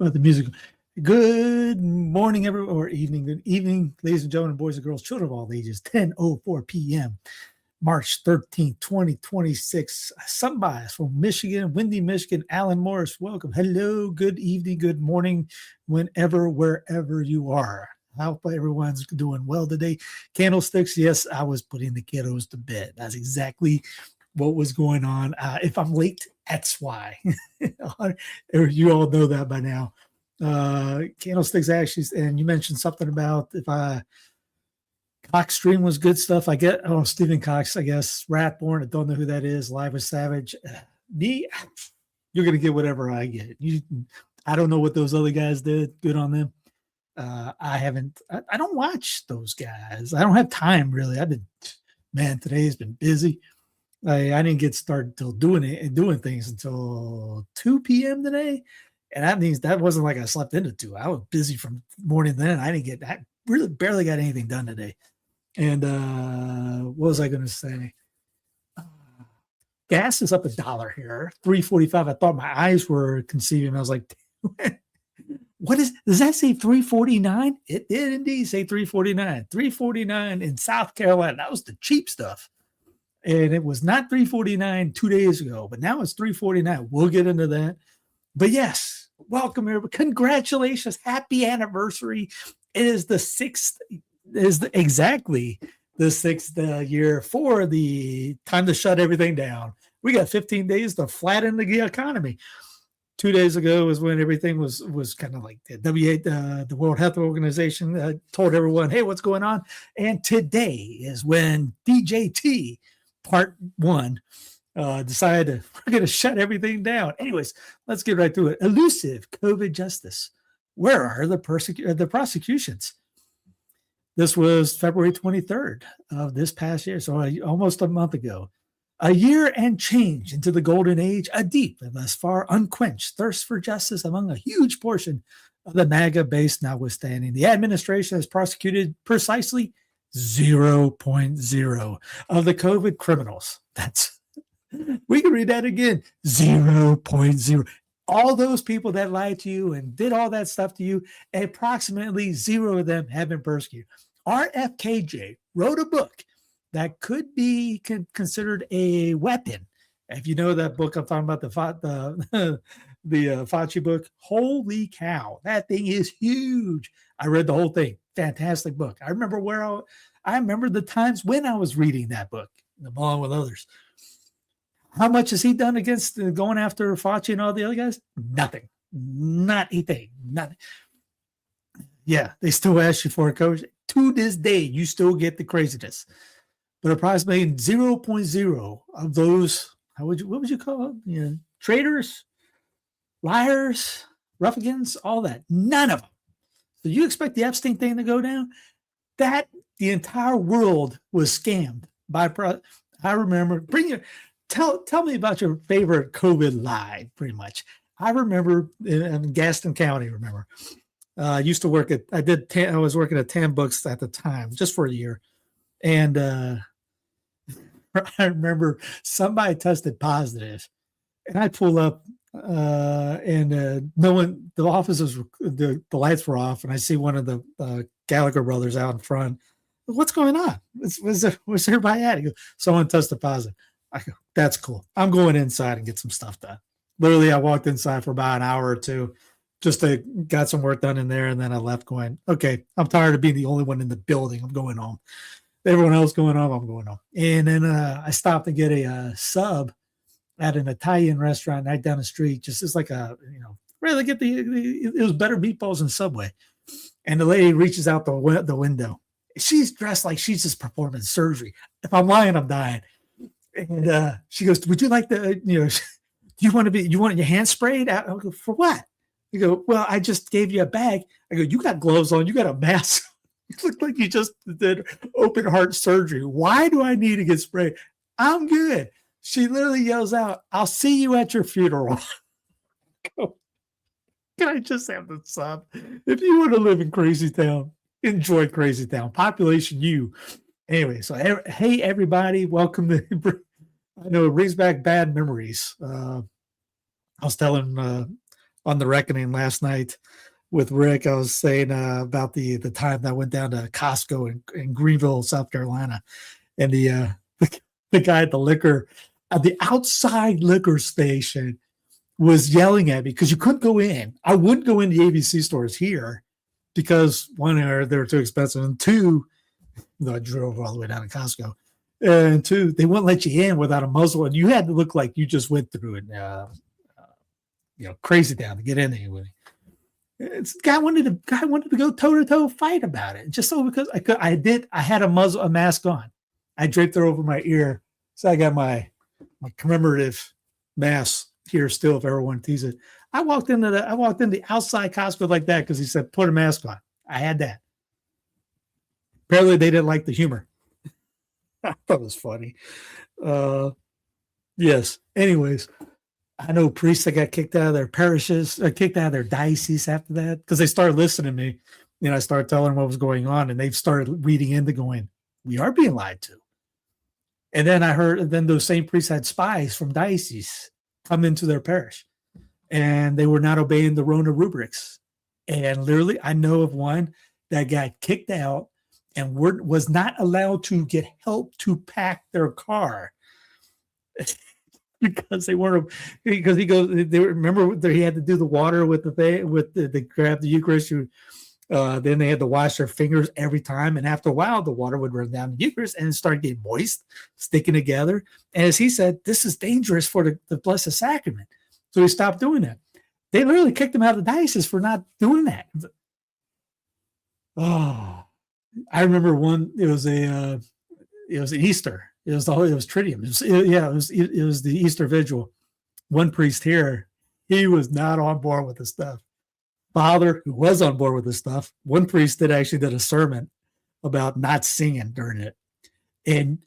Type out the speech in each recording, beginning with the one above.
About the music. Good morning, everyone, or evening. Good evening, ladies and gentlemen, boys and girls, children of all ages. 10:04 p.m. March 13th, 2026. Some bias from Michigan, windy Michigan. Alan Morris, welcome. Hello, good evening, good morning, whenever, wherever you are. I hope everyone's doing well today. Candlesticks, yes, I was putting the kiddos to bed. That's exactly what was going on. If I'm late, that's why. You all know that by now. Candlesticks actually, and you mentioned something about if Cox stream was good stuff. I get, Stephen Cox, I guess. Ratborn, I don't know who that is. Live with Savage. Me, you're going to get whatever I get. I don't know what those other guys did. Good on them. I don't watch those guys. I don't have time really. Today's been busy. I didn't get started till doing things until 2 p.m. today. And that means that wasn't like I slept into 2. I was busy from morning then. I really barely got anything done today. And what was I going to say? Gas is up $1 here, $3.45. I thought my eyes were conceiving. I was like, does that say $3.49? It did indeed say $3.49. $3.49 in South Carolina. That was the cheap stuff. And it was not $3.49 2 days ago, but now it's $3.49. We'll get into that. But yes, welcome everybody. Congratulations. Happy anniversary. It is exactly the 6th year for the time to shut everything down. We got 15 days to flatten the economy. 2 days ago was when everything was kind of like the World Health Organization told everyone, hey, what's going on? And today is when DJT Part 1 decided we're going to shut everything down. Anyways, let's get right to it. Elusive COVID justice. Where are the prosecutions? This was February 23rd of this past year, so almost a month ago. A year and change into the golden age, a deep and thus far unquenched thirst for justice among a huge portion of the MAGA base notwithstanding. The administration has prosecuted precisely 0.0 of the COVID criminals. We can read that again. 0.0. All those people that lied to you and did all that stuff to you, approximately 0 of them have been persecuted. RFKJ wrote a book that could be considered a weapon. If you know that book I'm talking about, the Fauci book, holy cow, that thing is huge. I read the whole thing. Fantastic book. I remember the times when I was reading that book, along with others. How much has he done against going after Fauci and all the other guys? Nothing. Not a thing. Nothing. Yeah, they still ask you for a coach. To this day, you still get the craziness. But approximately 0.0 of those, what would you call them? Traitors, liars, ruffians, all that. None of them. So you expect the Epstein thing to go down? That the entire world was scammed by. I remember. Tell me about your favorite COVID lie. Pretty much, I remember in Gaston County. Remember, I used to work at. I was working at Tam Books at the time, just for a year, and I remember somebody tested positive, and I pull up. And no one, the offices, the lights were off, and I see one of the Gallagher brothers out in front. What's going on? Where's everybody at? He goes, someone tested positive. I go, that's cool. I'm going inside and get some stuff done. Literally, I walked inside for about an hour or two, just to got some work done in there, and then I left going, okay, I'm tired of being the only one in the building. I'm going home. Everyone else going home, I'm going home. And then I stopped to get a sub at an Italian restaurant right down the street, just as like rather get it was better meatballs than Subway. And the lady reaches out the window. She's dressed like she's just performing surgery. If I'm lying, I'm dying. And she goes, would you like do you want your hands sprayed? I go, for what? You go, well, I just gave you a bag. I go, you got gloves on, you got a mask. You look like you just did open heart surgery. Why do I need to get sprayed? I'm good. She literally yells out, I'll see you at your funeral. Can I just have the sub? If you want to live in Crazy Town, enjoy Crazy Town. Population you. Anyway, so hey, everybody. Welcome to, I know it brings back bad memories. I was telling on the Reckoning last night with Rick. I was saying about the time that I went down to Costco in Greenville, South Carolina, and the guy at the liquor at the outside liquor station was yelling at me because you couldn't go in. I wouldn't go in the ABC stores here because one, they were too expensive, and two, I drove all the way down to Costco, and two, they wouldn't let you in without a muzzle, and you had to look like you just went through it, crazy down to get in anyway. Guy wanted to go toe to toe fight about it, just so because I had a mask on. I draped it over my ear, so I got my commemorative mask here still if everyone sees it. I walked in the outside Costco like that because he said put a mask on. I had that. Apparently they didn't like the humor. I thought it was funny. Yes. Anyways, I know priests that got kicked out of their parishes, kicked out of their dioceses after that because they started listening to me. I started telling them what was going on, and they've started reading into going, we are being lied to. And then I heard, those same priests had spies from dioceses come into their parish, and they were not obeying the Rona rubrics. And literally, I know of one that got kicked out and was not allowed to get help to pack their car because he goes, they remember he had to do the water with the grab the Eucharist. Then they had to wash their fingers every time. And after a while, the water would run down the Eucharist and start getting moist, sticking together. And as he said, this is dangerous for the Blessed Sacrament. So he stopped doing that. They literally kicked him out of the diocese for not doing that. Oh, I remember one, it was an Easter. It was Triduum. It was the Easter Vigil. One priest here, he was not on board with the stuff. Father, who was on board with this stuff, one priest actually did a sermon about not singing during it. And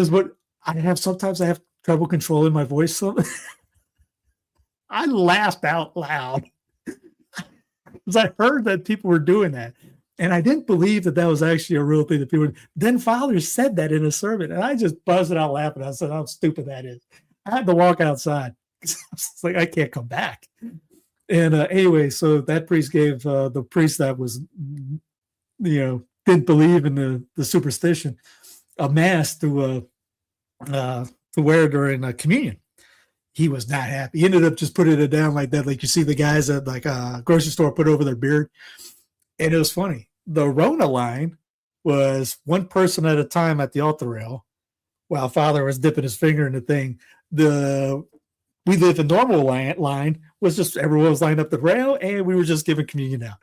sometimes I have trouble controlling my voice. So I laughed out loud because I heard that people were doing that. And I didn't believe that was actually a real thing that people would. Then Father said that in a sermon, and I just buzzed out laughing. I said, how stupid that is. I had to walk outside. It's like, I can't come back. And anyway, so that priest gave the priest that was, didn't believe in the superstition, a mask to wear during communion. He was not happy. He ended up just putting it down like that, like you see the guys at like a grocery store put over their beard. And it was funny. The Rona line was one person at a time at the altar rail, while Father was dipping his finger in the thing. We live in normal line was just everyone was lined up the rail, and we were just giving communion out.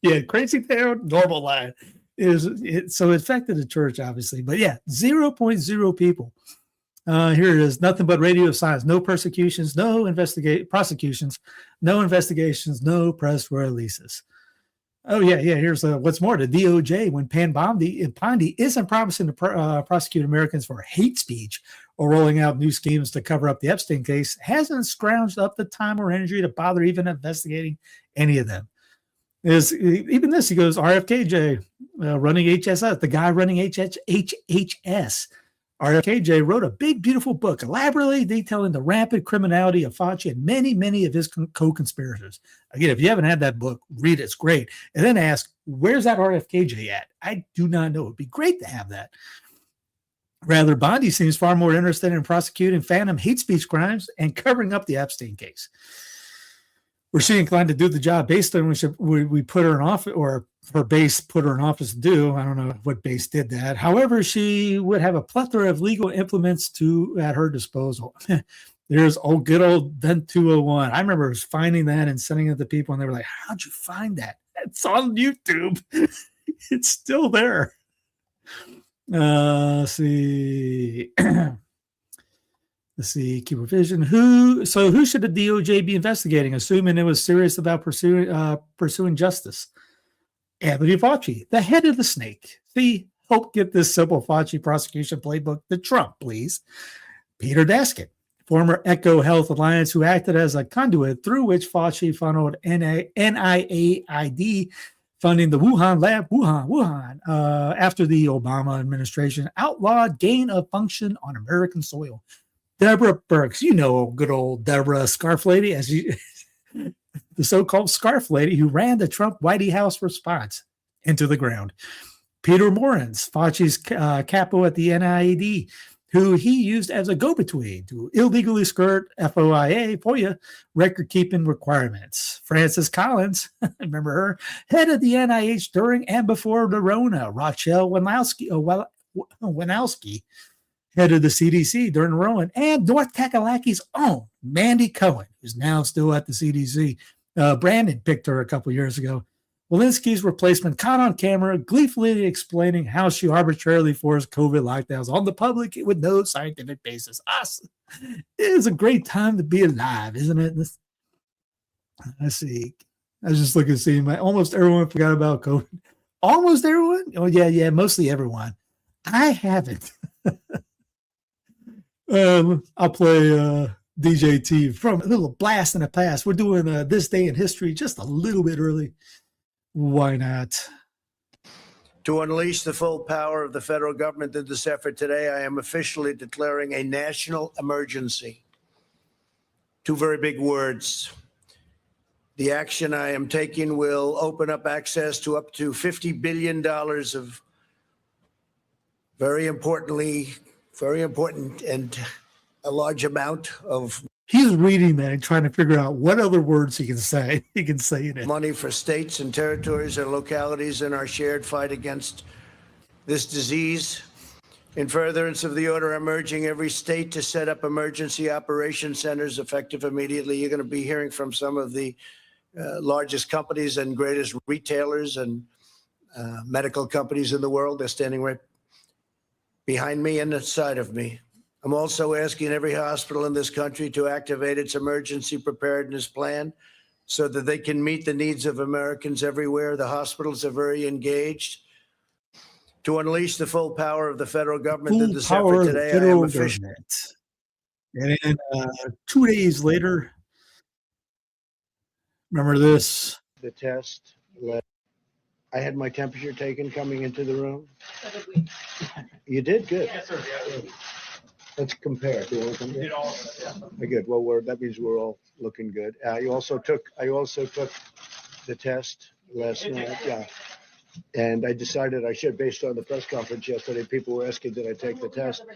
Yeah, crazy town, normal line. So it affected the church, obviously. But yeah, 0.0 people. Here it is. Nothing but radio silence. No persecutions, no prosecutions, no investigations, no press releases. Oh, yeah. Here's what's more. The DOJ, when Pondy isn't promising to prosecute Americans for hate speech or rolling out new schemes to cover up the Epstein case, hasn't scrounged up the time or energy to bother even investigating any of them. Even this, he goes, RFKJ running HSS, the guy running HHS. RFKJ wrote a big, beautiful book elaborately detailing the rampant criminality of Fauci and many, many of his co-conspirators. Again, if you haven't had that book, read it. It's great. And then ask, where's that RFKJ at? I do not know. It'd be great to have that. Rather, Bondi seems far more interested in prosecuting phantom hate speech crimes and covering up the Epstein case. Were she inclined to do the job based on which we put her in office, or her base put her in office to do? I don't know what base did that. However, she would have a plethora of legal implements at her disposal. There's good old Vent 201. I remember finding that and sending it to people, and they were like, how'd you find that? It's on YouTube. It's still there. Let's see. Let's see, keep revision. Who should the DOJ be investigating, assuming it was serious about pursuing justice? Anthony Fauci, the head of the snake. See, help get this simple Fauci prosecution playbook to Trump, please. Peter Daskett, former Echo Health Alliance, who acted as a conduit through which Fauci funneled NIAID funding the Wuhan lab, after the Obama administration outlawed gain of function on American soil. Deborah Burks, good old Deborah Scarf Lady, the so-called Scarf Lady who ran the Trump White House response into the ground. Peter Morans, Fauci's capo at the NIAID, who he used as a go-between to illegally skirt FOIA record-keeping requirements. Frances Collins, remember her, head of the NIH during and before the Rona. Rochelle Wanowski, head of the CDC during the Rona. And North Kakalaki's own Mandy Cohen, who's now still at the CDC. Brandon picked her a couple years ago. Walensky's replacement caught on camera, gleefully explaining how she arbitrarily forced COVID lockdowns on the public with no scientific basis. It is a great time to be alive, isn't it? Let's see. I was just looking to see almost everyone forgot about COVID. Almost everyone? Oh, yeah, mostly everyone. I haven't. I'll play DJ T from a little blast in the past. We're doing This Day in History just a little bit early. Why not? To unleash the full power of the federal government in this effort today, I am officially declaring a national emergency. Two very big words. The action I am taking will open up access to up to $50 billion of very important and a large amount of He's reading that and trying to figure out what other words he can say. He can say in it. Money for states and territories and localities in our shared fight against this disease. In furtherance of the order, I'm urging every state to set up emergency operation centers effective immediately. You're going to be hearing from some of the largest companies and greatest retailers and medical companies in the world. They're standing right behind me and inside of me. I'm also asking every hospital in this country to activate its emergency preparedness plan so that they can meet the needs of Americans everywhere. The hospitals are very engaged. To unleash the full power of the federal government in this effort today, I am official. And then 2 days later, remember this? The test. I had my temperature taken coming into the room. So did we. You did? Good. Yes, sir. Yeah. Let's compare. Do you want to compare? Did all of it, yeah. Good. Well, that means we're all looking good. I also took the test last night. Yeah. And I decided I should, based on the press conference yesterday. People were asking, did I take the test?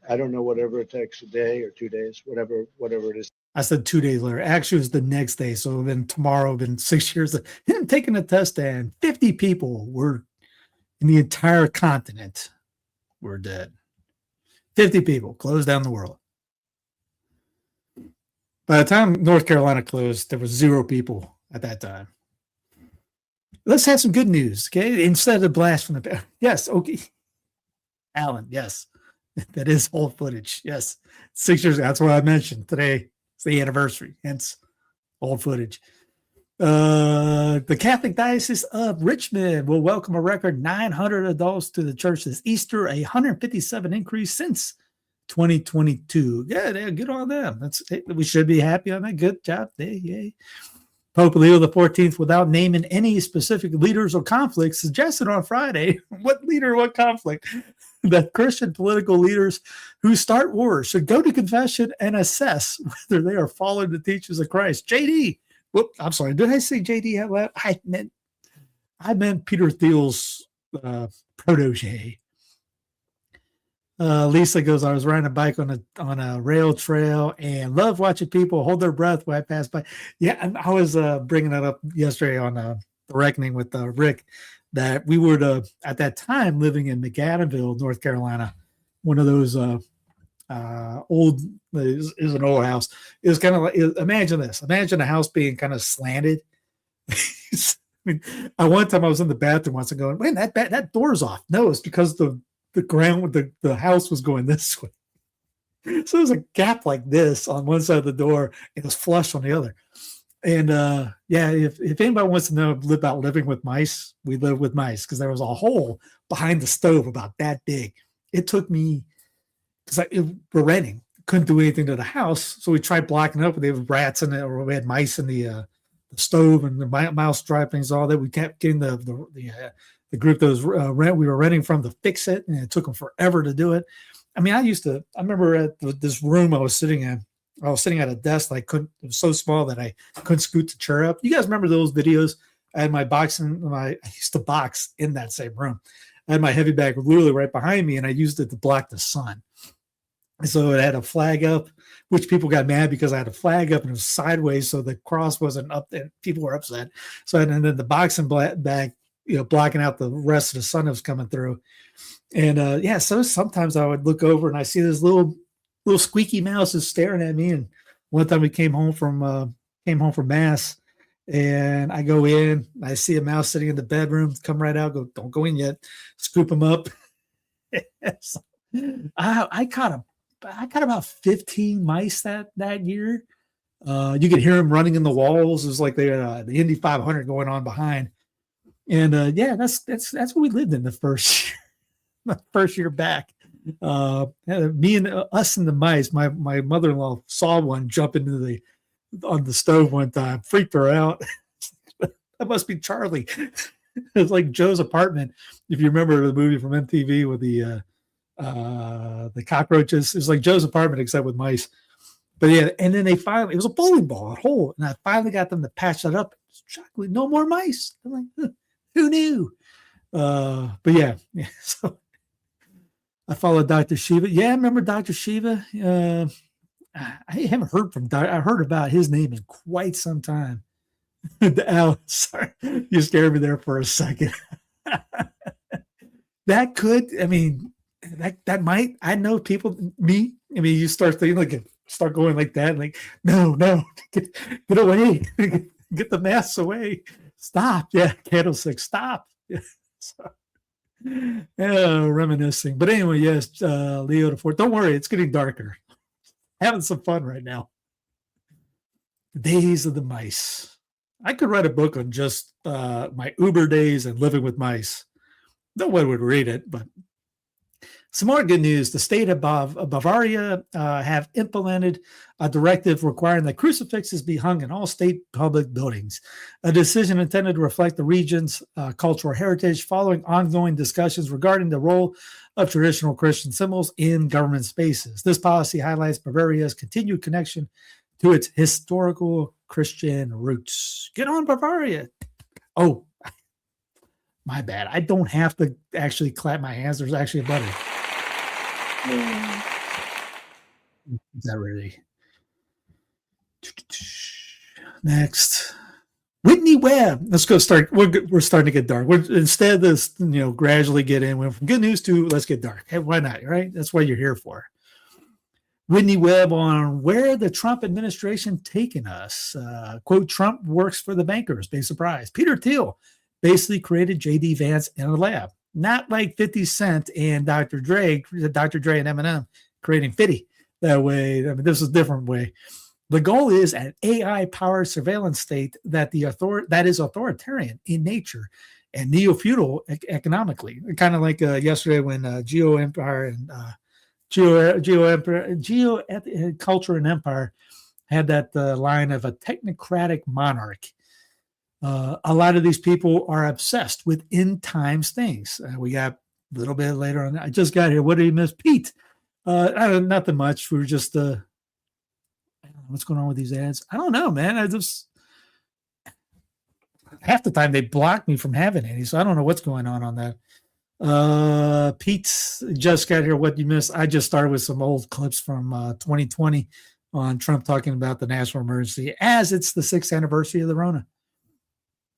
I don't know, whatever it takes, a day or 2 days, whatever it is. I said 2 days later. Actually, it was the next day. So then tomorrow, been 6 years. Him taking the test, and 50 people were in the entire continent were dead. 50 people closed down the world. By the time North Carolina closed, there was 0 people at that time. Let's have some good news, okay? Instead of blast from the... Yes, okay. Alan, yes. That is old footage. Yes. 6 years ago. That's what I mentioned. Today, it's the anniversary. Hence, old footage. The Catholic Diocese of Richmond will welcome a record 900 adults to the church this Easter, a 157 increase since 2022. Good on them. We should be happy on that. Good job. Yay. Pope Leo XIV, without naming any specific leaders or conflicts, suggested on Friday, what conflict, that Christian political leaders who start wars should go to confession and assess whether they are following the teachings of Christ. JD. Whoop, I'm sorry. Did I say JD out loud? I meant Peter Thiel's protege. Lisa goes, I was riding a bike on a rail trail and love watching people hold their breath when I pass by. Yeah, and I was bringing that up yesterday on The Reckoning with Rick, that we were at that time living in McAdamville, North Carolina, one of those old is an old house. It was kind of like, imagine this. Imagine a house being kind of slanted. One time I was in the bathroom once and going, wait, that door's off. No, it's because the ground, the house was going this way. So there's a gap like this on one side of the door, and it was flush on the other. And if anybody wants to know about living with mice, we live with mice because there was a hole behind the stove about that big. It took me, because we're renting, couldn't do anything to the house, so we tried blocking it up. There were rats in it, or we had mice in the stove and the mouse trappings, all that. We kept getting the group that was we were renting from to fix it, and it took them forever to do it. I mean, I remember at this room I was sitting in, I was sitting at a desk that it was so small that I couldn't scoot the chair up. You guys remember those videos? I had I used to box in that same room. I had my heavy bag literally right behind me, and I used it to block the sun. And so it had a flag up, which people got mad because I had a flag up and it was sideways, so the cross wasn't up, and people were upset. So and then the boxing bag, blocking out the rest of the sun that was coming through. And so sometimes I would look over and I see this little squeaky mouse is staring at me. And one time we came home from mass, and I go in, I see a mouse sitting in the bedroom, come right out, go, don't go in yet, scoop him up. So I caught about 15 mice that year. You could hear them running in the walls. It was like the Indy 500 going on behind. And that's what we lived in the first year back. Me and us and the mice. My mother-in-law saw one jump on the stove one time, freaked her out. That must be Charlie. It's like Joe's Apartment. If you remember the movie from MTV with the cockroaches, it was like Joe's Apartment except with mice. But yeah, and then it was a bowling ball, a hole, and I finally got them to patch that up. Shockingly, no more mice. I'm like, who knew? But yeah. So I followed Dr. Shiva. Yeah, I remember Dr. Shiva. I haven't heard from I heard about his name in quite some time. Sorry, you scared me there for a second. That might, I know people, you start thinking start going like that, like, no, get away, get the masks away, stop, candlestick, stop. Yeah. So, reminiscing. But anyway, yes, Leo the Fourth. Don't worry, it's getting darker. Having some fun right now. The days of the mice. I could write a book on just my Uber days and living with mice. No one would read it, but some more good news. The state of Bavaria have implemented a directive requiring that crucifixes be hung in all state public buildings, a decision intended to reflect the region's cultural heritage following ongoing discussions regarding the role of traditional Christian symbols in government spaces. This policy highlights Bavaria's continued connection to its historical Christian roots. Get on, Bavaria. Oh, my bad. I don't have to actually clap my hands. There's actually a button. Is that ready? Next. Whitney Webb. Let's go start. We're starting to get dark. Instead of this, gradually get in. Went from good news to let's get dark. Hey, why not? Right? That's what you're here for. Whitney Webb on where the Trump administration taken us. Quote, Trump works for the bankers. Big surprise. Peter Thiel basically created J.D. Vance in a lab. Not like 50 Cent and Dr. Dre and Eminem creating 50 that way. I mean, this is a different way. The goal is an AI-powered surveillance state that is authoritarian in nature and neo-feudal economically. Kind of like yesterday when Geo-Empire and Culture and Empire had that line of a technocratic monarch. A lot of these people are obsessed with end times things. We got a little bit later on. I just got here. What did you miss, Pete? Nothing much. We were just what's going on with these ads? I don't know, man. I just half the time they block me from having any, so I don't know what's going on that. Pete just got here. What you missed? I just started with some old clips from 2020 on Trump talking about the national emergency as it's the 6th anniversary of the Rona.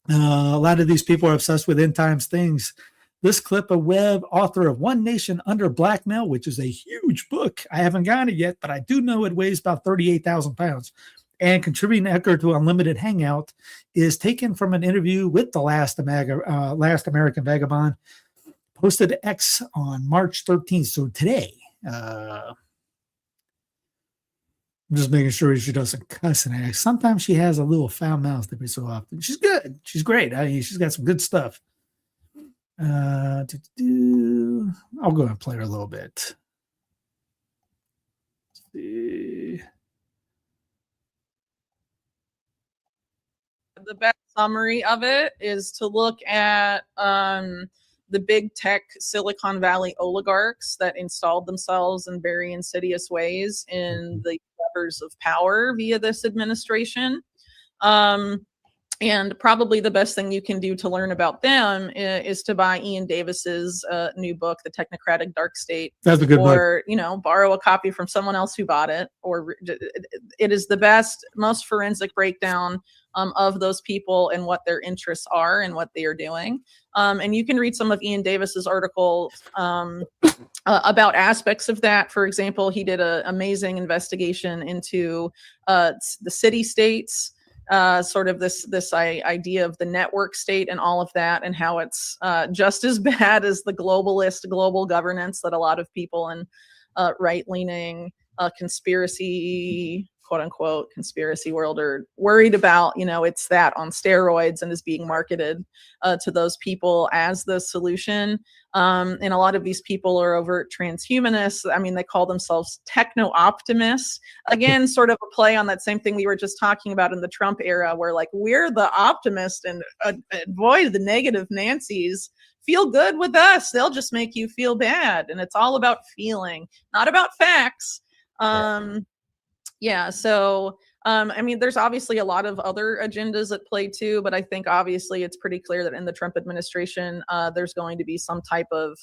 A lot of these people are obsessed with end times things. This clip, a Webb, author of One Nation Under Blackmail, which is a huge book. I haven't gotten it yet, but I do know it weighs about 38,000 pounds. And contributing anchor to Unlimited Hangout is taken from an interview with the Last American Vagabond, posted to X on March 13th. So today, I'm just making sure she doesn't cuss and act. Sometimes she has a little foul mouth every so often. She's good. She's great. She's got some good stuff. I'll go and play her a little bit. Let's see. The best summary of it is to look at the big tech Silicon Valley oligarchs that installed themselves in very insidious ways in the levers of power via this administration. And probably the best thing you can do to learn about them is to buy Ian Davis's new book, The Technocratic Dark State. That's a good book. Or, borrow a copy from someone else who bought it. Or it is the best, most forensic breakdown of those people and what their interests are and what they are doing. And you can read some of Ian Davis's articles about aspects of that. For example, he did an amazing investigation into the city states. Sort of this idea of the network state and all of that, and how it's just as bad as the globalist global governance that a lot of people in right-leaning conspiracy, quote unquote, conspiracy world are worried about. It's that on steroids and is being marketed to those people as the solution. And a lot of these people are overt transhumanists. I mean, they call themselves techno-optimists. Again, sort of a play on that same thing we were just talking about in the Trump era, where like, we're the optimist and avoid the negative Nancys. Feel good with us. They'll just make you feel bad. And it's all about feeling, not about facts. Yeah. So, I mean, there's obviously a lot of other agendas at play too, but I think obviously it's pretty clear that in the Trump administration, there's going to be some type of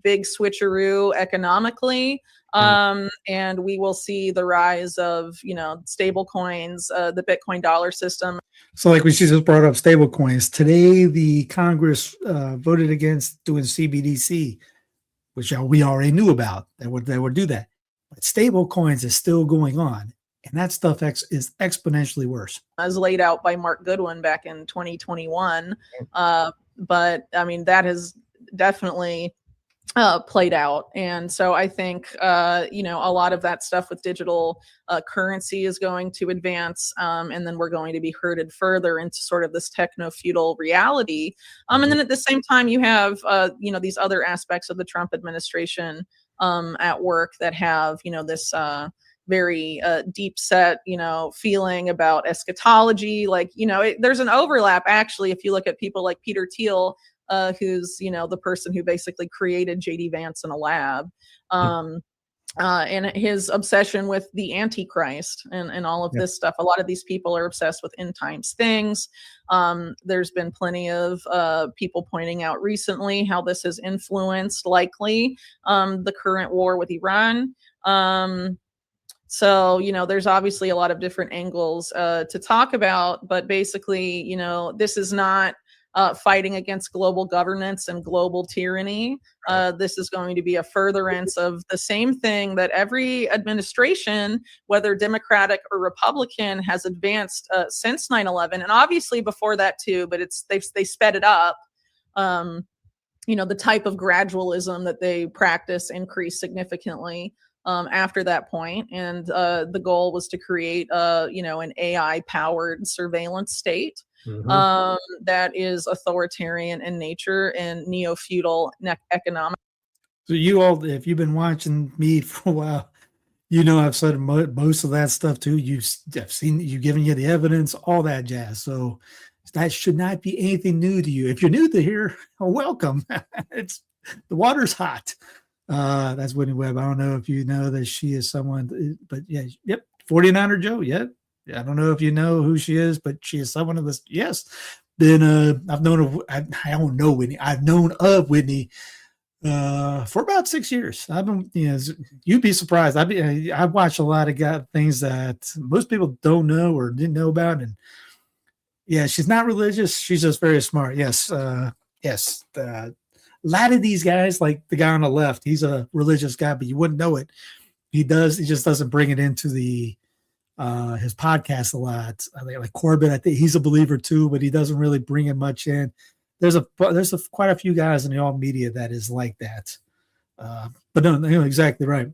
big switcheroo economically. And we will see the rise of, stable coins, the Bitcoin dollar system. So like we just brought up stable coins. Today, the Congress voted against doing CBDC, which we already knew about. They would do that. But stable coins is still going on. And that stuff is exponentially worse. As laid out by Mark Goodwin back in 2021. But I mean, that has definitely played out. And so I think, a lot of that stuff with digital currency is going to advance. And then we're going to be herded further into sort of this techno-feudal reality. And then at the same time, you have, these other aspects of the Trump administration at work that have, this very deep set, feeling about eschatology. Like, there's an overlap, actually, if you look at people like Peter Thiel, who's, the person who basically created JD Vance in a lab, and his obsession with the Antichrist and all of this stuff. A lot of these people are obsessed with end times things. There's been plenty of people pointing out recently how this has influenced, likely, the current war with Iran. So, there's obviously a lot of different angles to talk about, but basically, this is not fighting against global governance and global tyranny. This is going to be a furtherance of the same thing that every administration, whether Democratic or Republican, has advanced since 9/11, and obviously before that too. But they sped it up. The type of gradualism that they practice increased significantly after that point, and the goal was to create an AI-powered surveillance state. That is authoritarian in nature and neo-feudal economic. So you all, if you've been watching me for a while, I've said most of that stuff too. I've seen you, giving you the evidence, all that jazz. So that should not be anything new to you. If you're new to here, welcome. The water's hot. That's Whitney Webb. I don't know if you know that she is someone, but yeah, yep, 49er Joe, yep. I don't know if you know who she is, but she is someone of this. Yes. Then I've known of, I don't know Whitney. I've known of Whitney for about 6 years. I've been, you'd be surprised. I watch a lot of things that most people don't know or didn't know about. And yeah, she's not religious. She's just very smart. Yes. Yes. A lot of these guys, like the guy on the left, he's a religious guy, but you wouldn't know it. He just doesn't bring it into his podcast a lot. I think like Corbett, I think he's a believer too, but he doesn't really bring it much in. There's quite a few guys in the alt media that is like that. But no, exactly right.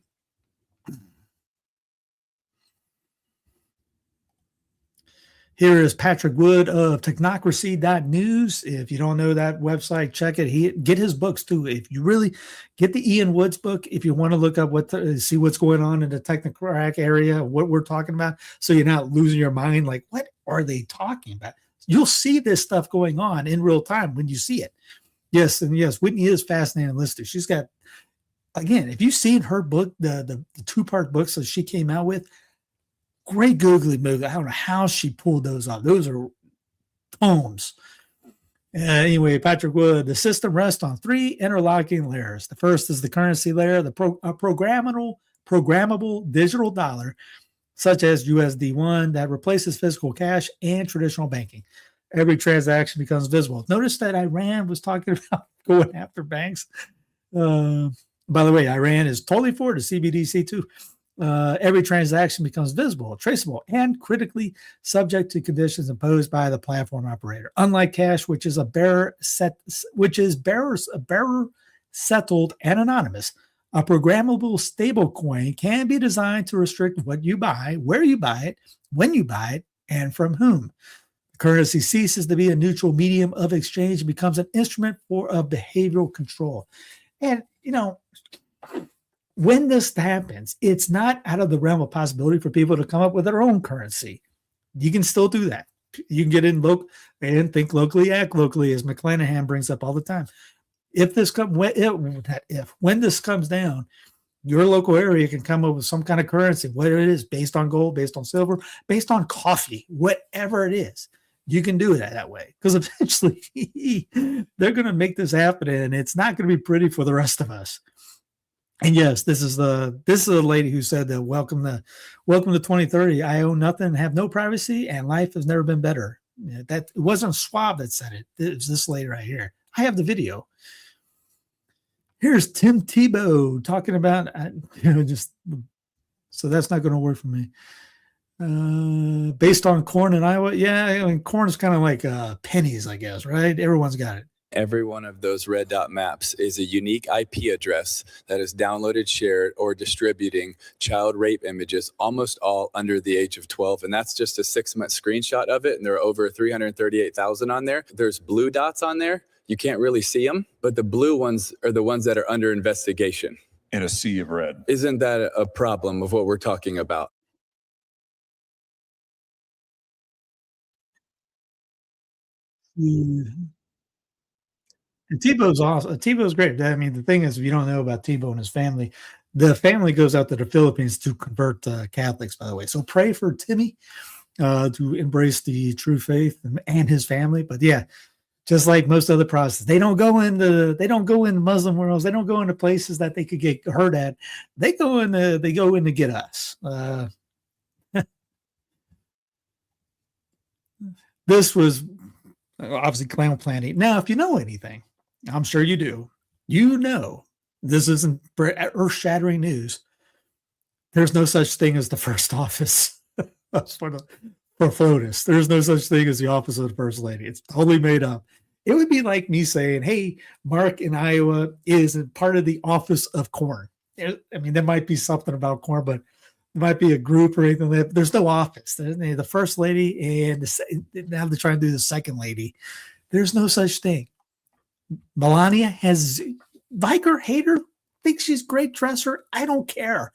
Here is Patrick Wood of Technocracy.news. If you don't know that website, check it. Get his books too. If you really get the Ian Woods book, if you want to look up see what's going on in the Technocratic area, what we're talking about, so you're not losing your mind. Like, what are they talking about? You'll see this stuff going on in real time when you see it. Yes, and yes, Whitney is fascinating listener. She's got, again, if you've seen her book, the two-part books that she came out with, great googly moogly. I don't know how she pulled those off. Those are tomes. Anyway, Patrick Wood, the system rests on three interlocking layers. The first is the currency layer, the programmable digital dollar, such as USD1, that replaces physical cash and traditional banking. Every transaction becomes visible. Notice that Iran was talking about going after banks. By the way, Iran is totally for the CBDC too. Every transaction becomes visible, traceable, and critically subject to conditions imposed by the platform operator. Unlike cash, which is bearer settled and anonymous, a programmable stablecoin can be designed to restrict what you buy, where you buy it, when you buy it, and from whom. The currency ceases to be a neutral medium of exchange and becomes an instrument of behavioral control. And, when this happens, it's not out of the realm of possibility for people to come up with their own currency. You can still do that. You can get in and think locally, act locally, as McClanahan brings up all the time. When this comes down, your local area can come up with some kind of currency, whether it is based on gold, based on silver, based on coffee, whatever it is. You can do it that way, because eventually they're going to make this happen, and it's not going to be pretty for the rest of us. And yes, this is a lady who said that welcome to 2030. I own nothing, have no privacy, and life has never been better. That it wasn't Schwab that said it. It was this lady right here. I have the video. Here's Tim Tebow talking about so that's not going to work for me. Based on corn in Iowa, yeah, corn is kind of like pennies, I guess, right? Everyone's got it. Every one of those red dot maps is a unique IP address that is downloaded, shared, or distributing child rape images, almost all under the age of 12. And that's just a 6-month screenshot of it. And there are over 338,000 on there. There's blue dots on there. You can't really see them, but the blue ones are the ones that are under investigation. In a sea of red. Isn't that a problem of what we're talking about? And Tebow's awesome. Tebow's great. I mean, the thing is, if you don't know about Tebow and his family, the family goes out to the Philippines to convert Catholics, by the way. So pray for Timmy to embrace the true faith and his family. But yeah, just like most other Protestants, they don't go in Muslim worlds. They don't go into places that they could get hurt at. They go in to get us. This was obviously clown planning. Now, if you know anything, I'm sure you do. This isn't earth-shattering news. There's no such thing as the first office for FOTUS. There's no such thing as the office of the first lady. It's totally made up. It would be like me saying, hey, Mark in Iowa is part of the office of corn. I mean, there might be something about corn, but it might be a group or anything like that. There's no office. The first lady and now they're trying to do the second lady. There's no such thing. Melania has Viker, hate her, think she's a great dresser. I don't care.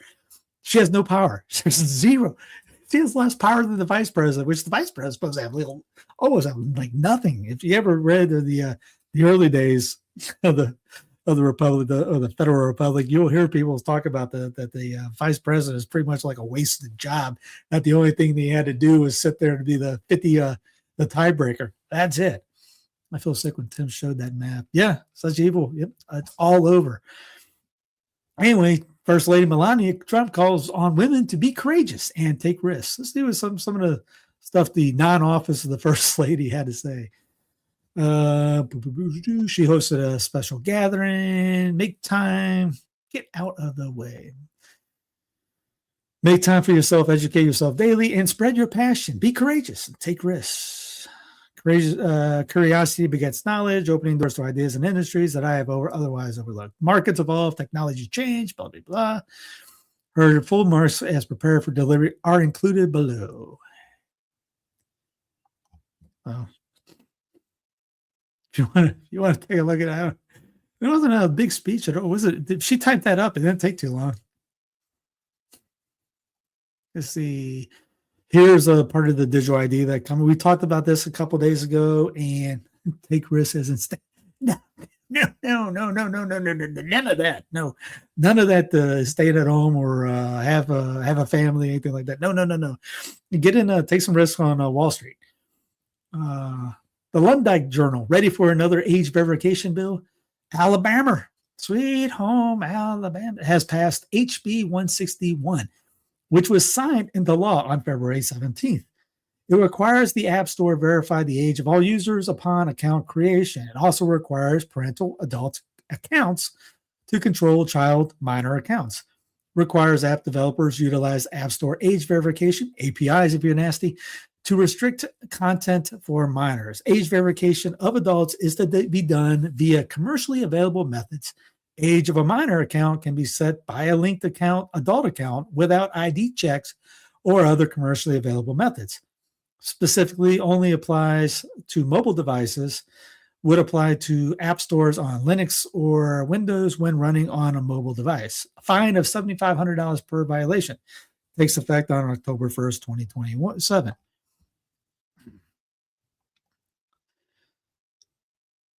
She has no power. She's zero. She has less power than the vice president, which the vice president is supposed to have almost have like nothing. If you ever read the early days of the republic, or the federal republic, you'll hear people talk about that the vice president is pretty much like a wasted job. That the only thing they had to do was sit there and be the tiebreaker. That's it. I feel sick when Tim showed that map. Yeah, such evil. Yep, it's all over. Anyway, First Lady Melania Trump calls on women to be courageous and take risks. Let's do some of the stuff the non-office of the First Lady had to say. She hosted a special gathering. Make time. Get out of the way. Make time for yourself. Educate yourself daily and spread your passion. Be courageous and take risks. Curiosity begets knowledge, opening doors to ideas and industries that I have otherwise overlooked. Markets evolve, technology change, blah, blah, blah. Her full marks as prepared for delivery are included below. Wow. If you want to take a look at it, it wasn't a big speech at all, was it? She typed that up. It didn't take too long. Let's see. Here's a part of the digital ID that coming. We talked about this a couple days ago, and take risks as instead. No, none of that. No, none of that. Staying at home or have a family, anything like that. No. You get in, take some risks on Wall Street. The Lundike Journal, ready for another age verification bill? Alabama, sweet home Alabama, has passed HB 161, which was signed into law on February 17th. It requires the App Store verify the age of all users upon account creation. It also requires parental adult accounts to control child minor accounts. Requires app developers utilize App Store age verification, APIs if you're nasty, to restrict content for minors. Age verification of adults is to be done via commercially available methods. Age of a minor account can be set by a linked adult account without ID checks or other commercially available methods. Specifically only applies to mobile devices, would apply to app stores on Linux or Windows when running on a mobile device. A fine of $7,500 per violation. Takes effect on October 1st, 2027.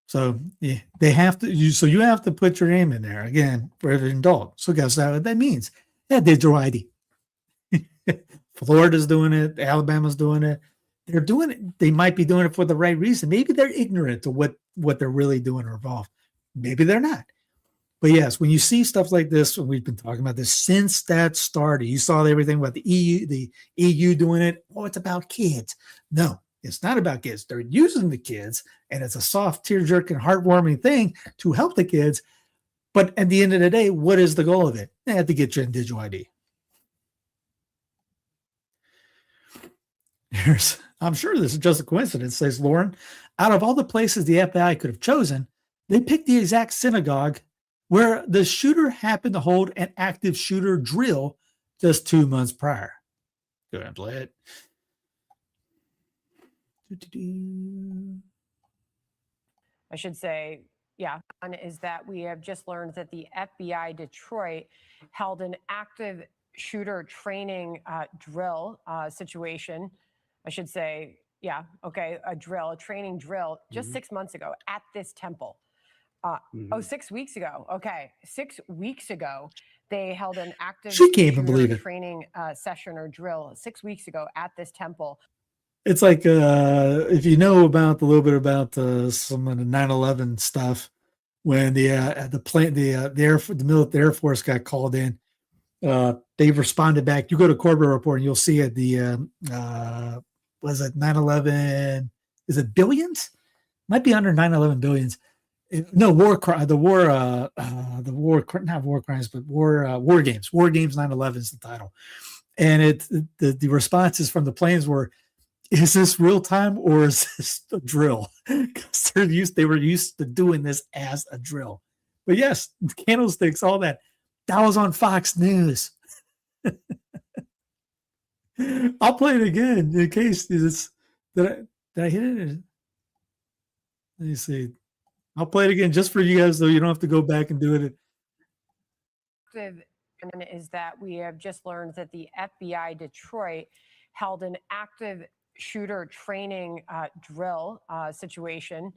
So yeah, they have to use, so you have to put your name in there again for every adult. So guess what that means? Yeah, digital ID. Florida's doing it, Alabama's doing it. They're doing it. They might be doing it for the right reason. Maybe they're ignorant to what they're really doing or involved. Maybe they're not. But yes, when you see stuff like this, and we've been talking about this since that started, you saw everything about the EU doing it. Oh, it's about kids. No, it's not about kids. They're using the kids, and it's a soft, tear-jerking, heartwarming thing to help the kids. But at the end of the day, what is the goal of it? They have to get you in digital ID. I'm sure this is just a coincidence, says Lauren. Out of all the places the FBI could have chosen, they picked the exact synagogue where the shooter happened to hold an active shooter drill just 2 months prior. Go ahead and play it. I should say, yeah, one is that we have just learned that the FBI Detroit held an active shooter training drill situation. I should say, yeah, okay, a training drill just 6 months ago at this temple. 6 weeks ago. Okay, 6 weeks ago, they held an active shooter training session or drill 6 weeks ago at this temple. It's like if you know about a little bit about some of the 9/11 stuff, when the Air Force got called in, they responded back. You go to Corbett Report and you'll see it. Was it 9/11? Is it billions? Might be under 9/11 billions. No, war crimes, not war crimes, but war games. War games 9/11 is the title. And the responses from the planes were, is this real time or is this a drill? Because they were used to doing this as a drill. But yes, candlesticks, all that. That was on Fox News. I'll play it again in case did I hit it? Let me see. I'll play it again just for you guys, though. You don't have to go back and do it. Is that we have just learned that the FBI Detroit held an active shooter training drill situation.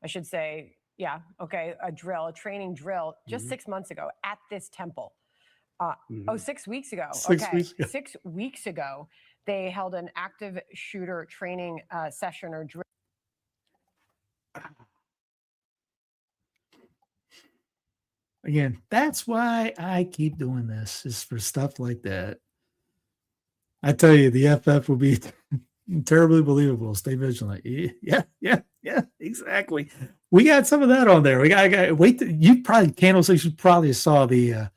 I should say, yeah, okay, a training drill just 6 months ago at this temple. 6 weeks ago. 6 weeks ago, they held an active shooter training session or drill. Again, that's why I keep doing this, is for stuff like that. I tell you, the FF will be terribly believable. Stay vigilant. Yeah, exactly. We got some of that on there. We got wait. You probably Candlesticks. You probably saw the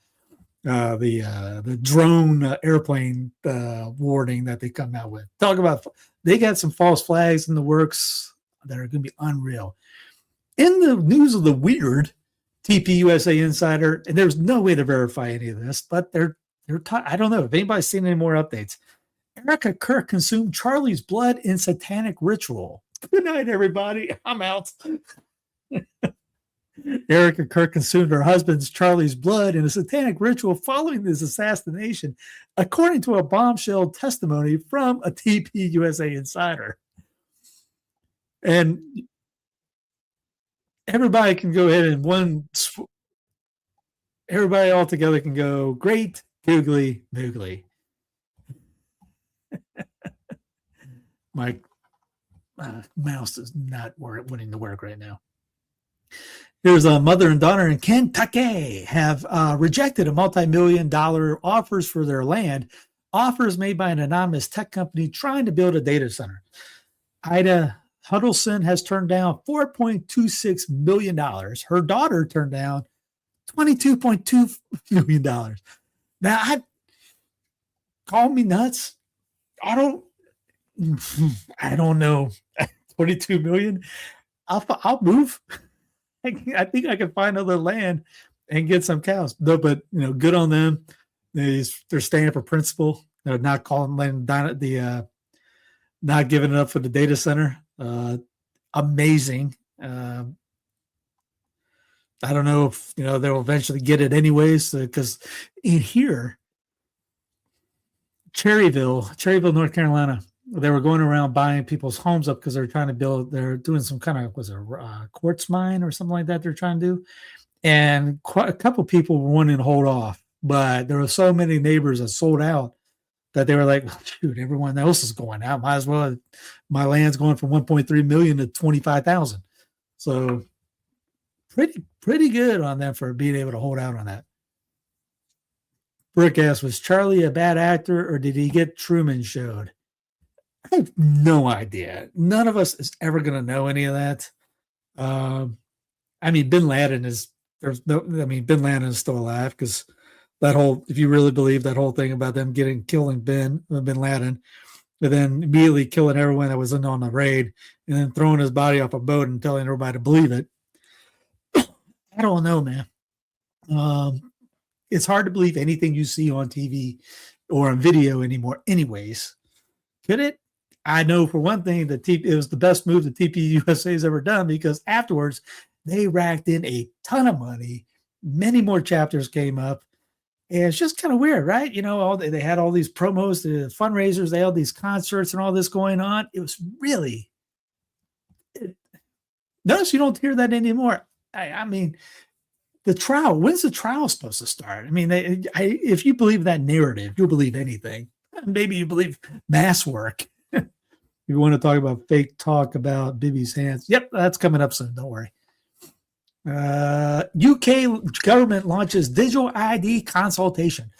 drone airplane warning that they come out with. Talk about, they got some false flags in the works that are going to be unreal. In the news of the weird, TPUSA Insider, and there's no way to verify any of this, but I don't know if anybody's seen any more updates. Erica Kirk consumed Charlie's blood in satanic ritual. Good night, everybody. I'm out. Erica Kirk consumed her husband's Charlie's blood in a satanic ritual following his assassination, according to a bombshell testimony from a TPUSA insider. And everybody can go ahead and everybody all together can go great googly moogly. My mouse is not wanting to work right now. Here's a mother and daughter in Kentucky have rejected a multi-million-dollar offers for their land, offers made by an anonymous tech company trying to build a data center. Ida Huddleston has turned down $4.26 million. Her daughter turned down $22.2 million. Now, call me nuts. I don't know. 22 million. I'll move. I think I can find other land and get some cows. No, but good on them. They're staying for principle. They're not calling land down at not giving it up for the data center. Amazing. I don't know if they'll eventually get it anyways, because in here, Cherryville, North Carolina, they were going around buying people's homes up because they're trying to build. They're doing some kind of quartz mine or something like that. They're trying to do, and a couple people were wanting to hold off, but there were so many neighbors that sold out that they were like, shoot, everyone else is going out. Might as well. My land's going from 1.3 million to 25,000. So pretty good on them for being able to hold out on that. Brooke asks, was Charlie a bad actor or did he get Truman showed? I have no idea. None of us is ever going to know any of that. I mean, Bin Laden is still alive because that whole, if you really believe that whole thing about them killing Bin Laden, but then immediately killing everyone that was in on the raid and then throwing his body off a boat and telling everybody to believe it. I don't know, man. It's hard to believe anything you see on TV or on video anymore anyways. Could it? I know for one thing that it was the best move that TPUSA has ever done because afterwards they racked in a ton of money. Many more chapters came up. And it's just kind of weird, right? They had all these promos, the fundraisers, they had these concerts and all this going on. It was really, notice you don't hear that anymore. I mean, the trial, when's the trial supposed to start? I mean, if you believe that narrative, you'll believe anything. Maybe you believe mass work. You want to talk about fake talk about Bibi's hands. Yep, that's coming up soon. Don't worry. UK government launches digital ID consultation.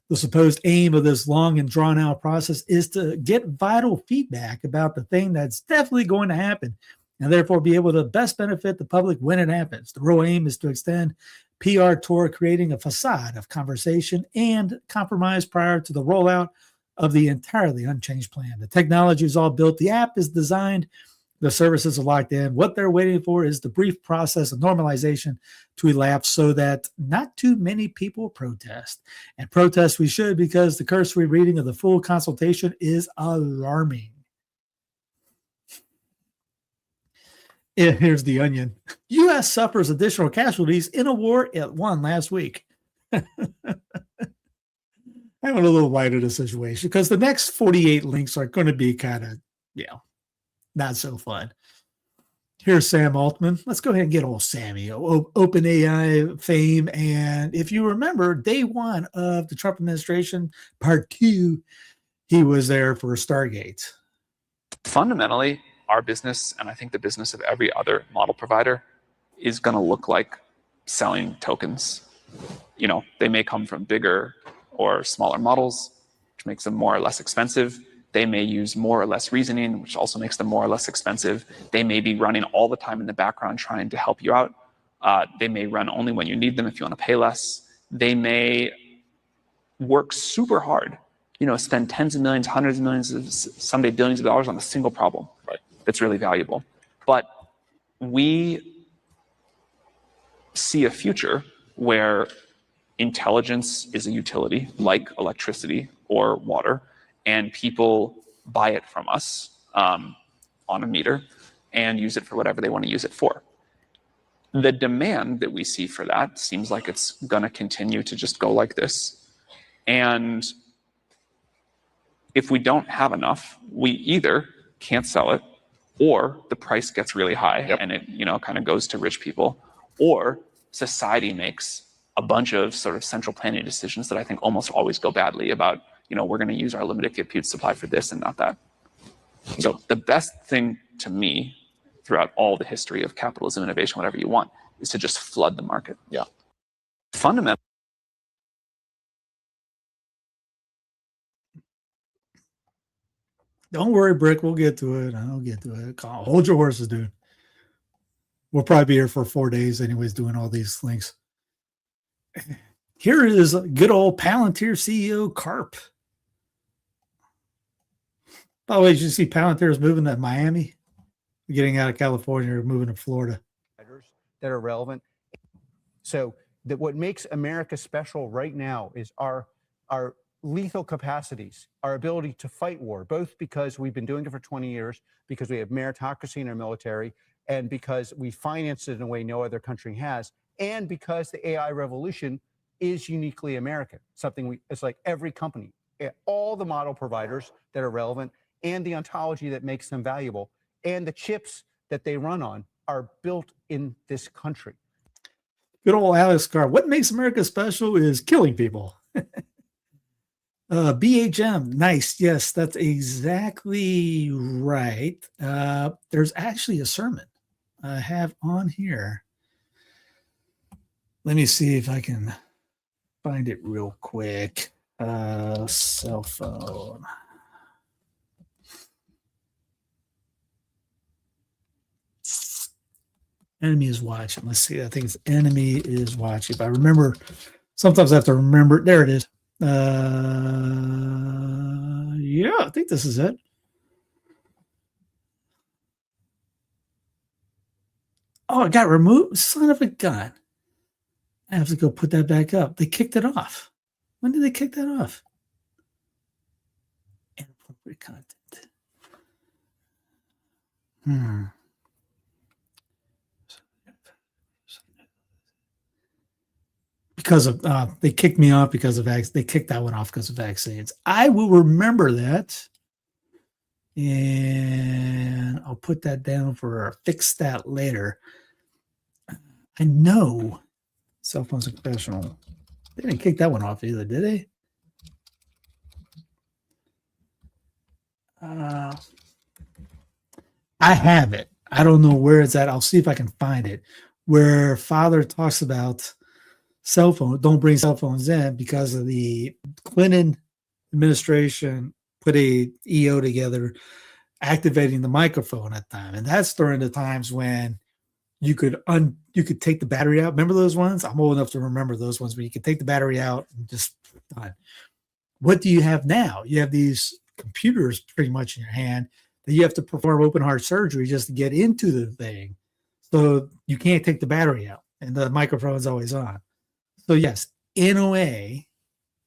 The supposed aim of this long and drawn out process is to get vital feedback about the thing that's definitely going to happen and therefore be able to best benefit the public when it happens. The real aim is to extend PR toward creating a facade of conversation and compromise prior to the rollout of the entirely unchanged plan. The technology is all built. The app is designed. The services are locked in. What they're waiting for is the brief process of normalization to elapse so that not too many people protest. And protest we should because the cursory reading of the full consultation is alarming. Here's the Onion. U.S. suffers additional casualties in a war it won last week. I went a little light of the situation because the next 48 links are going to be kind of, not so fun. Here's Sam Altman. Let's go ahead and get old Sammy, OpenAI fame. And if you remember, day one of the Trump administration, part 2, he was there for Stargate. Fundamentally, our business, and I think the business of every other model provider, is going to look like selling tokens. They may come from bigger or smaller models, which makes them more or less expensive. They may use more or less reasoning, which also makes them more or less expensive. They may be running all the time in the background trying to help you out. They may run only when you need them if you want to pay less. They may work super hard, spend tens of millions, hundreds of millions, someday billions of dollars on a single problem that's really valuable. But we see a future where intelligence is a utility like electricity or water, and people buy it from us on a meter and use it for whatever they want to use it for. The demand that we see for that seems like it's going to continue to just go like this. And if we don't have enough, we either can't sell it or the price gets really high Yep. and it, you know, kind of goes to rich people, or society makes a bunch of sort of central planning decisions that I think almost always go badly about, you know, we're going to use our limited compute supply for this and not that. So the best thing to me throughout all the history of capitalism, innovation, whatever you want, is to just flood the market. Yeah. Fundamentally, Don't worry, Brick. We'll get to it. I'll get to it. Hold your horses, dude. We'll probably be here for 4 days anyways, doing all these links. Here is good old Palantir CEO Carp. By the way, did you see Palantir is moving to Miami? Getting out of California or moving to Florida. That are relevant. So that what makes America special right now is our lethal capacities, our ability to fight war, both because we've been doing it for 20 years, because we have meritocracy in our military, and because we finance it in a way no other country has, and because the AI revolution is uniquely American. It's like every company, all the model providers that are relevant, and the ontology that makes them valuable, and the chips that they run on are built in this country. Good old Alex Carr. What makes America special is killing people. BHM. Nice. Yes, that's exactly right. There's actually a sermon I have on here. Let me see if I can find it real quick. Cell phone. Enemy is watching. Let's see. I think it's enemy is watching. If I remember, sometimes I have to remember. There it is. Yeah, I think this is it. Oh, it got removed. Son of a gun. I have to go put that back up. They kicked it off. When did they kick that off? Inappropriate content. Because of they kicked me off because of they kicked that one off because of vaccines. I will remember that, and I'll put that down for fix that later. I know cell phones are professional. They didn't kick that one off either, did they? I have it. I don't know where it's at. I'll see if I can find it. Where Father talks about cell phone, don't bring cell phones in because of the Clinton administration put a EO together activating the microphone at the time. And that's during the times when you could take the battery out. Remember those ones? I'm old enough to remember those ones where you could take the battery out and just done. What do you have now? You have these computers pretty much in your hand that you have to perform open heart surgery just to get into the thing. So you can't take the battery out and the microphone is always on. So yes, in a way,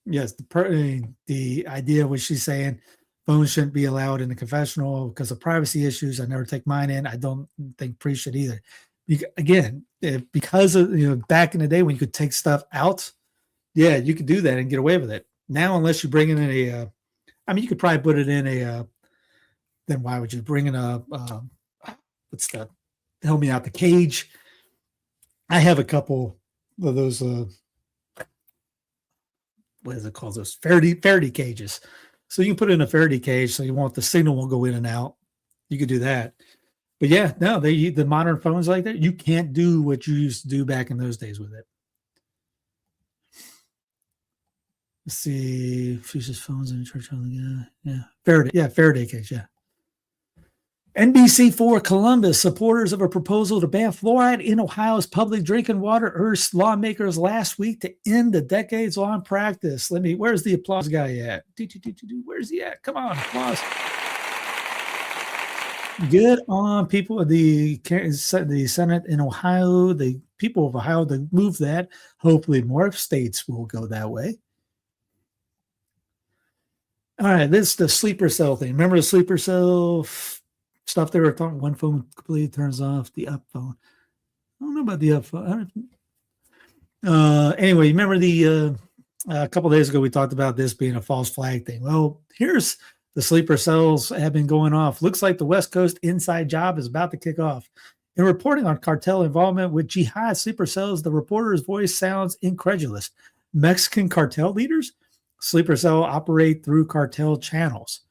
yes, the idea what she's saying, phones shouldn't be allowed in the confessional because of privacy issues. I never take mine in. I don't think priests should either. Again, because of back in the day when you could take stuff out, yeah, you could do that and get away with it. Now, unless you bring it in you could probably put it in then why would you bring in what's that? Help me out, the cage. I have a couple of those what is it called? Those Faraday cages. So you can put it in a Faraday cage so the signal won't go in and out. You could do that. But yeah, no, the modern phones like that, you can't do what you used to do back in those days with it. Let's see, fuses phones in church. Faraday cage, yeah. NBC4 Columbus, supporters of a proposal to ban fluoride in Ohio's public drinking water urged lawmakers last week to end the decades-long practice. Where's the applause guy at? Where's he at? Come on, applause. Good on people of the Senate in Ohio, the people of Ohio to move that. Hopefully more states will go that way. All right, this is the sleeper cell thing. Remember the sleeper cell stuff they were talking? One phone completely turns off, the up phone. I don't know about the up phone. Anyway, remember a couple of days ago we talked about this being a false flag thing. Well, here's The sleeper cells have been going off. Looks like the West Coast inside job is about to kick off. In reporting on cartel involvement with jihad sleeper cells, the reporter's voice sounds incredulous. Mexican cartel leaders? Sleeper cell operate through cartel channels.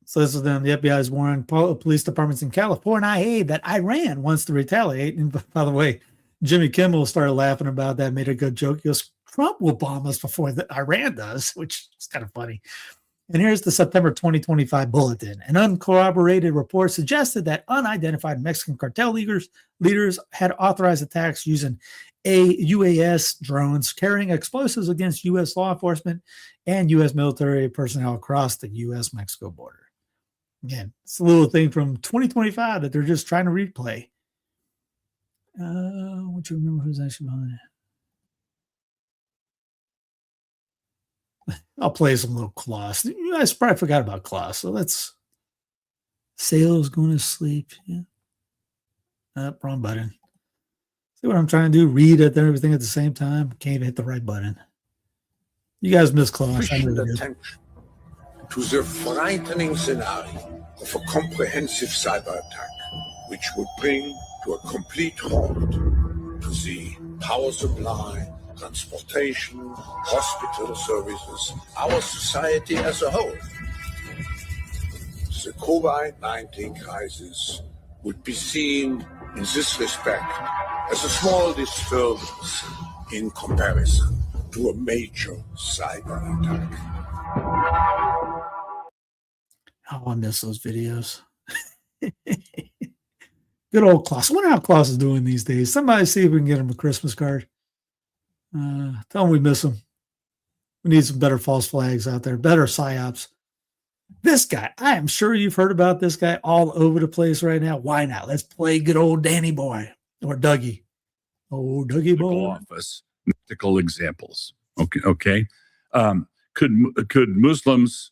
So this is them. The FBI is warning police departments in California that Iran wants to retaliate. And by the way, Jimmy Kimmel started laughing about that, made a good joke. He goes, Trump will bomb us before Iran does, which is kind of funny. And here's the September 2025 bulletin. An uncorroborated report suggested that unidentified Mexican cartel leaders had authorized attacks using UAS drones carrying explosives against U.S. law enforcement and U.S. military personnel across the U.S.-Mexico border. Again, it's a little thing from 2025 that they're just trying to replay. What do you remember who's actually behind it? I'll play some little Klaus. You guys probably forgot about Klaus. So let's. Sales going to sleep. Yeah. Wrong button. See what I'm trying to do? Read everything at the same time. Can't even hit the right button. You guys miss Klaus. Attention to the frightening scenario of a comprehensive cyber attack, which would bring to a complete halt to the power supply, transportation, hospital services, our society as a whole. The COVID-19 crisis would be seen in this respect as a small disturbance in comparison to a major cyber attack. Oh, I miss those videos. Good old Klaus. I wonder how Klaus is doing these days. Somebody see if we can get him a Christmas card. Tell him we miss him. We need some better false flags out there, better psyops. This guy, I am sure you've heard about this guy all over the place right now. Why not? Let's play good old Danny Boy or Dougie. Oh, Dougie Boy. Office, mythical examples. Okay. Could Muslims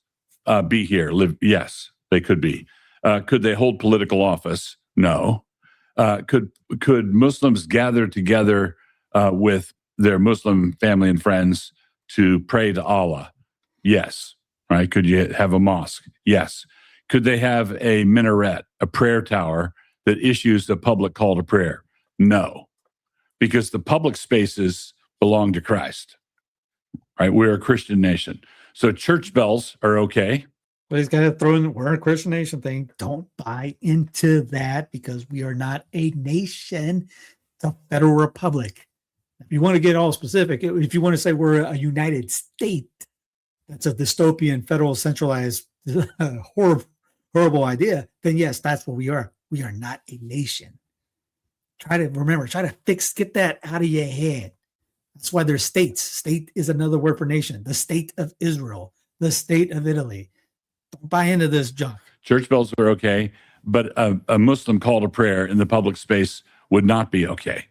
be here? Live? Yes, they could be. Could they hold political office? No. Could Muslims gather together with their Muslim family and friends to pray to Allah? Yes. Right? Could you have a mosque? Yes. Could they have a minaret, a prayer tower that issues a public call to prayer? No, because the public spaces belong to Christ. Right? We're a Christian nation. So church bells are okay. But he's got to throw in, we're a Christian nation thing. Don't buy into that because we are not a nation. It's a federal republic. If you want to get all specific, if you want to say we're a United State, that's a dystopian, federal, centralized, horrible idea, then yes, that's what we are. We are not a nation. Try to get that out of your head. That's why there's states. State is another word for nation. The state of Israel, the state of Italy. Don't buy into this junk. Church bells are okay, but a Muslim call to prayer in the public space would not be okay.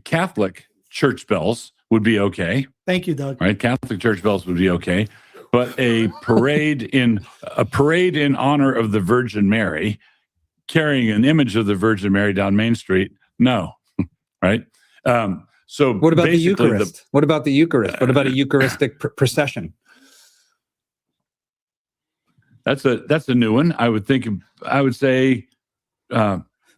Catholic church bells would be okay. Thank you, Doug. Right, Catholic church bells would be okay, but a parade in honor of the Virgin Mary, carrying an image of the Virgin Mary down Main Street, no, right? So what about the Eucharist? What about the Eucharist? What about a Eucharistic procession? That's a new one. I would say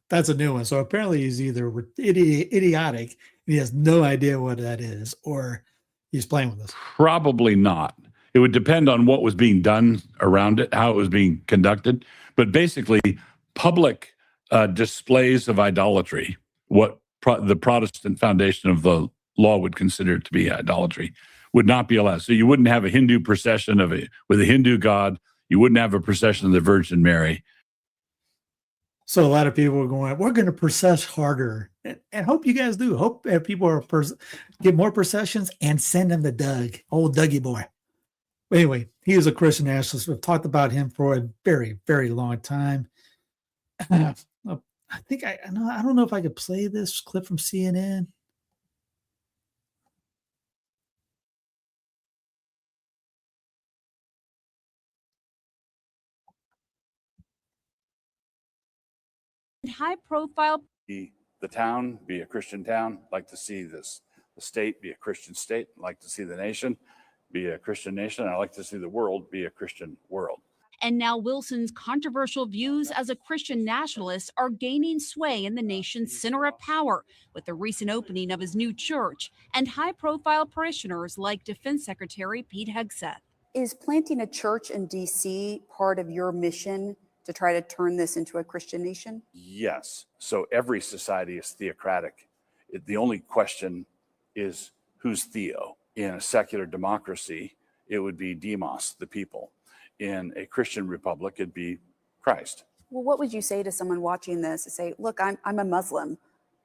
that's a new one. So apparently he's either idiotic and he has no idea what that is, or he's playing with us. Probably not. It would depend on what was being done around it, how it was being conducted. But basically, public displays of idolatry, what the Protestant foundation of the law would consider to be idolatry, would not be allowed. So you wouldn't have a Hindu procession with a Hindu god. You wouldn't have a procession of the Virgin Mary. So a lot of people are going, we're going to process harder. And hope you guys do. Hope people get more processions and send them to Doug, old Dougie boy. But anyway, he is a Christian nationalist. We've talked about him for a very, very long time. I don't know if I could play this clip from CNN. High profile. The town be a Christian town, like to see the state be a Christian state, like to see the nation. be a Christian nation. And I like to see the world be a Christian world. And now Wilson's controversial views as a Christian nationalist are gaining sway in the nation's center of power with the recent opening of his new church and high-profile parishioners like Defense Secretary Pete Hegseth. Is planting a church in D.C. part of your mission to try to turn this into a Christian nation? Yes. So every society is theocratic. The only question is who's Theo? In a secular democracy, it would be demos, the people. In a Christian republic, it'd be Christ. Well, what would you say to someone watching this to say, look, I'm a Muslim.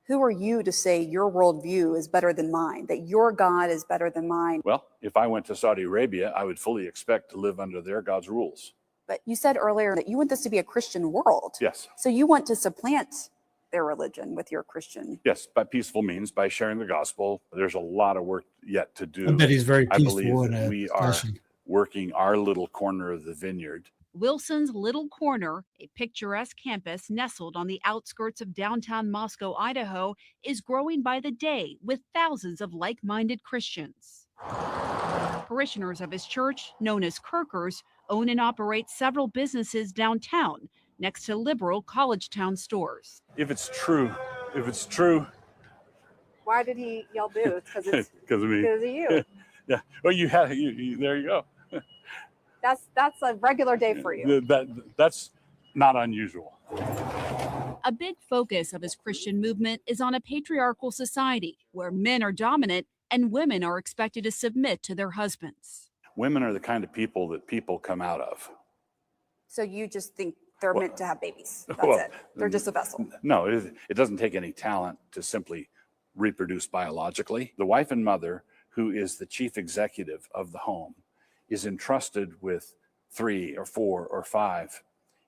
Who are you to say your worldview is better than mine, that your God is better than mine? Well, if I went to Saudi Arabia, I would fully expect to live under their God's rules. But you said earlier that you want this to be a Christian world. Yes. So you want to supplant their religion with your Christian. Yes, by peaceful means, by sharing the gospel. There's a lot of work yet to do. I bet he's very I peaceful believe in that a we are discussion. working our little corner of the vineyard. Wilson's Little Corner, a picturesque campus nestled on the outskirts of downtown Moscow, Idaho, is growing by the day with thousands of like-minded Christians. Parishioners of his church, known as Kirkers, own and operate several businesses downtown next to liberal college town stores. If it's true. Why did he yell boo? Because it's Because of me. because of you. Yeah. Well, there you go. That's a regular day for you. That's not unusual. A big focus of his Christian movement is on a patriarchal society where men are dominant and women are expected to submit to their husbands. Women are the kind of people that people come out of. So you just think they're meant to have babies. That's Well, it. They're just a vessel. No, it doesn't take any talent to simply reproduce biologically. The wife and mother, who is the chief executive of the home, is entrusted with 3 or 4 or 5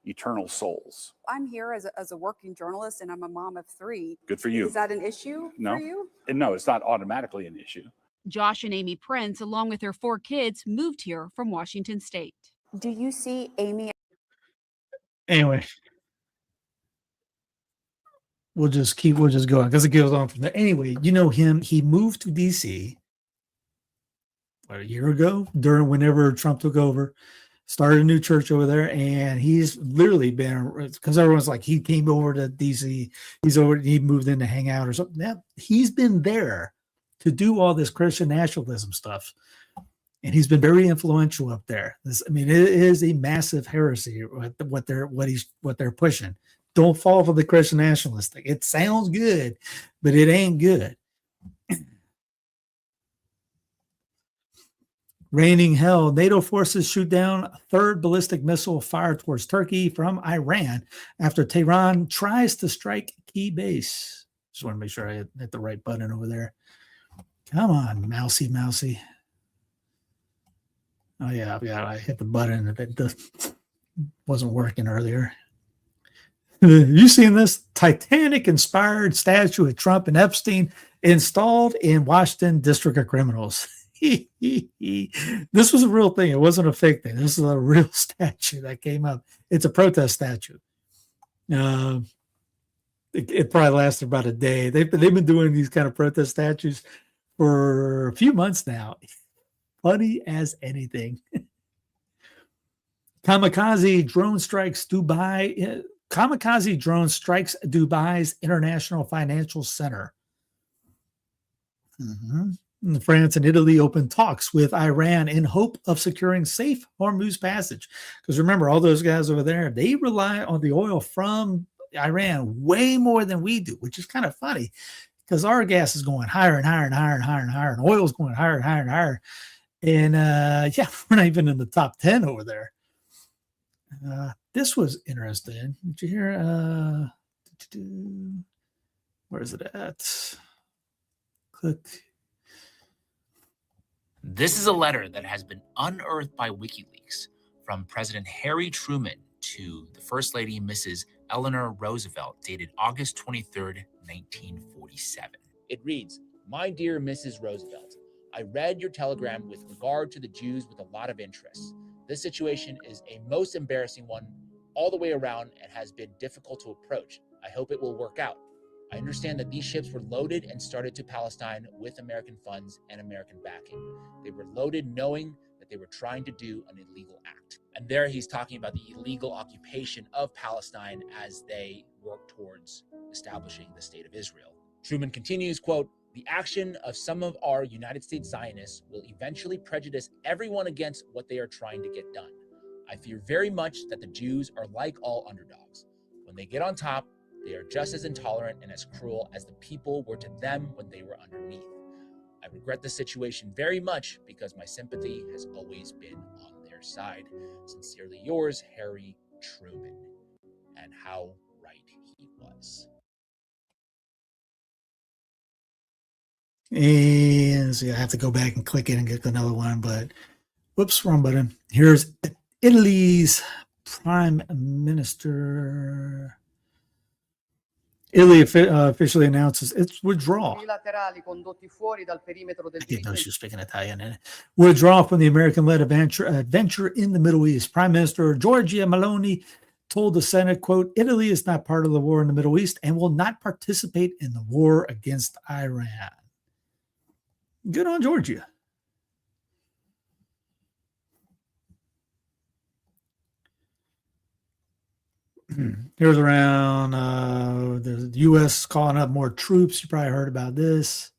eternal souls. I'm here as a working journalist and I'm a mom of 3. Good for you. Is that an issue No. for you? And no, it's not automatically an issue. Josh and Amy Prince, along with their 4 kids, moved here from Washington State. Do you see Amy? Anyway, we'll just going because it goes on from there. Anyway, you know him. He moved to DC a year ago whenever Trump took over, started a new church over there, and he's literally been, because everyone's like he came over to DC, he moved in to hang out or something. Yeah, he's been there to do all this Christian nationalism stuff. And he's been very influential up there. It is a massive heresy what they're pushing. Don't fall for the Christian nationalist thing. It sounds good, but it ain't good. Raining hell. NATO forces shoot down a 3rd ballistic missile fired towards Turkey from Iran after Tehran tries to strike key base. Just want to make sure I hit the right button over there. Come on, mousy. Oh, yeah, I hit the button. It wasn't working earlier. You seen this? Titanic-inspired statue of Trump and Epstein installed in Washington District of Criminals. This was a real thing. It wasn't a fake thing. This is a real statue that came up. It's a protest statue. It probably lasted about a day. They've been doing these kind of protest statues for a few months now. Funny as anything. Kamikaze drone strikes Dubai's International Financial Center. France and Italy open talks with Iran in hope of securing safe Hormuz passage. Because remember, all those guys over there, they rely on the oil from Iran way more than we do, which is kind of funny because our gas is going higher and higher and higher and higher and higher, and oil is going higher and higher and higher. And we're not even in the top 10 over there. This was interesting. Did you hear? Where is it at? Click. This is a letter that has been unearthed by WikiLeaks from President Harry Truman to the First Lady, Mrs. Eleanor Roosevelt, dated August 23rd, 1947. It reads, "My dear Mrs. Roosevelt, I read your telegram with regard to the Jews with a lot of interest. This situation is a most embarrassing one all the way around and has been difficult to approach. I hope it will work out. I understand that these ships were loaded and started to Palestine with American funds and American backing. They were loaded knowing that they were trying to do an illegal act. And there he's talking about the illegal occupation of Palestine as they work towards establishing the state of Israel. Truman continues, quote, "The action of some of our United States Zionists will eventually prejudice everyone against what they are trying to get done. I fear very much that the Jews are like all underdogs. When they get on top, they are just as intolerant and as cruel as the people were to them when they were underneath. I regret the situation very much because my sympathy has always been on their side. Sincerely yours, Harry Truman." And how right he was. And so I have to go back and click it and get another one, but whoops, wrong button. Here's Italy's Prime Minister. Italy officially announces its withdrawal. I didn't know she was speaking Italian. Withdraw from the American-led adventure in the Middle East. Prime Minister Giorgia Meloni told the Senate, quote, "Italy is not part of the war in the Middle East and will not participate in the war against Iran." Good on Georgia. Here's around the U.S. calling up more troops. You probably heard about this.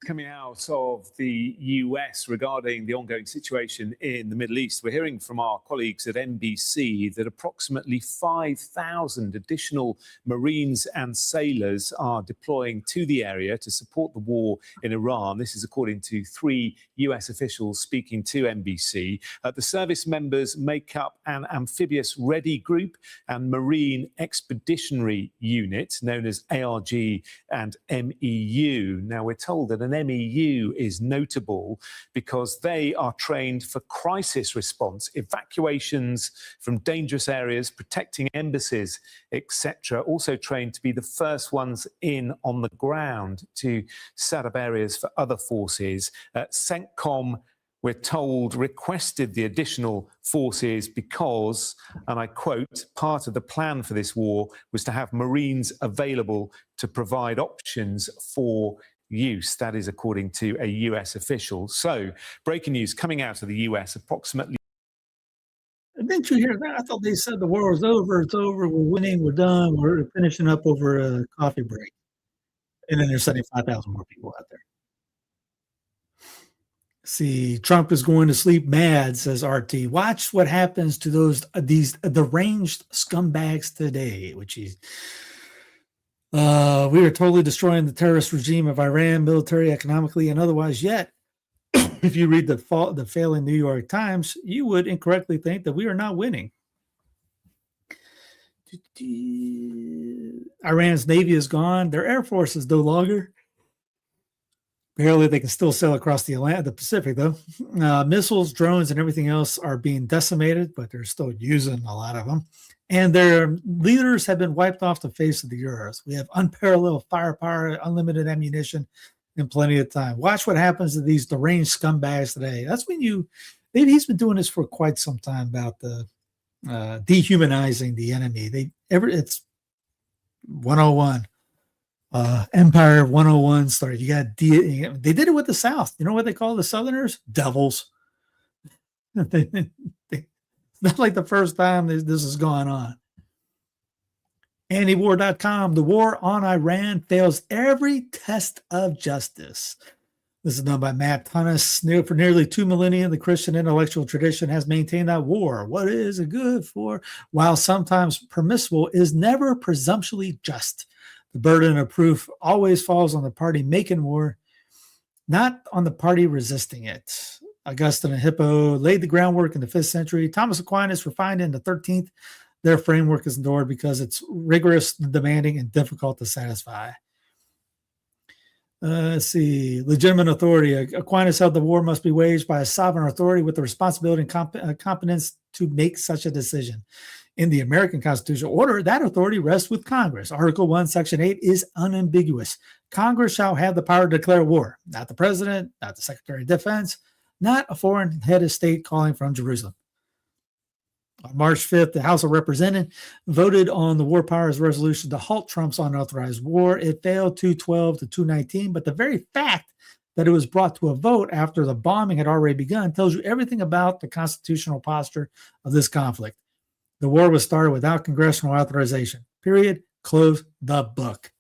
Coming out of the US regarding the ongoing situation in the Middle East, we're hearing from our colleagues at NBC that approximately 5,000 additional Marines and sailors are deploying to the area to support the war in Iran. This is according to 3 US officials speaking to NBC. The service members make up an amphibious ready group and Marine expeditionary unit known as ARG and MEU. Now, we're told that an MEU is notable because they are trained for crisis response, evacuations from dangerous areas, protecting embassies, etc. Also trained to be the first ones in on the ground to set up areas for other forces. CENTCOM, we're told, requested the additional forces because, and I quote, part of the plan for this war was to have Marines available to provide options for use. That is according to a US official. So, breaking news coming out of the US, approximately. Didn't you hear that? I thought they said the war was over. It's over. We're winning. We're done. We're finishing up over a coffee break. And then there's 75,000 more people out there. See, Trump is going to sleep mad, says RT. Watch what happens to these deranged scumbags today, which is we are totally destroying the terrorist regime of Iran, military, economically, and otherwise. Yet, if you read the failing New York Times, you would incorrectly think that we are not winning. Iran's navy is gone. Their air force is no longer. Apparently, they can still sail across the Pacific, though. Missiles, drones, and everything else are being decimated, but they're still using a lot of them. And their leaders have been wiped off the face of the earth. We have unparalleled firepower, unlimited ammunition, and plenty of time. Watch what happens to these deranged scumbags today. That's when he's been doing this for quite some time about the dehumanizing the enemy. It's 101. Empire 101 started. They did it with the South. You know what they call the Southerners? Devils. It's not like the first time this has gone on. Antiwar.com. The war on Iran fails every test of justice. This is done by Matt Tunnis. For nearly 2 millennia, the Christian intellectual tradition has maintained that war, what is it good for, while sometimes permissible, is never presumptuously just. The burden of proof always falls on the party making war, not on the party resisting it. Augustine and Hippo laid the groundwork in the 5th century. Thomas Aquinas refined it in the 13th. Their framework is endured because it's rigorous, demanding, and difficult to satisfy. Let's see. Legitimate authority. Aquinas held the war must be waged by a sovereign authority with the responsibility and competence to make such a decision. In the American constitutional order, that authority rests with Congress. Article 1, Section 8 is unambiguous. Congress shall have the power to declare war, not the president, not the Secretary of Defense, not a foreign head of state calling from Jerusalem. On March 5th, the House of Representatives voted on the War Powers Resolution to halt Trump's unauthorized war. It failed 212 to 219, but the very fact that it was brought to a vote after the bombing had already begun tells you everything about the constitutional posture of this conflict. The war was started without congressional authorization. Period. Close the book.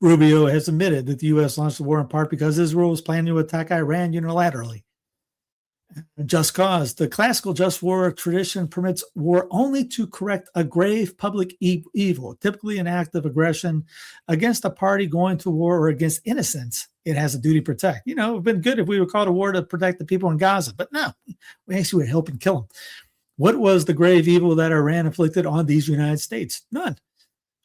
Rubio has admitted that the U.S. launched the war in part because Israel was planning to attack Iran unilaterally. Just cause. The classical just war tradition permits war only to correct a grave public evil, typically an act of aggression against a party going to war or against innocents. It has a duty to protect. It would have been good if we were called to war to protect the people in Gaza, but no, we actually would help and kill them. What was the grave evil that Iran inflicted on these United States? None.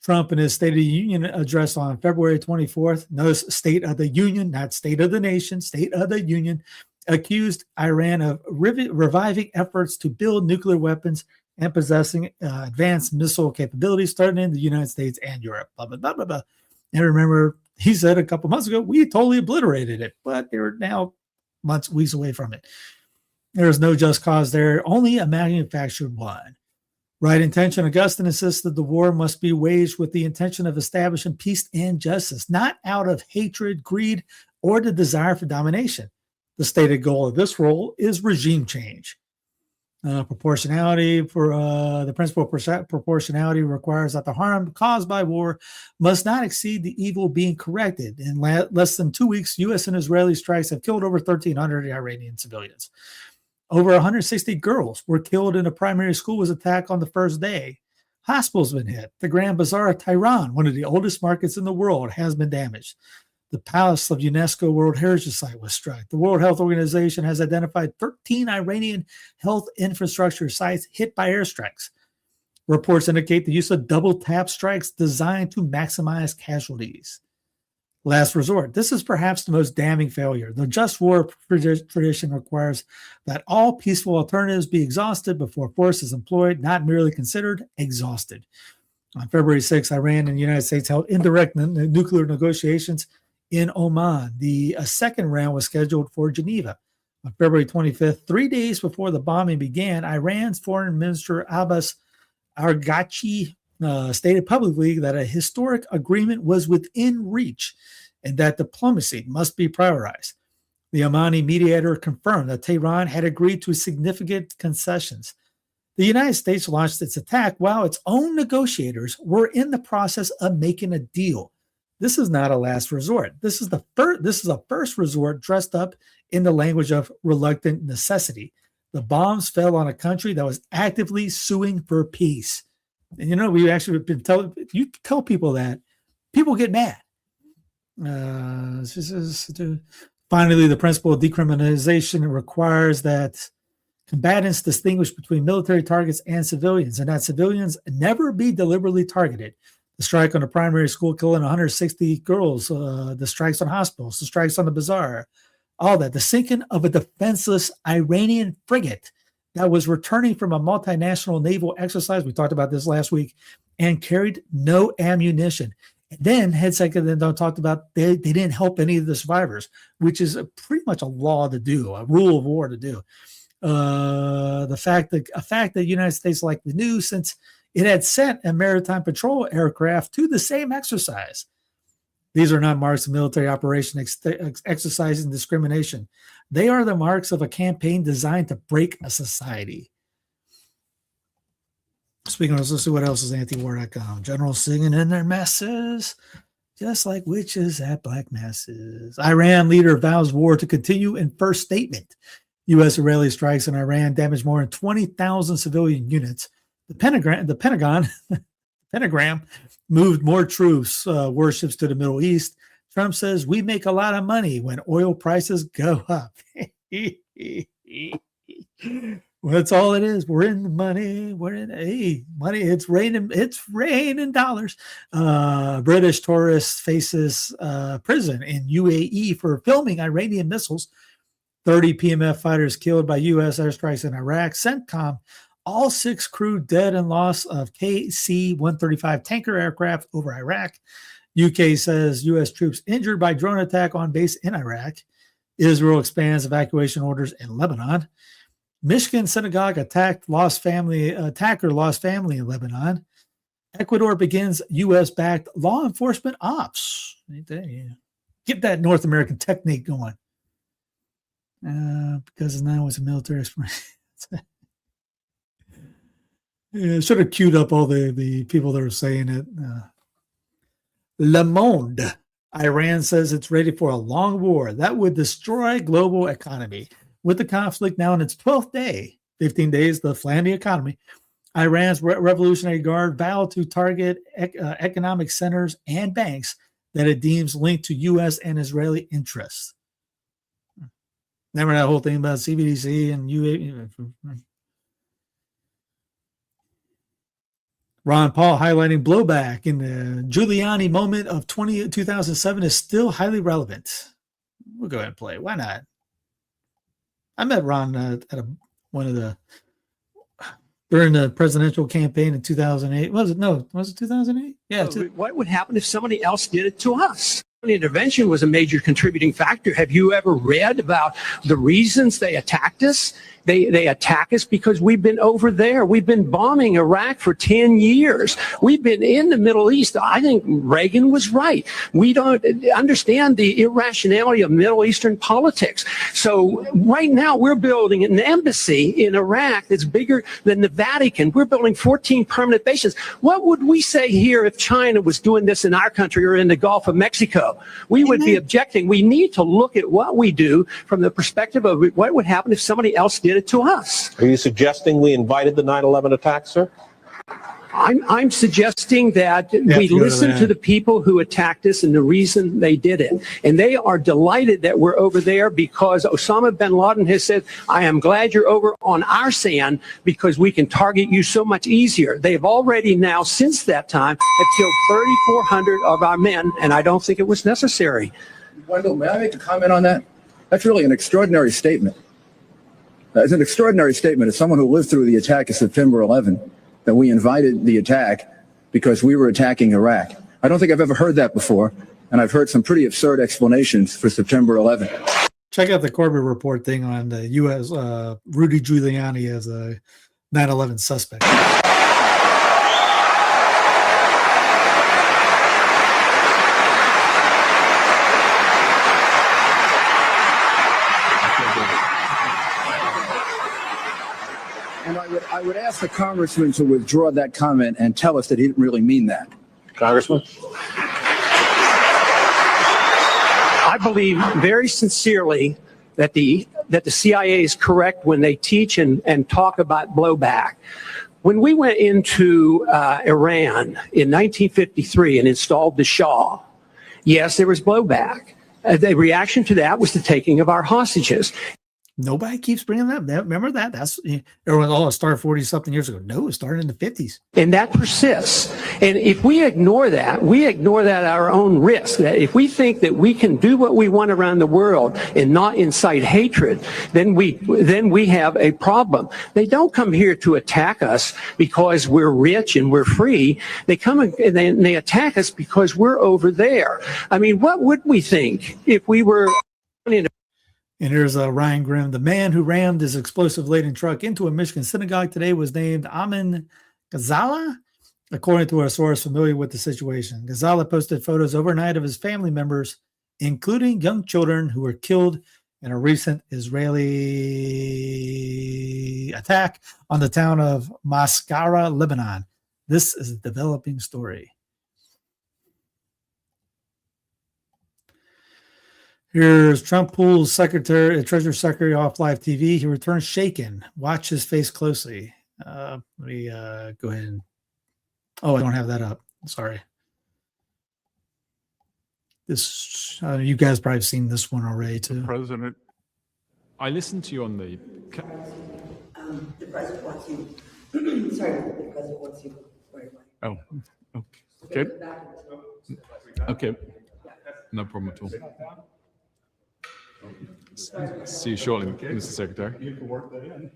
Trump in his State of the Union address on February 24th, notice State of the Union, not State of the Nation, State of the Union, accused Iran of reviving efforts to build nuclear weapons and possessing advanced missile capabilities starting in the United States and Europe. Blah, blah, blah, blah, blah. And remember, he said a couple months ago, we totally obliterated it, but they're now weeks away from it. There is no just cause there, only a manufactured one. Right intention. Augustine insists that the war must be waged with the intention of establishing peace and justice, not out of hatred, greed, or the desire for domination. The stated goal of this role is regime change. Proportionality. For the principle of proportionality requires that the harm caused by war must not exceed the evil being corrected. In less than 2 weeks, U.S. and Israeli strikes have killed over 1,300 Iranian civilians. Over 160 girls were killed in a primary school was attacked on the first day. Hospitals have been hit. The Grand Bazaar of Tehran, one of the oldest markets in the world, has been damaged. The Palace of UNESCO World Heritage Site was struck. The World Health Organization has identified 13 Iranian health infrastructure sites hit by airstrikes. Reports indicate the use of double tap strikes designed to maximize casualties. Last resort. This is perhaps the most damning failure. The just war tradition requires that all peaceful alternatives be exhausted before force is employed, not merely considered, exhausted. On February 6, Iran and the United States held indirect nuclear negotiations in Oman. The second round was scheduled for Geneva. On February 25th, 3 days before the bombing began, Iran's Foreign Minister Abbas Araghchi stated publicly that a historic agreement was within reach and that diplomacy must be prioritized. The Omani mediator confirmed that Tehran had agreed to significant concessions. The United States launched its attack while its own negotiators were in the process of making a deal. This is not a last resort. This is a first resort dressed up in the language of reluctant necessity. The bombs fell on a country that was actively suing for peace. And we actually have been you tell people that, people get mad. Finally, the principle of decriminalization requires that combatants distinguish between military targets and civilians, and that civilians never be deliberately targeted. The strike on a primary school killing 160 girls, the strikes on hospitals, the strikes on the bazaar, all that. The sinking of a defenseless Iranian frigate that was returning from a multinational naval exercise, we talked about this last week, and carried no ammunition. And then Head talked about they didn't help any of the survivors, which is pretty much a law to do, a rule of war to do. A fact that the United States likely knew, since it had sent a maritime patrol aircraft to the same exercise. These are not marks of military operation exercising discrimination. They are the marks of a campaign designed to break a society. Speaking of, let's see what else is antiwar.com. Generals singing in their masses, just like witches at black masses. Iran leader vows war to continue in first statement. U.S.-Israeli strikes in Iran damaged more than 20,000 civilian units. The Pentagram moved more troops, warships to the Middle East. Trump says we make a lot of money when oil prices go up. Well, that's all it is. We're in the money. We're in money. It's raining dollars. British tourist faces prison in UAE for filming Iranian missiles. 30 PMF fighters killed by U.S. airstrikes in Iraq. CENTCOM, all 6 crew dead and loss of KC-135 tanker aircraft over Iraq. UK says U.S. troops injured by drone attack on base in Iraq. Israel expands evacuation orders in Lebanon. Michigan synagogue attacker lost family in Lebanon. Ecuador begins U.S.-backed law enforcement ops. Get that North American technique going. Because now it's a military experience. Yeah, I should have queued up all the people that were saying it. Le Monde. Iran says it's ready for a long war that would destroy global economy. With the conflict now in its 12th day, 15 days to flatten the economy, Iran's Revolutionary Guard vowed to target economic centers and banks that it deems linked to U.S. and Israeli interests. Remember that whole thing about CBDC and UAE? Ron Paul highlighting blowback in the Giuliani moment of 2007 is still highly relevant. We'll go ahead and play. Why not? I met Ron at during the presidential campaign in 2008. Was it 2008? Yeah. What would happen if somebody else did it to us? Intervention was a major contributing factor. Have you ever read about the reasons they attacked us? They attack us because we've been over there. We've been bombing Iraq for 10 years. We've been in the Middle East. I think Reagan was right. We don't understand the irrationality of Middle Eastern politics. So right now we're building an embassy in Iraq that's bigger than the Vatican. We're building 14 permanent bases. What would we say here if China was doing this in our country or in the Gulf of Mexico? We would be objecting. We need to look at what we do from the perspective of what would happen if somebody else did it to us. Are you suggesting we invited the 9/11 attack, sir? I'm suggesting that we listen to the people who attacked us and the reason they did it. And they are delighted that we're over there because Osama bin Laden has said, I am glad you're over on our sand because we can target you so much easier. They've already now, since that time, have killed 3,400 of our men, and I don't think it was necessary. Wendell, may I make a comment on that? That's really an extraordinary statement. It's an extraordinary statement as someone who lived through the attack of September 11, that we invited the attack because we were attacking Iraq. I don't think I've ever heard that before, and I've heard some pretty absurd explanations for September 11. Check out the Corbett Report thing on the U.S. Rudy Giuliani as a 9/11 suspect. And I would ask the congressman to withdraw that comment and tell us that he didn't really mean that. Congressman? I believe very sincerely that the CIA is correct when they teach and talk about blowback. When we went into Iran in 1953 and installed the Shah, yes, there was blowback. The reaction to that was the taking of our hostages. Nobody keeps bringing that up. Remember that? That's everyone. It started 40-something years ago. No, it started in the 50s. And that persists. And if we ignore that at our own risk. That if we think that we can do what we want around the world and not incite hatred, then we have a problem. They don't come here to attack us because we're rich and we're free. They come and they attack us because we're over there. I mean, what would we think if we were in And here's Ryan Grimm. The man who rammed his explosive-laden truck into a Michigan synagogue today was named Amin Ghazala, according to a source familiar with the situation. Ghazala posted photos overnight of his family members, including young children who were killed in a recent Israeli attack on the town of Mascara, Lebanon. This is a developing story. Here's Trump pulls Treasury Secretary off live TV. He returns shaken. Watch his face closely. Let me go ahead and... Oh, I don't have that up. Sorry. This you guys probably have seen this one already too. President, I listened to you on the... The president wants you. Sorry, the president wants you. Oh, okay. Okay. No problem at all. See you shortly, Mr. Secretary. You can work that in.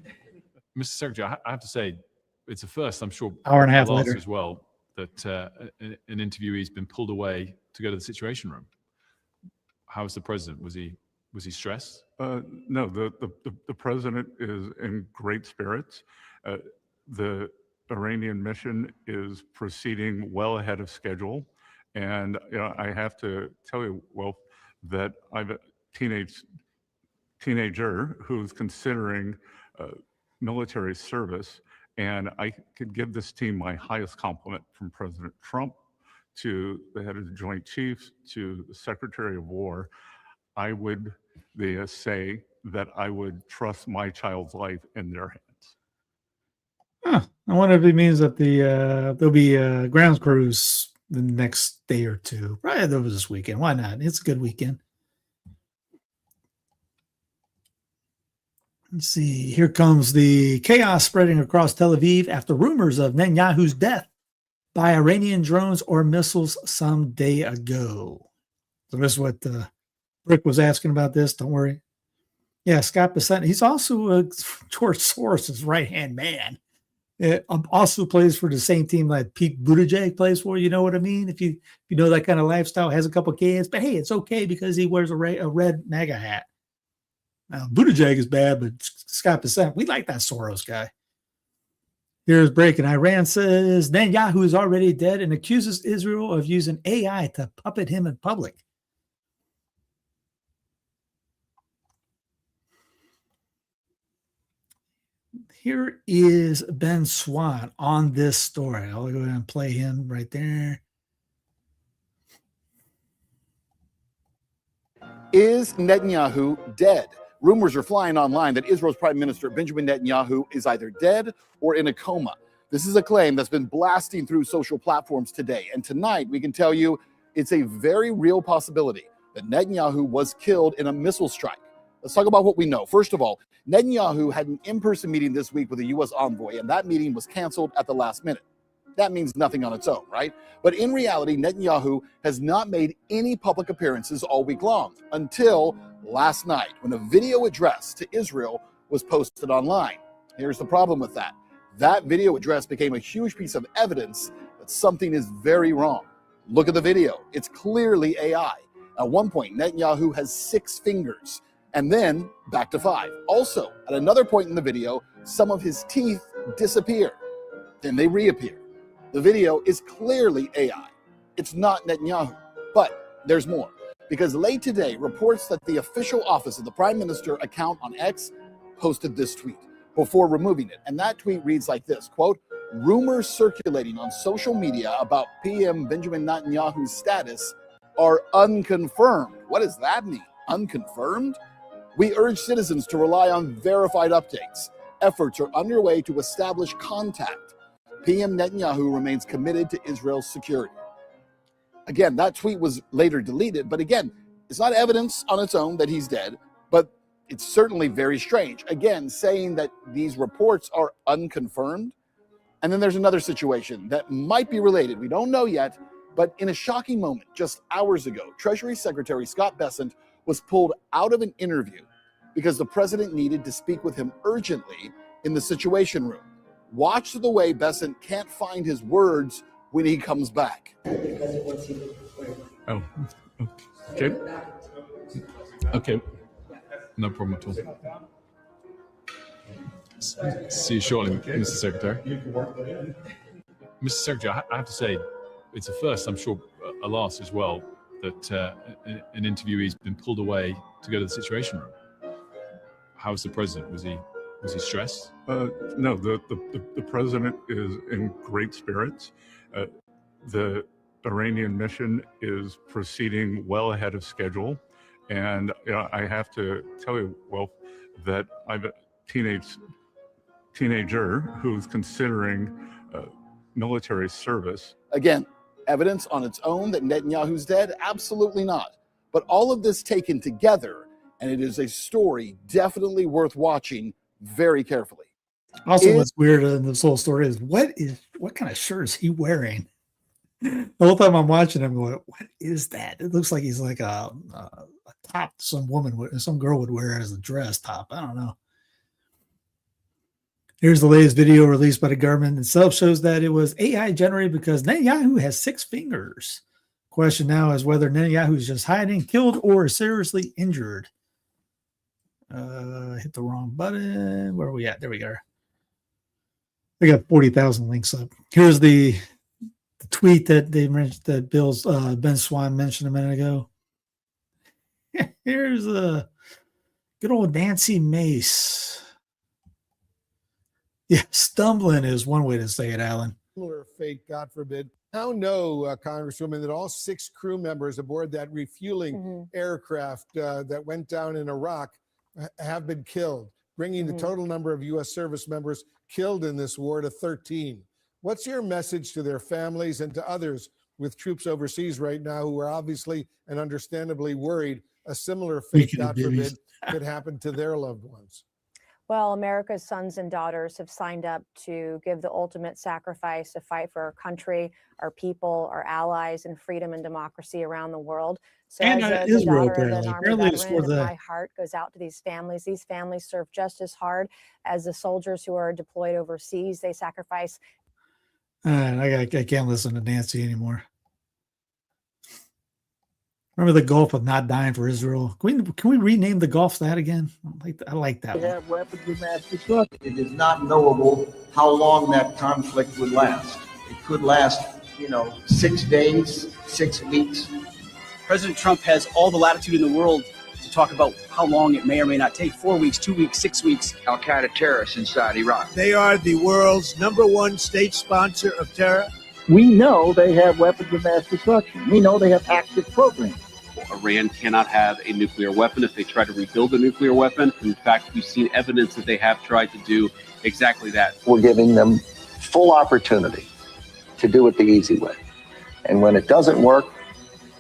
Mr. Secretary, I have to say, it's a first, I'm sure, hour and a half later as well, that an interviewee has been pulled away to go to the Situation Room. How was the president? Was he Was he stressed? No, the president is in great spirits. The Iranian mission is proceeding well ahead of schedule. And I have to tell you, Wolf, that I've a teenager who's considering military service. And I could give this team my highest compliment, from President Trump to the head of the Joint Chiefs to the Secretary of War. I would say that I would trust my child's life in their hands. Huh. I wonder if it means that there'll be ground crews the next day or two. Probably over this weekend. Why not? It's a good weekend. Let's see. Here comes the chaos spreading across Tel Aviv after rumors of Netanyahu's death by Iranian drones or missiles some day ago. So this is what Rick was asking about this. Don't worry. Yeah, Scott Bissett. He's also George Soros's right-hand man. Also plays for the same team that Pete Buttigieg plays for. You know what I mean? If you know that kind of lifestyle, has a couple kids, but hey, it's okay because he wears a red MAGA hat. Now, Buttigieg is bad, but Scott Bissett, we like that Soros guy. Here's breaking. Iran says Netanyahu is already dead and accuses Israel of using AI to puppet him in public. Here is Ben Swan on this story. I'll go ahead and play him right there. Is Netanyahu dead? Rumors are flying online that Israel's Prime Minister Benjamin Netanyahu is either dead or in a coma. This is a claim that's been blasting through social platforms today. And tonight, we can tell you it's a very real possibility that Netanyahu was killed in a missile strike. Let's talk about what we know. First of all, Netanyahu had an in-person meeting this week with a U.S. envoy, and that meeting was canceled at the last minute. That means nothing on its own, right? But in reality, Netanyahu has not made any public appearances all week long until last night, when a video address to Israel was posted online. Here's the problem with that. That video address became a huge piece of evidence that something is very wrong. Look at the video. It's clearly AI. At one point, Netanyahu has 6 fingers, and then back to 5. Also, at another point in the video, some of his teeth disappear. Then they reappear. The video is clearly AI. It's not Netanyahu. But there's more. Because late today, reports that the official office of the Prime Minister account on X posted this tweet before removing it. And that tweet reads like this, quote, rumors circulating on social media about PM Benjamin Netanyahu's status are unconfirmed. What does that mean? Unconfirmed? We urge citizens to rely on verified updates. Efforts are underway to establish contact. PM Netanyahu remains committed to Israel's security. Again, that tweet was later deleted, but again, it's not evidence on its own that he's dead, but it's certainly very strange. Again, saying that these reports are unconfirmed. And then there's another situation that might be related. We don't know yet, but in a shocking moment just hours ago, Treasury Secretary Scott Bessent was pulled out of an interview because the president needed to speak with him urgently in the Situation Room. Watch the way Bessent can't find his words when he comes back. Oh, okay. Okay. No problem at all. See you shortly, Mr. Secretary. Mr. Secretary, I have to say, it's a first, I'm sure a last as well, that an interviewee's been pulled away to go to the Situation Room. How's the president? Was he stressed? No, the president is in great spirits. The Iranian mission is proceeding well ahead of schedule. And I have to tell you, well, that I've a teenager who's considering military service. Again, evidence on its own that Netanyahu's dead? Absolutely not. But all of this taken together, and it is a story definitely worth watching very carefully. Also, what's weird in this whole story is what kind of shirt is he wearing? The whole time I'm watching, I'm going, what is that? It looks like he's like a top some girl would wear as a dress top. I don't know. Here's the latest video released by the government itself, shows that it was AI generated because Netanyahu has 6 fingers. Question now is whether Netanyahu is just hiding, killed, or seriously injured. Hit the wrong button. Where are we at? There we go. I got 40,000 links up. Here's the tweet that they mentioned, that Bill's Ben Swan mentioned a minute ago. Here's a good old Nancy Mace. Yeah, stumbling is one way to say it, Alan. Similar fate, God forbid. Now know, Congresswoman, that all 6 crew members aboard that refueling aircraft that went down in Iraq have been killed, bringing the total number of U.S. service members killed in this war to 13. What's your message to their families and to others with troops overseas right now who are obviously and understandably worried a similar fate, God forbid, could happen to their loved ones? Well, America's sons and daughters have signed up to give the ultimate sacrifice to fight for our country, our people, our allies, and freedom and democracy around the world. So And as Israel, daughter of an apparently. Army Apparently it's veteran, for the- my heart goes out to these families. These families serve just as hard as the soldiers who are deployed overseas. They sacrifice. I can't listen to Nancy anymore. Remember the Gulf of not dying for Israel? Can we rename the Gulf that again? I like that They one. have weapons of mass destruction. It is not knowable how long that conflict would last. It could last, 6 days, 6 weeks. President Trump has all the latitude in the world to talk about how long it may or may not take. 4 weeks, 2 weeks, 6 weeks. Al-Qaeda terrorists inside Iraq. They are the world's #1 state sponsor of terror. We know they have weapons of mass destruction. We know they have active programs. Iran cannot have a nuclear weapon if they try to rebuild a nuclear weapon. In fact, we've seen evidence that they have tried to do exactly that. We're giving them full opportunity to do it the easy way. And when it doesn't work,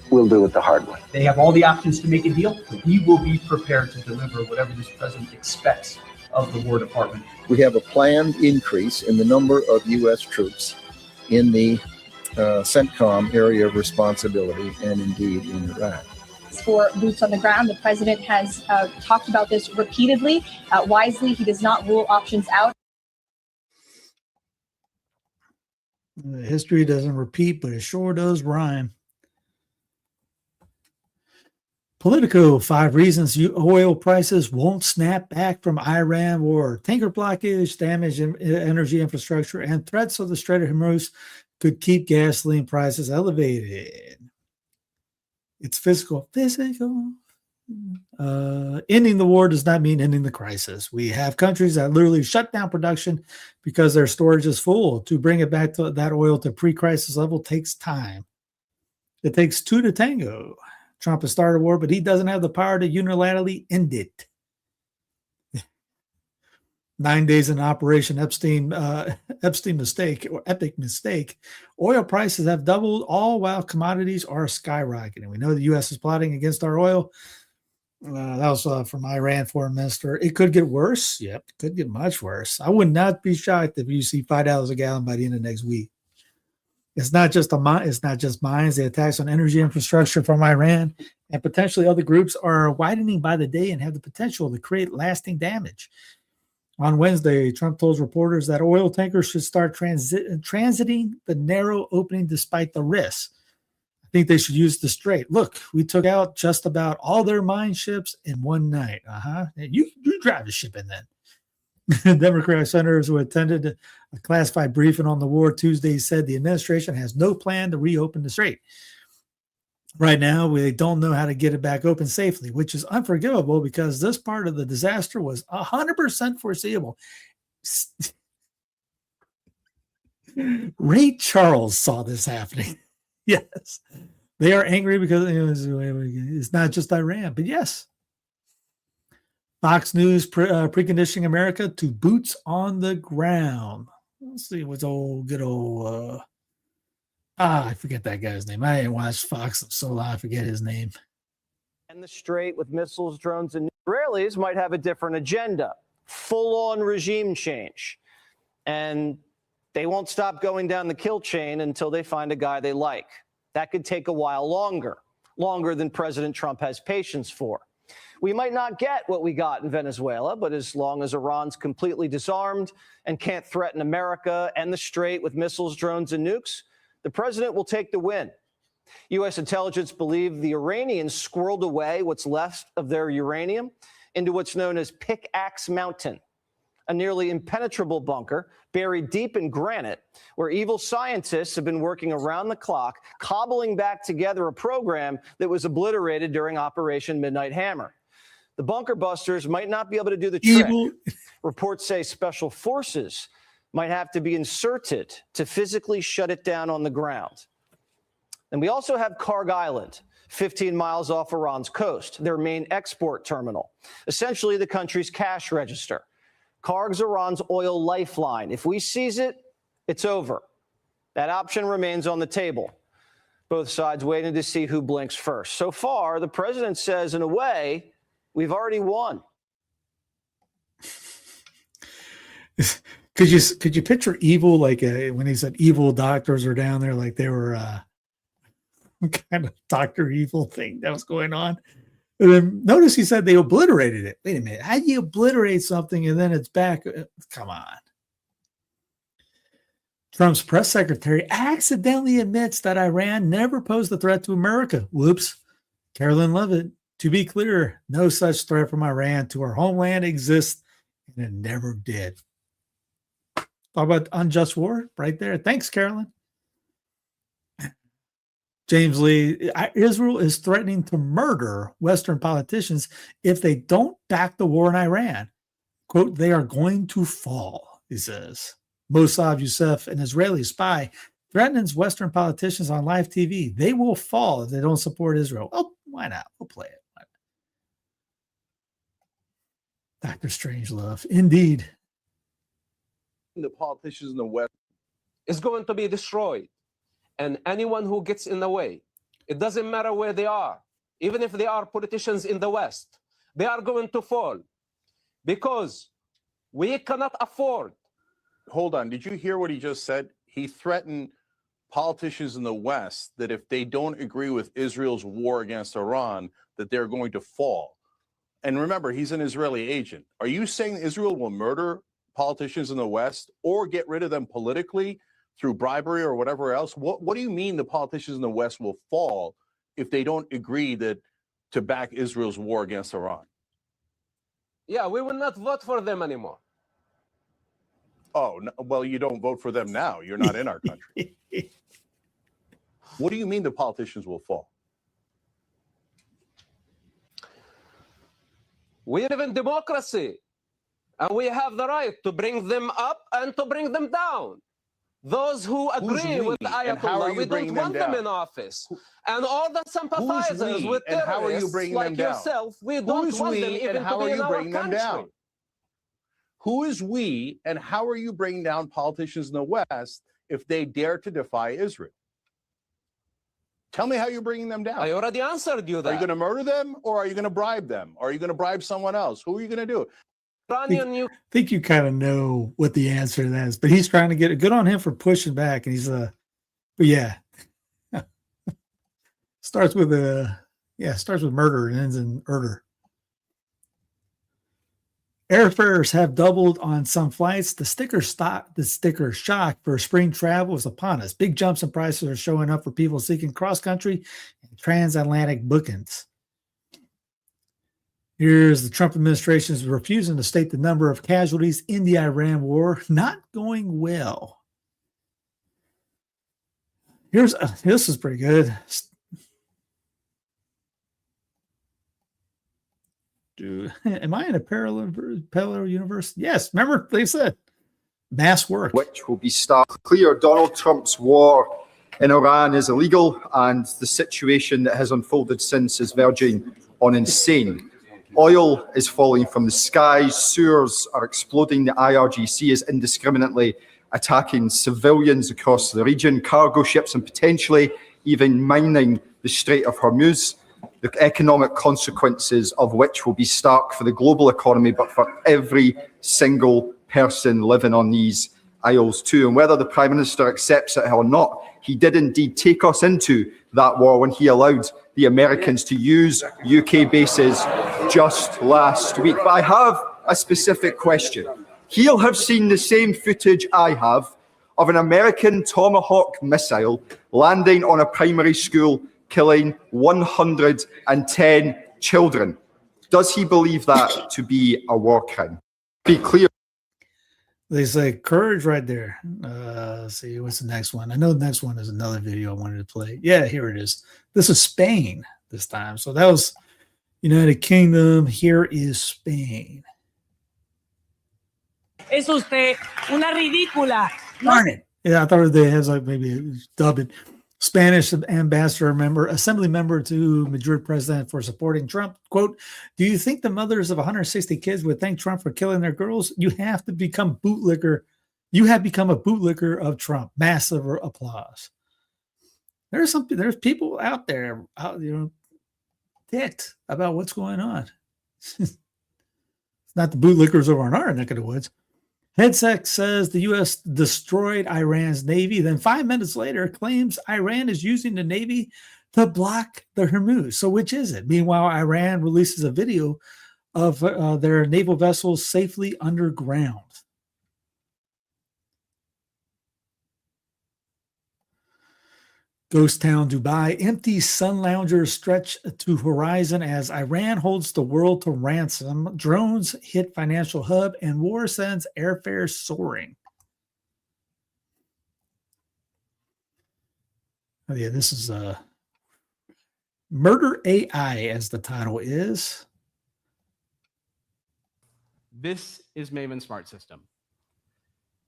we'll do it the hard way. They have all the options to make a deal. We will be prepared to deliver whatever this president expects of the War Department. We have a planned increase in the number of U.S. troops in the CENTCOM area of responsibility and indeed in Iraq. For boots on the ground, the president has talked about this repeatedly. Wisely, he does not rule options out. History doesn't repeat, but it sure does rhyme. Politico, 5 reasons oil prices won't snap back from Iran war. Tanker blockage, damage in energy infrastructure, and threats of the Strait of Hormuz could keep gasoline prices elevated. It's physical. Ending the war does not mean ending the crisis. We have countries that literally shut down production because their storage is full. To bring it back to that oil to pre-crisis level takes time. It takes 2 to tango. Trump has started a war, but he doesn't have the power to unilaterally end it. 9 days in Operation Epstein mistake or epic mistake, oil prices have doubled, all while commodities are skyrocketing. We know the U.S. is plotting against our oil. That was from Iran foreign minister. It could get worse. Yep, it could get much worse. I would not be shocked if you see $5 a gallon by the end of next week. It's not just mines. The attacks on energy infrastructure from Iran and potentially other groups are widening by the day and have the potential to create lasting damage. On Wednesday, Trump told reporters that oil tankers should start transiting the narrow opening despite the risks. I think they should use the strait. Look, we took out just about all their mine ships in one night. You drive a ship in then. Democratic senators who attended a classified briefing on the war Tuesday said the administration has no plan to reopen the strait. Right now, we don't know how to get it back open safely, which is unforgivable because this part of the disaster was 100% foreseeable. Ray Charles saw this happening. Yes. They are angry because it's not just Iran, but yes. Fox News preconditioning America to boots on the ground. Let's see what's good old I forget that guy's name. I didn't watch Fox so long, I forget his name. And the strait with missiles, drones, and Israelis might have a different agenda, full-on regime change. And they won't stop going down the kill chain until they find a guy they like. That could take a while longer than President Trump has patience for. We might not get what we got in Venezuela, but as long as Iran's completely disarmed and can't threaten America and the strait with missiles, drones, and nukes, the president will take the win. U.S. intelligence believe the Iranians squirreled away what's left of their uranium into what's known as Pickaxe Mountain, a nearly impenetrable bunker buried deep in granite where evil scientists have been working around the clock, cobbling back together a program that was obliterated during Operation Midnight Hammer. The bunker busters might not be able to do the trick. Reports say special forces might have to be inserted to physically shut it down on the ground. And we also have Karg Island, 15 miles off Iran's coast, their main export terminal, essentially the country's cash register. Karg's Iran's oil lifeline. If we seize it, it's over. That option remains on the table. Both sides waiting to see who blinks first. So far, the president says, in a way, we've already won. Could you picture evil, like when he said evil doctors are down there, like they were kind of Dr. Evil thing that was going on? And then notice he said they obliterated it. Wait a minute. How do you obliterate something and then it's back? Come on. Trump's press secretary accidentally admits that Iran never posed a threat to America. Whoops. Carolyn Levitt. To be clear, no such threat from Iran to our homeland exists, and it never did. Talk about unjust war right there. Thanks, Carolyn. James Lee, Israel is threatening to murder Western politicians if they don't back the war in Iran. Quote, they are going to fall, he says. Mossad Youssef, an Israeli spy, threatens Western politicians on live TV. They will fall if they don't support Israel. Oh, why not? We'll play it. Dr. Strangelove, indeed. The politicians in the West is going to be destroyed. And anyone who gets in the way, it doesn't matter where they are, even if they are politicians in the West, they are going to fall because we cannot afford. Hold on. Did you hear what he just said? He threatened politicians in the West that if they don't agree with Israel's war against Iran, that they're going to fall. And remember, he's an Israeli agent. Are you saying Israel will murder politicians in the West or get rid of them politically through bribery or whatever else? What do you mean the politicians in the West will fall if they don't agree to back Israel's war against Iran? Yeah, we will not vote for them anymore. Oh, no, well, you don't vote for them now. You're not in our country. What do you mean the politicians will fall? We live in democracy, and we have the right to bring them up and to bring them down. Those who agree with Ayatollah, we don't want them in office. And all the sympathizers with terrorists like yourself, we don't want them even to be in our country. Who is we, and how are you bringing down politicians in the West if they dare to defy Israel? Tell me how you're bringing them down. I already answered you that. Are you going to murder them, or are you going to bribe them? Are you going to bribe someone else? Who are you going to do? I think you kind of know what the answer to that is, but he's trying to get it. Good on him for pushing back. And he's but yeah, starts with murder and ends in murder. Airfares have doubled on some flights. The sticker shock for spring travel is upon us. Big jumps in prices are showing up for people seeking cross-country and transatlantic bookings. Here's the Trump administration's refusing to state the number of casualties in the Iran war. Not going well. This is pretty good. Dude, am I in a parallel universe? Yes. Remember, they said mass work. Which will be clear. Donald Trump's war in Iran is illegal, and the situation that has unfolded since is verging on insane. Oil is falling from the skies. Sewers are exploding. The IRGC is indiscriminately attacking civilians across the region, cargo ships, and potentially even mining the Strait of Hormuz. The economic consequences of which will be stark for the global economy, but for every single person living on these isles too. And whether the Prime Minister accepts it or not, he did indeed take us into that war when he allowed the Americans to use UK bases just last week. But I have a specific question. He'll have seen the same footage I have of an American Tomahawk missile landing on a primary school, killing 110 children. Does he believe that to be a war crime? Be clear. They say courage right there. Let's see, what's the next one? I know the next one is another video I wanted to play. Yeah, here it is. This is Spain this time. So that was United Kingdom. Here is Spain. Es usted una ridícula. Darn it. Yeah, I thought they had like maybe dub it. Spanish ambassador member, assembly member to Madrid president for supporting Trump. Quote, do you think the mothers of 160 kids would thank Trump for killing their girls? You have to become bootlicker. You have become a bootlicker of Trump. Massive applause. There's people out there, ticked about what's going on. It's not the bootlickers over in our neck of the woods. Hedsec says the U.S. destroyed Iran's Navy. Then 5 minutes later claims Iran is using the Navy to block the Hormuz. So which is it? Meanwhile, Iran releases a video of their naval vessels safely underground. Ghost town Dubai. Empty sun loungers stretch to horizon as Iran holds the world to ransom. Drones hit financial hub and war sends airfare soaring. Oh yeah, this is Murder AI as the title is. This is Maven Smart System,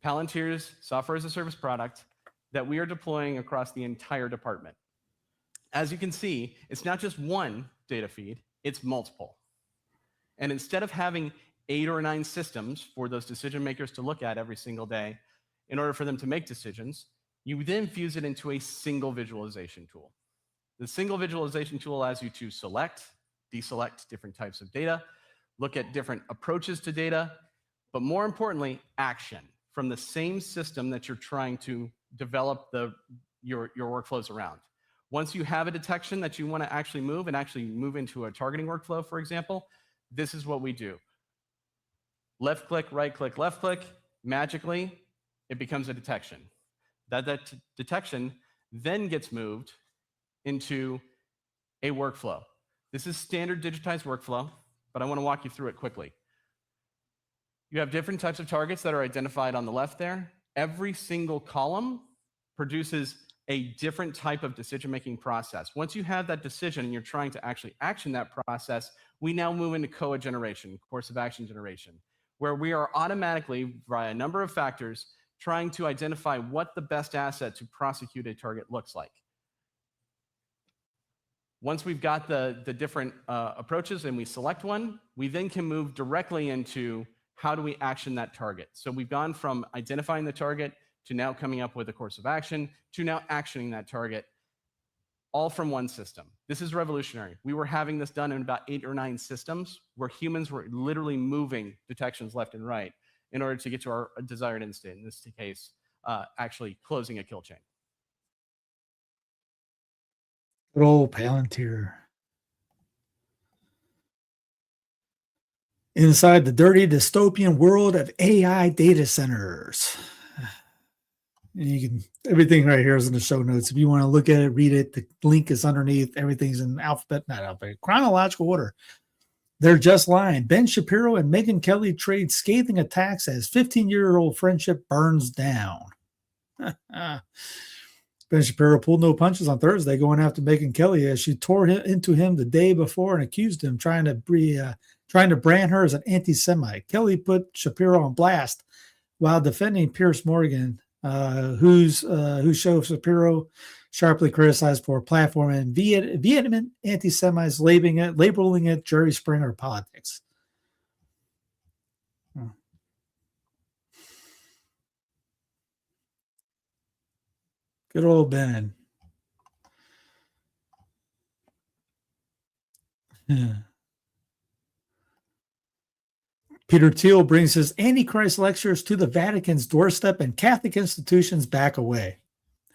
Palantir's software as a service product that we are deploying across the entire department. As you can see, it's not just one data feed, it's multiple. And instead of having 8 or 9 systems for those decision makers to look at every single day in order for them to make decisions, you then fuse it into a single visualization tool. The single visualization tool allows you to select, deselect different types of data, look at different approaches to data, but more importantly, action from the same system that you're trying to develop your workflows around. Once you have a detection that you want to actually move into a targeting workflow, for example, this is what we do. Left click, right click, left click, magically, it becomes a detection. That detection then gets moved into a workflow. This is standard digitized workflow, but I want to walk you through it quickly. You have different types of targets that are identified on the left there. Every single column produces a different type of decision-making process. Once you have that decision and you're trying to actually action that process, we now move into COA generation, course of action generation, where we are automatically, via a number of factors, trying to identify what the best asset to prosecute a target looks like. Once we've got the different approaches and we select one, we then can move directly into how do we action that target? So we've gone from identifying the target to now coming up with a course of action to now actioning that target, all from one system. This is revolutionary. We were having this done in about 8 or 9 systems where humans were literally moving detections left and right in order to get to our desired end state, in this case, actually closing a kill chain. Good old Palantir. Inside the dirty dystopian world of AI data centers. And you can, everything right here is in the show notes. If you want to look at it, read it, the link is underneath. Everything's in chronological order. They're just lying. Ben Shapiro and Megyn Kelly trade scathing attacks as 15-year-old friendship burns down. Ben Shapiro pulled no punches on Thursday going after Megyn Kelly as she tore into him the day before and accused him trying to brand her as an anti-Semite. Kelly put Shapiro on blast while defending Piers Morgan, who show Shapiro sharply criticized for platform and vehement anti-Semites, labeling it Jerry Springer politics. Good old Ben. Yeah. Peter Thiel brings his Antichrist lectures to the Vatican's doorstep and Catholic institutions back away.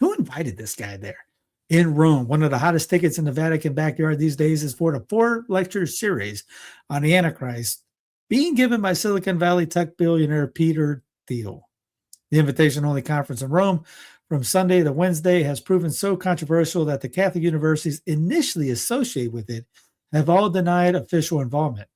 Who invited this guy there? In Rome, one of the hottest tickets in the Vatican backyard these days is for the 4-lecture series on the Antichrist being given by Silicon Valley tech billionaire Peter Thiel. The invitation-only conference in Rome from Sunday to Wednesday has proven so controversial that the Catholic universities initially associated with it have all denied official involvement.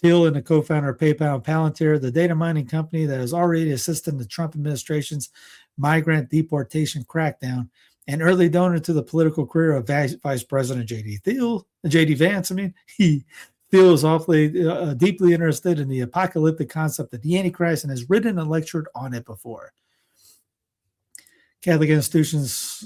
Thiel and the co-founder of PayPal and Palantir, the data mining company that has already assisted the Trump administration's migrant deportation crackdown, an early donor to the political career of Vice President J.D. Vance. Thiel is awfully deeply interested in the apocalyptic concept of the Antichrist and has written and lectured on it before. Catholic institutions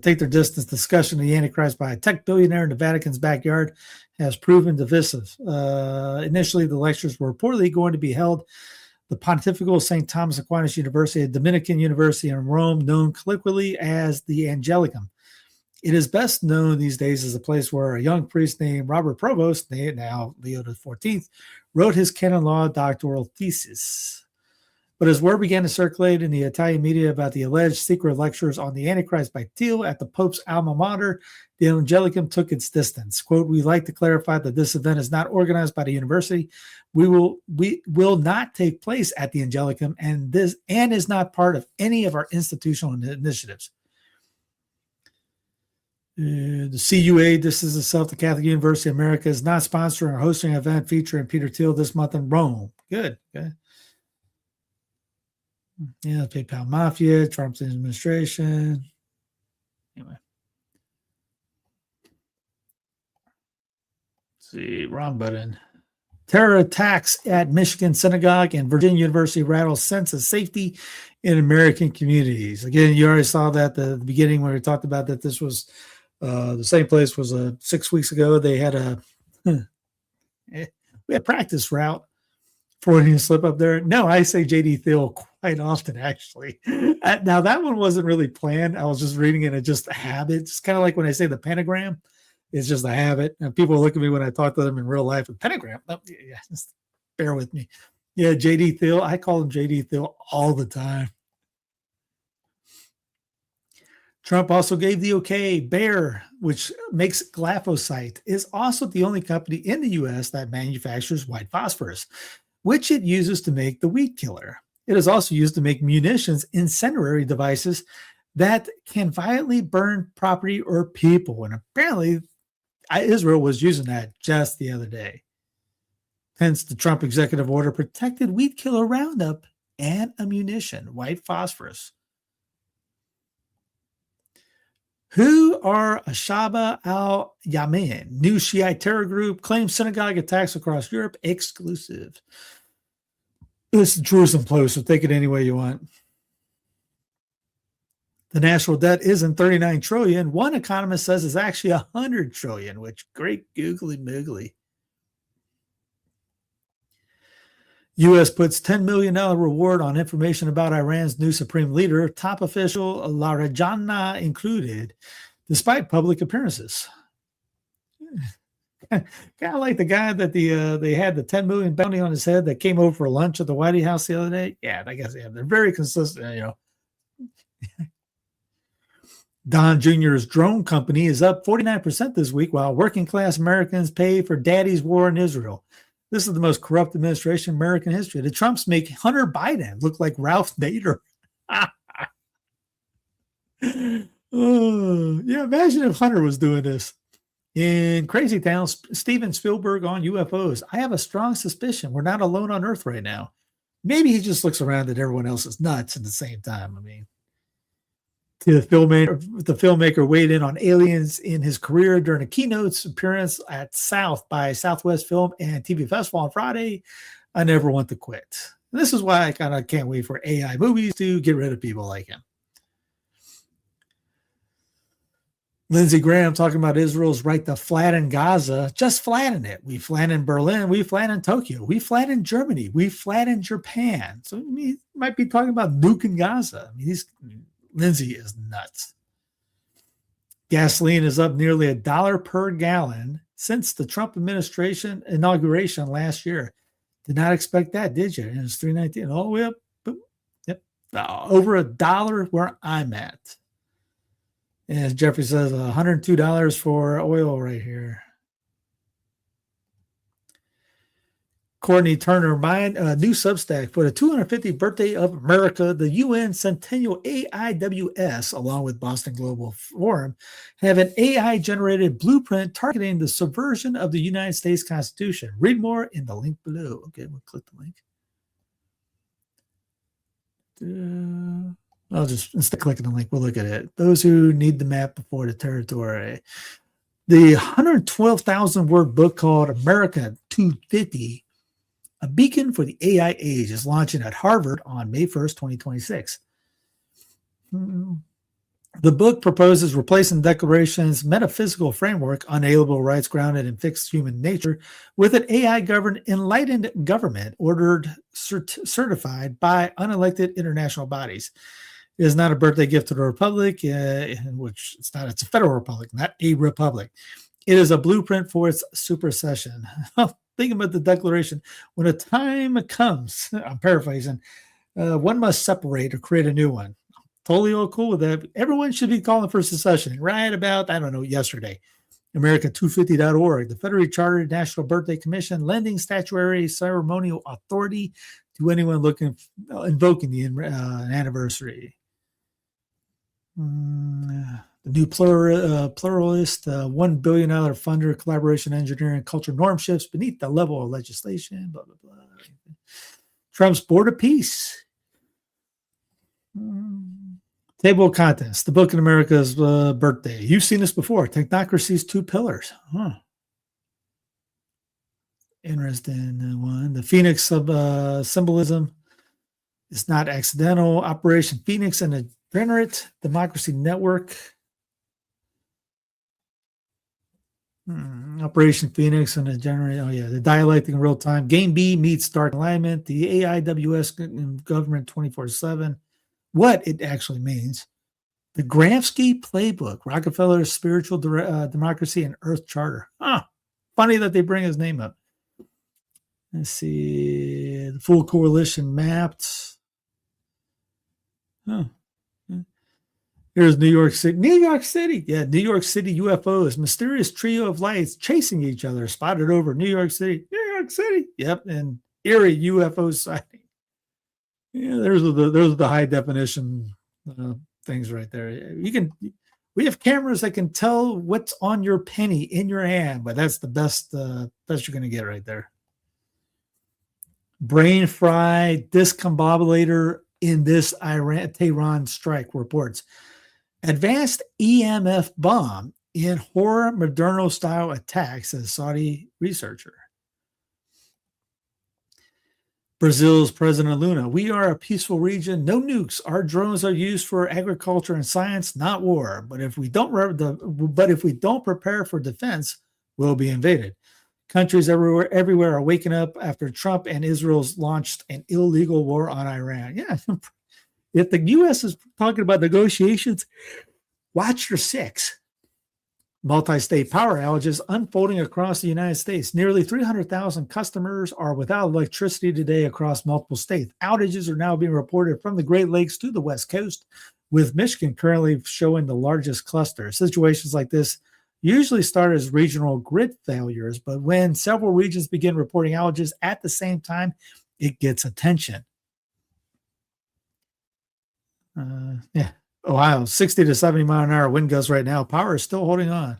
take their distance. Discussion of the Antichrist by a tech billionaire in the Vatican's backyard has proven divisive. Initially, the lectures were reportedly going to be held the Pontifical St. Thomas Aquinas University, a Dominican university in Rome, known colloquially as the Angelicum. It is best known these days as a place where a young priest named Robert Provost, now Leo XIV, wrote his canon law doctoral thesis. But as word began to circulate in the Italian media about the alleged secret lectures on the Antichrist by Thiel at the Pope's alma mater, the Angelicum took its distance. Quote, "We like to clarify that this event is not organized by the university. We will not take place at the Angelicum and is not part of any of our institutional initiatives." The CUA, this is itself, the Catholic University of America, is not sponsoring or hosting an event featuring Peter Thiel this month in Rome. Good. Okay. Yeah, PayPal Mafia, Trump's administration. Anyway. Let's see, wrong button. Terror attacks at Michigan Synagogue and Virginia University rattles sense of safety in American communities. Again, you already saw that at the beginning when we talked about that this was the same place was 6 weeks ago. They had we had practice route for when you slip up there. No, I say J.D. Thiel quite often, actually. Now, that one wasn't really planned. I was just reading it. It's just a habit. It's kind of like when I say the pentagram. It's just a habit. And people look at me when I talk to them in real life. The pentagram. Oh, yeah, just bear with me. Yeah, J.D. Thiel. I call him J.D. Thiel all the time. Trump also gave the okay. Bayer, which makes glyphosate, is also the only company in the U.S. that manufactures white phosphorus, which it uses to make the weed killer. It is also used to make munitions, incendiary devices that can violently burn property or people. And apparently, Israel was using that just the other day. Hence, the Trump executive order protected weed killer Roundup and ammunition, white phosphorus. Who are Ashaba al-Yamin? New Shiite terror group claims synagogue attacks across Europe exclusive. This is the Jerusalem Post, so take it any way you want. The national debt isn't 39 trillion. One economist says it's actually 100 trillion, which great googly moogly. U.S. puts $10 million reward on information about Iran's new supreme leader, top official Larijana included, despite public appearances. Kind of like the guy that they had the 10 million bounty on his head that came over for lunch at the White House the other day. Yeah, I guess they're very consistent, you know. Don Jr.'s drone company is up 49% this week, while working class Americans pay for daddy's war in Israel. This is the most corrupt administration in American history. The Trumps make Hunter Biden look like Ralph Nader. Oh, yeah, imagine if Hunter was doing this. In Crazy Town, Steven Spielberg on UFOs. I have a strong suspicion we're not alone on Earth right now. Maybe he just looks around at everyone else is nuts at the same time. I mean, the filmmaker weighed in on aliens in his career during a keynote appearance at South by Southwest Film and TV Festival on Friday. I never want to quit. And this is why I kind of can't wait for AI movies to get rid of people like him. Lindsey Graham talking about Israel's right to flatten Gaza. Just flatten it. We flatten Berlin. We flatten Tokyo. We flatten Germany. We flatten Japan. So he might be talking about nuking Gaza. I mean, Lindsey is nuts. Gasoline is up nearly $1 per gallon since the Trump administration inauguration last year. Did not expect that, did you? And it's $3.19 all the way up. Boom. Yep. Over $1 where I'm at. And as Jeffrey says, $102 for oil right here. Courtney Turner, my new Substack for the 250th birthday of America, the UN Centennial AIWS, along with Boston Global Forum, have an AI-generated blueprint targeting the subversion of the United States Constitution. Read more in the link below. Okay, we'll click the link. I'll just, instead of clicking the link, we'll look at it. Those who need the map before the territory. The 112,000-word book called America 250, A Beacon for the AI Age, is launching at Harvard on May 1st, 2026. The book proposes replacing the Declaration's metaphysical framework, unalienable rights grounded in fixed human nature, with an AI-governed enlightened government ordered certified by unelected international bodies. It is not a birthday gift to the Republic, which it's not. It's a federal republic, not a republic. It is a blueprint for its supersession. Think about the Declaration. When a time comes, I'm paraphrasing, one must separate or create a new one. Totally all cool with that. Everyone should be calling for secession right about, I don't know, yesterday. America250.org, the federally chartered National Birthday Commission, lending statutory ceremonial authority to anyone invoking the anniversary. The new pluralist, $1 billion funder, collaboration, engineering, culture norm shifts beneath the level of legislation, blah, blah, blah. Trump's Board of Peace. Table of contents, the book in America's birthday. You've seen this before. Technocracy's 2 pillars. Interesting one. The Phoenix of symbolism is not accidental. Operation Phoenix and a Degenerate Democracy Network. Operation Phoenix and a Degenerate. Oh, yeah. The dialectic in real time. Game B meets dark alignment. The AIWS government 24/7. What it actually means. The Gramsci Playbook, Rockefeller's Spiritual Democracy and Earth Charter. Funny that they bring his name up. Let's see. The full coalition mapped. Here's New York City. New York City. Yeah, New York City UFOs. Mysterious trio of lights chasing each other. Spotted over New York City. New York City. Yep. And eerie UFO sighting. Yeah, there's the high definition things right there. We have cameras that can tell what's on your penny in your hand, but that's the best you're going to get right there. Brain fry discombobulator in this Tehran strike reports. Advanced EMF bomb in horror Moderno style attack, says Saudi researcher. Brazil's President Lula, we are a peaceful region, no nukes. Our drones are used for agriculture and science, not war. But if we don't prepare for defense, we'll be invaded. Countries everywhere are waking up after Trump and Israel's launched an illegal war on Iran. Yeah, if the U.S. is talking about negotiations, watch your six. Multi-state power outages unfolding across the United States. Nearly 300,000 customers are without electricity today across multiple states. Outages are now being reported from the Great Lakes to the West Coast, with Michigan currently showing the largest cluster. Situations like this usually start as regional grid failures, but when several regions begin reporting outages at the same time, it gets attention. Ohio, 60 to 70 mile an hour wind gusts right now. Power is still holding on.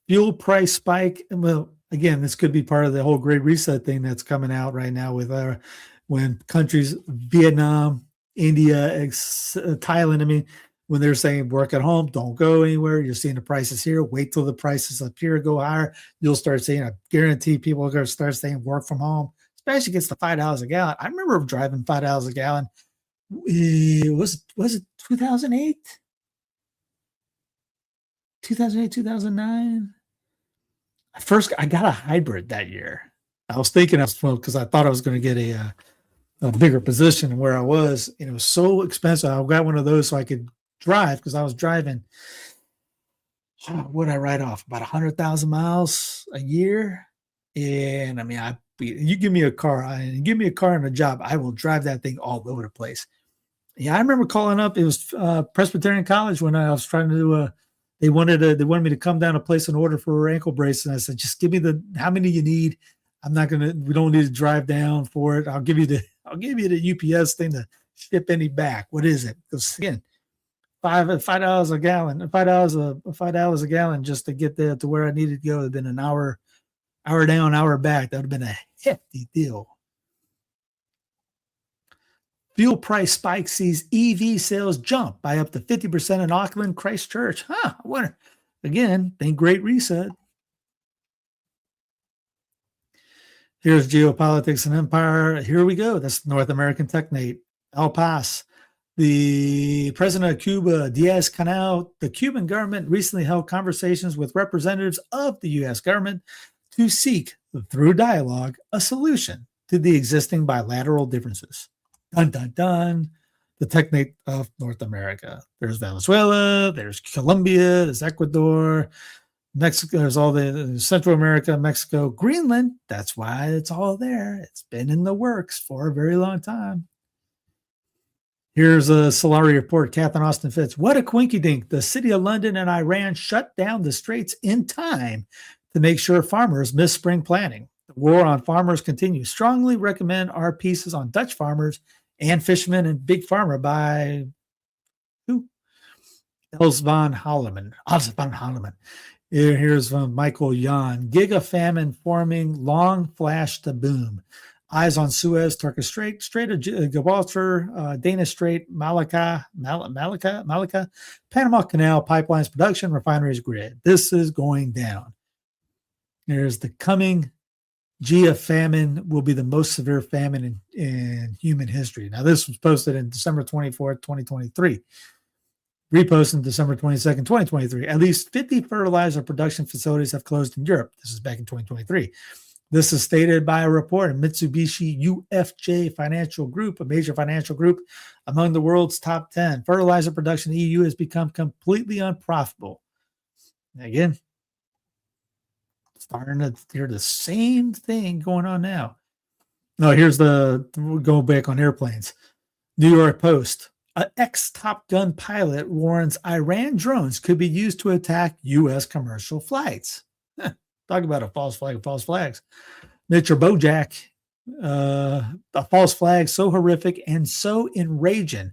Fuel price spike. Well, again, this could be part of the whole Great Reset thing that's coming out right now with when countries, Vietnam, India, Thailand, when they're saying work at home, don't go anywhere. You're seeing the prices here. Wait till the prices up here go higher. You'll start seeing, I guarantee people are going to start saying work from home, especially against the $5 a gallon. I remember driving $5 a gallon. Was it 2008? 2008, 2009? First, I got a hybrid that year. I was thinking because I thought I was going to get a bigger position where I was, and it was so expensive. I got one of those so I could drive, because I was driving. What did I write off? About 100,000 miles a year. And you give me a car and give me a car and a job, I will drive that thing all over the place. Yeah, I remember calling up. It was Presbyterian College when I was trying to do They wanted me to come down and place an order for an ankle brace, and I said, just give me how many you need. We don't need to drive down for it. I'll give you the UPS thing to ship any back. What is it? Because again, $5 a gallon, $5 a gallon just to get there to where I needed to go. It'd been an hour down, hour back. That would have been a hefty deal. Fuel price spike sees EV sales jump by up to 50% in Auckland, Christchurch. I wonder. Again, think Great Reset. Here's geopolitics and empire. Here we go. That's North American Technate. El Paz. The president of Cuba, Diaz-Canel, the Cuban government recently held conversations with representatives of the U.S. government to seek, through dialogue, a solution to the existing bilateral differences. Dun, dun, dun. The Technate of North America. There's Venezuela, there's Colombia, there's Ecuador, Mexico, there's all the Central America, Mexico, Greenland. That's why it's all there. It's been in the works for a very long time. Here's a Solari report, Catherine Austin Fitz. What a quinky-dink. The city of London and Iran shut down the straits in time to make sure farmers miss spring planting. The war on farmers continues. Strongly recommend our pieces on Dutch farmers and fishermen and big pharma by who? Els van Holleman. Here's Michael Jan. Giga famine forming, long flash to boom. Eyes on Suez, Turkish Strait, Strait of Gibraltar, Danish Strait, Malacca, Panama Canal, pipelines, production, refineries, grid. This is going down. There's the coming Gia famine will be the most severe famine in human history. Now, this was posted in December 24th, 2023. Reposted December 22nd, 2023. At least 50 fertilizer production facilities have closed in Europe. This is back in 2023. This is stated by a report in Mitsubishi UFJ Financial Group, a major financial group among the world's top 10. Fertilizer production in the EU has become completely unprofitable. Again, starting to hear the same thing going on now. No, we'll go back on airplanes. New York Post. An ex-Top Gun pilot warns Iran drones could be used to attack U.S. commercial flights. Talk about a false flag of false flags. Mr. Bojack, a false flag so horrific and so enraging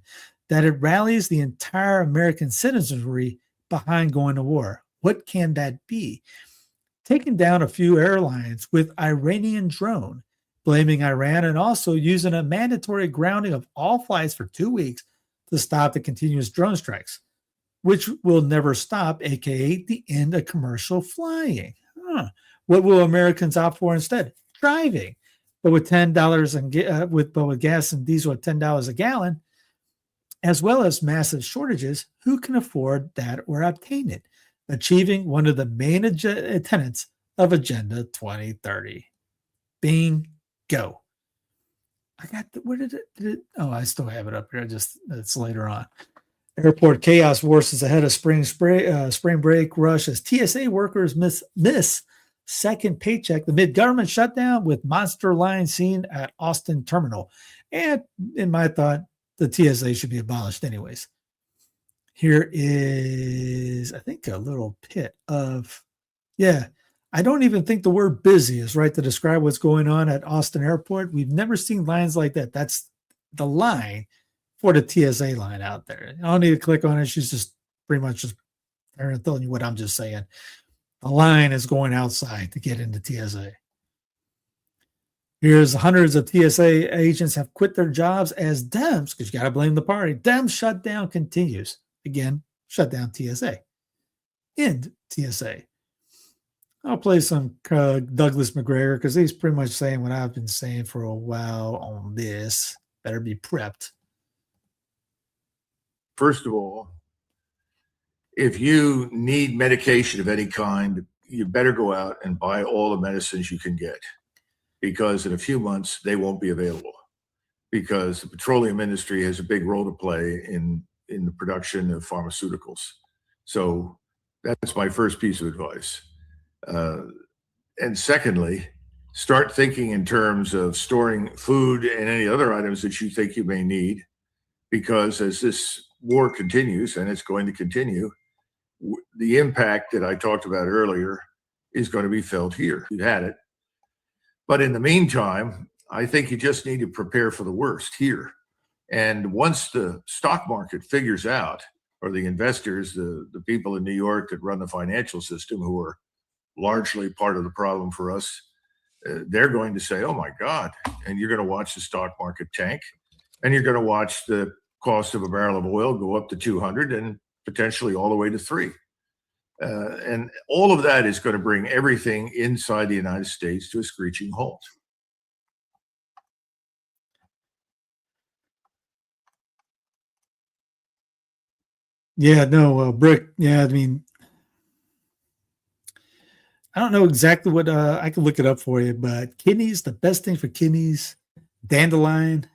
that it rallies the entire American citizenry behind going to war. What can that be? Taking down a few airlines with Iranian drone, blaming Iran, and also using a mandatory grounding of all flights for 2 weeks to stop the continuous drone strikes, which will never stop, aka the end of commercial flying. What will Americans opt for instead? Driving, but with $10 and with gas and diesel at $10 a gallon, as well as massive shortages. Who can afford that or obtain it? Achieving one of the main tenets of Agenda 2030. Bingo. I still have it up here. It's later on. Airport chaos worsens ahead of spring break rush as TSA workers miss second paycheck amid government shutdown with monster line seen at Austin Terminal. And in my thought, the TSA should be abolished anyways. Here is, I think, a little pit of, I don't even think the word busy is right to describe what's going on at Austin Airport. We've never seen lines like that. That's the line for the TSA line out there. I don't need to click on it. She's just pretty much just telling you what I'm just saying. The line is going outside to get into TSA. Here's hundreds of TSA agents have quit their jobs as Dems, because you got to blame the party. Dems shutdown continues. Again, shut down TSA. End TSA. I'll play some Douglas McGregor because he's pretty much saying what I've been saying for a while on this. Better be prepped. First of all, if you need medication of any kind, you better go out and buy all the medicines you can get, because in a few months they won't be available, because the petroleum industry has a big role to play in the production of pharmaceuticals. So that's my first piece of advice. And secondly, start thinking in terms of storing food and any other items that you think you may need, because as this war continues, and it's going to continue, the impact that I talked about earlier is going to be felt here. You had it. But in the meantime, I think you just need to prepare for the worst here. And once the stock market figures out, or the investors, the people in New York that run the financial system, who are largely part of the problem for us, they're going to say, oh my God, and you're going to watch the stock market tank, and you're going to watch the cost of a barrel of oil go up to 200 and potentially all the way to 3. And all of that is going to bring everything inside the United States to a screeching halt. Yeah, no, Brick. Yeah, I mean, I don't know exactly what I can look it up for you, but kidneys, the best thing for kidneys, dandelion.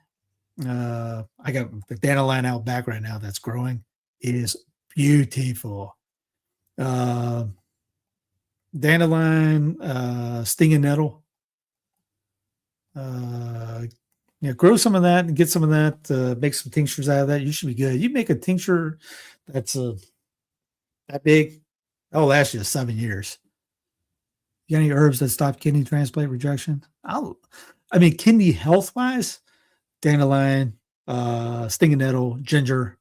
I got the dandelion out back right now that's growing. It is beautiful. Dandelion, stinging nettle. Grow some of that and get some of that. Make some tinctures out of that. You should be good. You make a tincture that's that big, that'll last you 7 years. You got any herbs that stop kidney transplant rejection? Kidney health wise, dandelion, stinging nettle, ginger,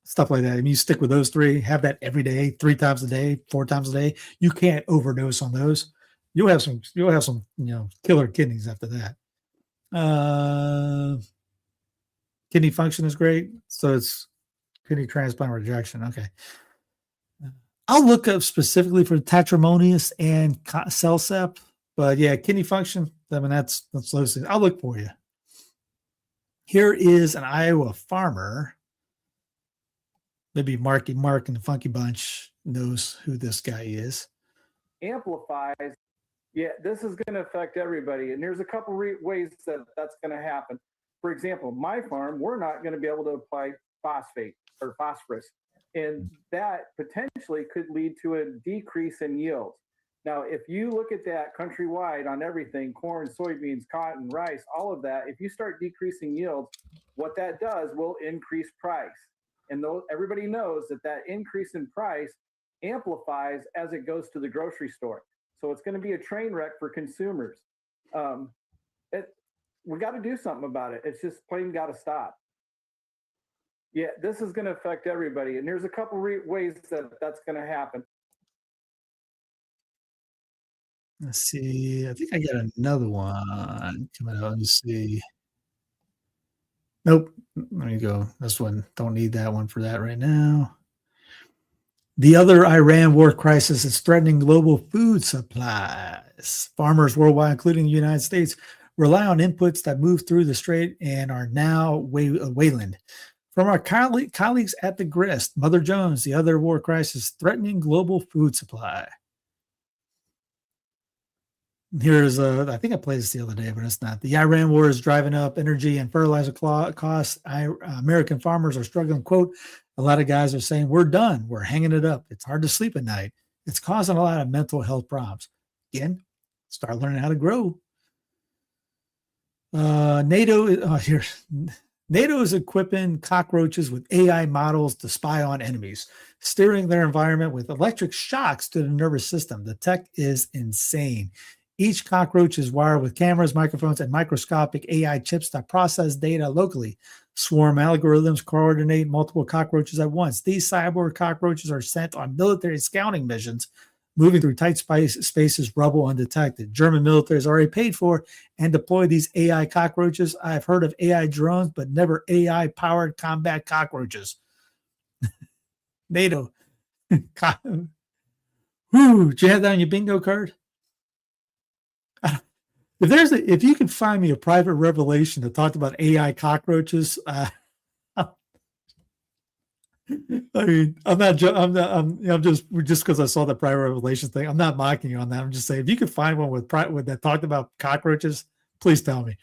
stuff like that. I mean, you stick with those 3, have that every day, 3 times a day, 4 times a day. You can't overdose on those. You'll have some, killer kidneys after that. Kidney function is great. So it's kidney transplant rejection. Okay. I'll look up specifically for tetramonius and CellCep, but yeah, kidney function. I mean, that's those things. I'll look for you. Here is an Iowa farmer. Maybe Mark and the Funky Bunch knows who this guy is. Amplifies. Yeah, this is going to affect everybody. And there's a couple ways that that's going to happen. For example, my farm, we're not going to be able to apply phosphate or phosphorus. And that potentially could lead to a decrease in yields. Now, if you look at that countrywide on everything, corn, soybeans, cotton, rice, all of that, if you start decreasing yields, what that does will increase price. And everybody knows that increase in price amplifies as it goes to the grocery store. So it's going to be a train wreck for consumers. We got to do something about it. It's just plain got to stop. Yeah, this is going to affect everybody. And there's a couple ways that that's going to happen. Let's see. I think I got another one coming out. Let me see. Nope. There you go. This one. Don't need that one for that right now. The other Iran war crisis is threatening global food supplies. Farmers worldwide, including the United States, rely on inputs that move through the strait and are now waylaid. From our colleagues at the Grist, Mother Jones, the other war crisis threatening global food supply. Here's I think I played this the other day, but it's not. The Iran war is driving up energy and fertilizer costs. American farmers are struggling. Quote, a lot of guys are saying, we're done. We're hanging it up. It's hard to sleep at night. It's causing a lot of mental health problems. Again, start learning how to grow. NATO is equipping cockroaches with AI models to spy on enemies, steering their environment with electric shocks to the nervous system. The tech is insane. Each cockroach is wired with cameras, microphones, and microscopic AI chips that process data locally. Swarm algorithms coordinate multiple cockroaches at once. These cyborg cockroaches are sent on military scouting missions, moving through tight spaces, rubble undetected. German military has already paid for and deployed these AI cockroaches. I've heard of AI drones, but never AI-powered combat cockroaches. NATO. Woo, did you have that on your bingo card? If you can find me a private revelation that talked about AI cockroaches, I mean, I'm just because I saw the private revelation thing. I'm not mocking you on that. I'm just saying, if you could find one with that talked about cockroaches, please tell me.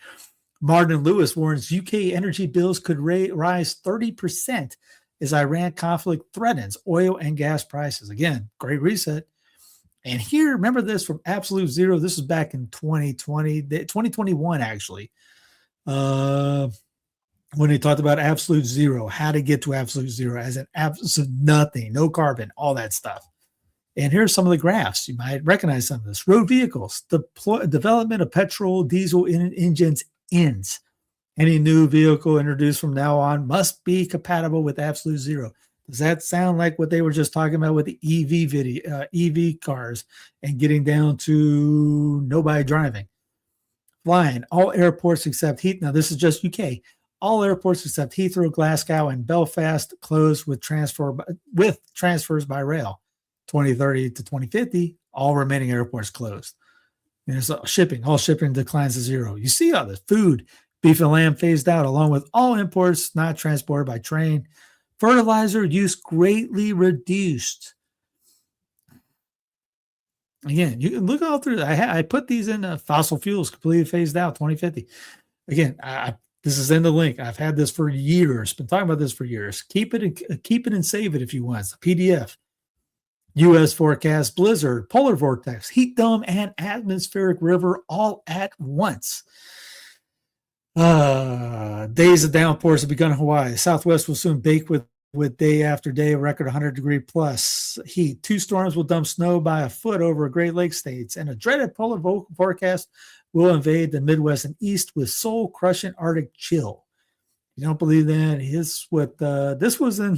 Martin Lewis warns UK energy bills could rise 30% as Iran conflict threatens oil and gas prices. Again, great reset. And here, remember this from absolute zero. This is back in 2021, actually. when they talked about absolute zero, how to get to absolute zero as an absolute nothing, no carbon, all that stuff. And here's some of the graphs. You might recognize some of this. Road vehicles, development of petrol, diesel engines ends. Any new vehicle introduced from now on must be compatible with absolute zero. Does that sound like what they were just talking about with the EV cars and getting down to nobody driving? Flying, all airports except Now, this is just UK. All airports except Heathrow, Glasgow, and Belfast closed with transfers by rail. 2030 to 2050, all remaining airports closed. There's shipping. All shipping declines to zero. You see all this. Food, beef and lamb phased out, along with all imports not transported by train. Fertilizer use greatly reduced. Again, you can look all through. I put these in fossil fuels completely phased out 2050. Again, this is in the link. I've had this for years. Been talking about this for years. Keep it and save it if you want. It's a PDF. U.S. forecast: blizzard, polar vortex, heat dome, and atmospheric river all at once. Days of downpours have begun in Hawaii. Southwest will soon bake with day after day, a record 100-degree plus heat. 2 storms will dump snow by a foot over Great Lakes states, and a dreaded polar forecast will invade the Midwest and East with soul-crushing Arctic chill. You don't believe that? This was in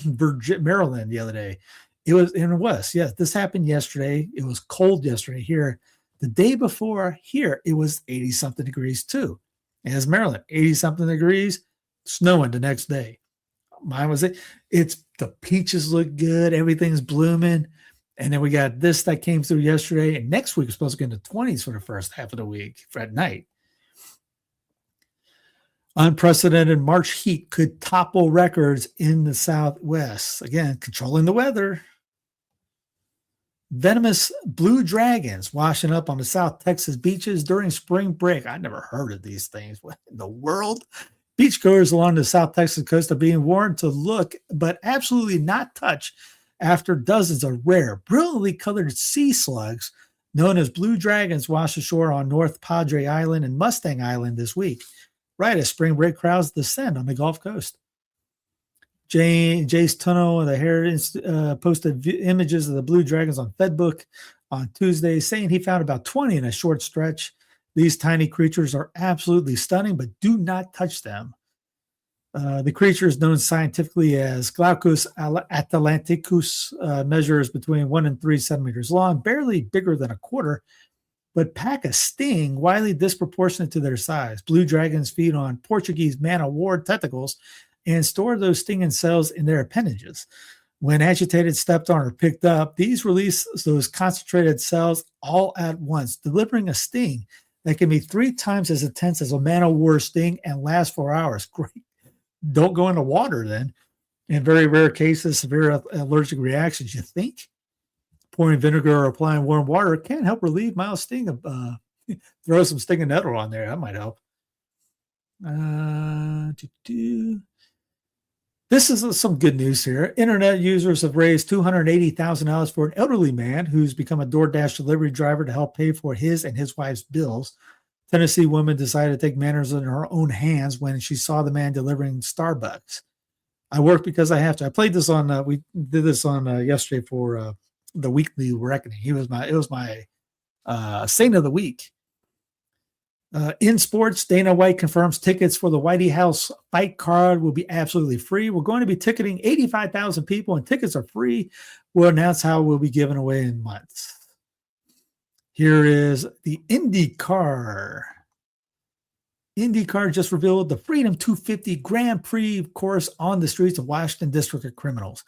Maryland the other day. It was in the West. Yes, this happened yesterday. It was cold yesterday here. The day before here, it was 80-something degrees too. As Maryland, 80-something degrees, snowing the next day. Mine was it. The peaches look good. Everything's blooming. And then we got this that came through yesterday. And next week, we're supposed to get into 20s for the first half of the week at night. Unprecedented March heat could topple records in the Southwest. Again, controlling the weather. Venomous blue dragons washing up on the South Texas beaches during spring break. I never heard of these things. What in the world? Beachgoers along the South Texas coast are being warned to look, but absolutely not touch, after dozens of rare, brilliantly colored sea slugs known as blue dragons wash ashore on North Padre Island and Mustang Island this week, right as spring break crowds descend on the Gulf Coast. Jace Tunnel of the Heritage posted images of the blue dragons on Fedbook on Tuesday, saying he found about 20 in a short stretch. These tiny creatures are absolutely stunning, but do not touch them. The creatures, known scientifically as Glaucus atlanticus, measures between 1 and 3 centimeters long, barely bigger than a quarter, but pack a sting widely disproportionate to their size. Blue dragons feed on Portuguese man-o-war tentacles and store those stinging cells in their appendages. When agitated, stepped on, or picked up, these release those concentrated cells all at once, delivering a sting that can be 3 times as intense as a man-o-war sting and last 4 hours. Great. Don't go into water then. In very rare cases, severe allergic reactions, you think? Pouring vinegar or applying warm water can help relieve mild sting. Throw some stinging nettle on there. That might help. This is some good news here. Internet users have raised $280,000 for an elderly man who's become a DoorDash delivery driver to help pay for his and his wife's bills. Tennessee woman decided to take matters in her own hands when she saw the man delivering Starbucks. I work because I have to. I played this on. We did this on yesterday for the weekly reckoning. It was my saint of the week. In sports, Dana White confirms tickets for the Whitey House fight card will be absolutely free. We're going to be ticketing 85,000 people, and tickets are free. We'll announce how we'll be given away in months. Here is the IndyCar. IndyCar just revealed the Freedom 250 Grand Prix course on the streets of Washington District of Criminals.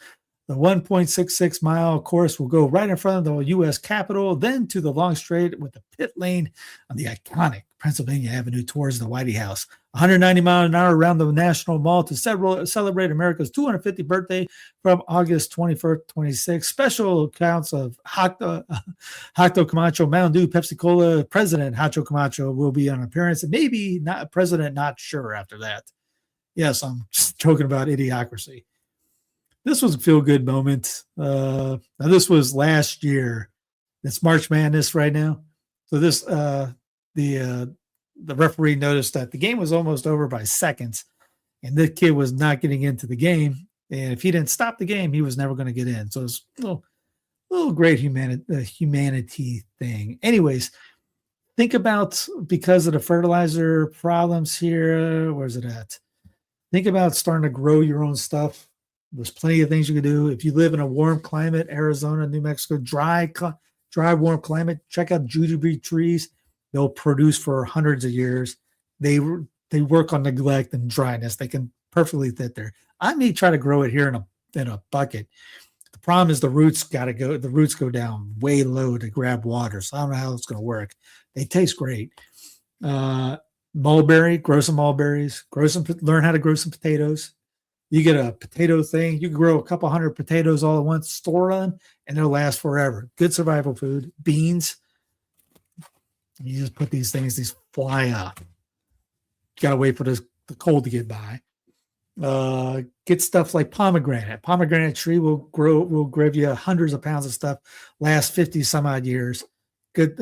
The 1.66-mile course will go right in front of the U.S. Capitol, then to the long straight with the pit lane on the iconic Pennsylvania Avenue towards the Whitey House. 190 miles an hour around the National Mall to celebrate America's 250th birthday from August 21st, 26. Special accounts of Hato Camacho, Mountain Dew, Pepsi Cola. President Hato Camacho will be on appearance, and maybe not President, not sure after that. Yes, I'm just joking about Idiocracy. This was a feel-good moment. Now this was last year. It's March Madness right now. So this, the referee noticed that the game was almost over by seconds, And the kid was not getting into the game. And if he didn't stop the game, he was never going to get in. So it's a little great humanity thing. Anyways, think about, because of the fertilizer problems here, where's it at? Think about starting to grow your own stuff. There's plenty of things you can do. If you live in a warm climate, Arizona, New Mexico, dry, warm climate, check out jujube trees. They'll produce for hundreds of years. They work on neglect and dryness. They can perfectly fit there. I may try to grow it here in a bucket. The problem is the roots go down way low to grab water. So I don't know how it's going to work. They taste great. Mulberry, grow some mulberries, learn how to grow some potatoes. You get a potato thing, you can grow a couple hundred potatoes all at once, store them, and they'll last forever. Good survival food. Beans. You just put these fly up. You gotta wait for the cold to get by. Get stuff like pomegranate. Pomegranate tree will give you hundreds of pounds of stuff, last 50 some odd years. Good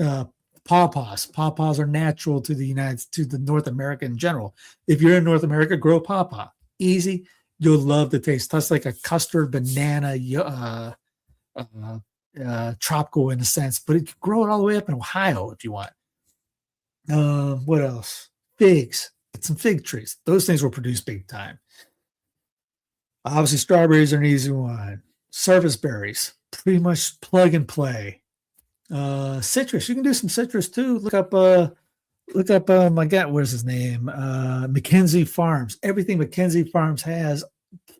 pawpaws. Pawpaws are natural to the North America in general. If you're in North America, grow pawpaw. Easy. You'll love the taste. Tastes like a custard banana, tropical in a sense, but you can grow it all the way up in Ohio if you want. What else? Figs. Get some fig trees. Those things will produce big time. Obviously, strawberries are an easy one. Service berries, pretty much plug and play. Citrus, you can do some citrus too. Look up my God, where's his name? Mackenzie Farms. Everything Mackenzie Farms has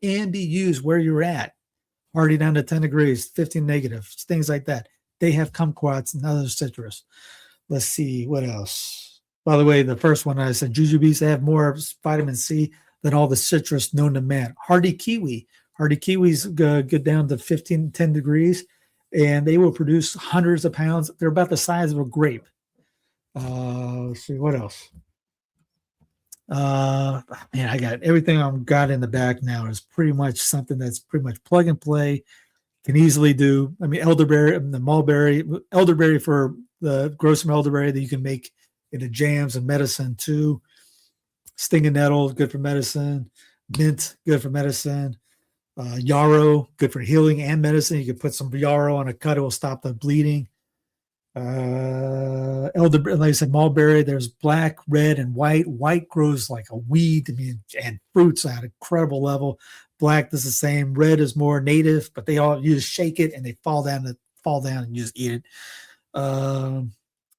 can be used where you're at. Already down to 10 degrees, 15 negative, things like that. They have kumquats and other citrus. Let's see, what else? By the way, the first one I said, jujubes, they have more vitamin C than all the citrus known to man. Hardy kiwi. Hardy kiwis get down to 10 degrees, and they will produce hundreds of pounds. They're about the size of a grape. Let's see, what else? Man, I got everything I've got in the back now is pretty much something that's pretty much plug and play. Can easily do. I mean, elderberry, the mulberry, elderberry grow some elderberry that you can make into jams and medicine too. Stinging nettle, good for medicine. Mint, good for medicine. Yarrow, good for healing and medicine. You can put some yarrow on a cut; it will stop the bleeding. Elderberry, like I said, mulberry. There's black, red, and white. White grows like a weed. I mean, and fruits at an incredible level. Black does the same. Red is more native, but you just shake it and they fall down and you just eat it.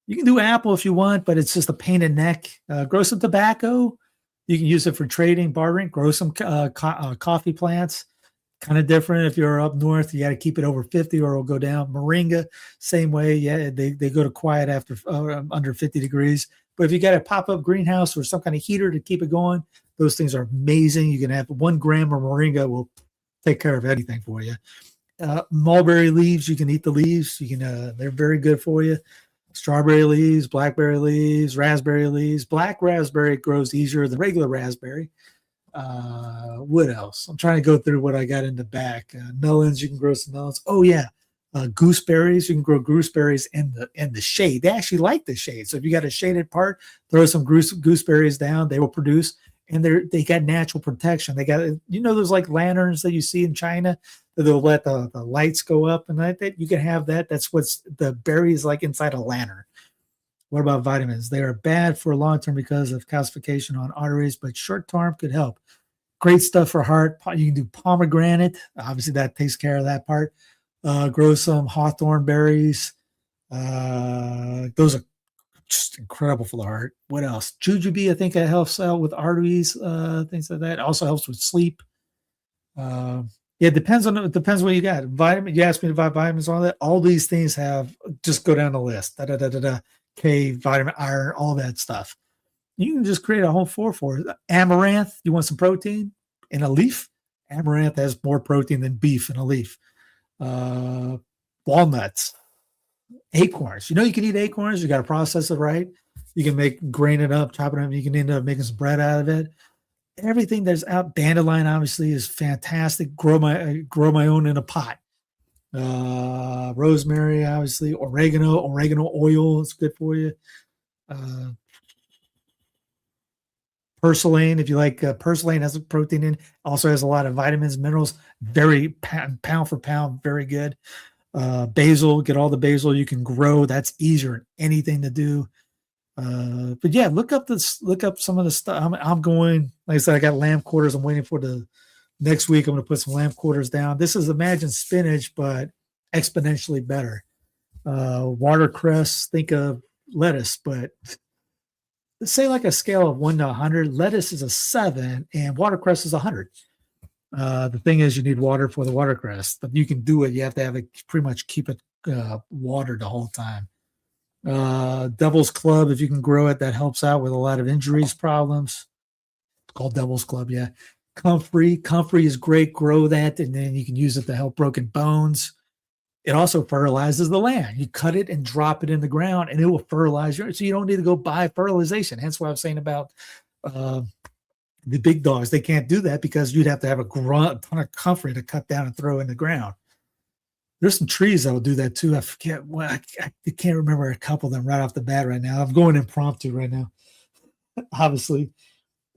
You can do apple if you want, but it's just a pain in the neck. Grow some tobacco. You can use it for trading, bartering. Grow some coffee plants. Kind of different. If you're up north, you got to keep it over 50 or it'll go down. Moringa, same way. Yeah, they go to quiet after under 50 degrees. But if you got a pop-up greenhouse or some kind of heater to keep it going, those things are amazing. You can have 1 gram of moringa will take care of anything for you. Mulberry leaves, you can eat the leaves. You can they're very good for you. Strawberry leaves, blackberry leaves, raspberry leaves. Black raspberry grows easier than regular raspberry. What else? I'm trying to go through what I got in the back. Melons, you can grow some melons. Oh yeah. Gooseberries, you can grow gooseberries in the shade. They actually like the shade. So if you got a shaded part, throw some gooseberries down, they will produce, and they got natural protection. They got, those like lanterns that you see in China that they'll let the lights go up and that you can have that. That's what's the berries like inside a lantern. What about vitamins? They are bad for long-term because of calcification on arteries, but short-term could help. Great stuff for heart. You can do pomegranate. Obviously, that takes care of that part. Grow some hawthorn berries. Those are just incredible for the heart. What else? Jujube, I think, it helps out with arteries, things like that. It also helps with sleep. It depends what you got. Vitamin. You asked me about vitamins, all that. All these things have, just go down the list. K, vitamin, iron, all that stuff. You can just create a whole for it. Amaranth, you want some protein in a leaf? Amaranth has more protein than beef in a leaf. Walnuts, acorns. You can eat acorns. You got to process it right. You can grain it up, chop it up. You can end up making some bread out of it. Everything that's out. Dandelion obviously is fantastic. Grow my own in a pot. Rosemary, obviously, oregano oil is good for you. Purslane, if you like, purslane has a protein in, also has a lot of vitamins, minerals, very pound for pound, very good. Basil, get all the basil you can grow. That's easier than anything to do. But yeah, look up some of the stuff. I'm going, like I said, I got lamb quarters. I'm waiting for the next week. I'm going to put some lamb quarters down. This is imagine spinach, but exponentially better. Watercress, think of lettuce, but let's say like a scale of 1 to 100, lettuce is a 7 and watercress is 100. The thing is you need water for the watercress, but you can do it. You have to have it pretty much keep it watered the whole time. Devil's Club, if you can grow it, that helps out with a lot of injuries problems. It's called Devil's Club, yeah. Comfrey is great. Grow that, and then you can use it to help broken bones. It also fertilizes the land. You cut it and drop it in the ground, and it will fertilize your. So you don't need to go buy fertilization. Hence what I was saying about the big dogs. They can't do that because you'd have to have a ton of comfrey to cut down and throw in the ground. There's some trees that will do that too. I forget what I can't remember a couple of them right off the bat right now. I'm going impromptu right now. Obviously,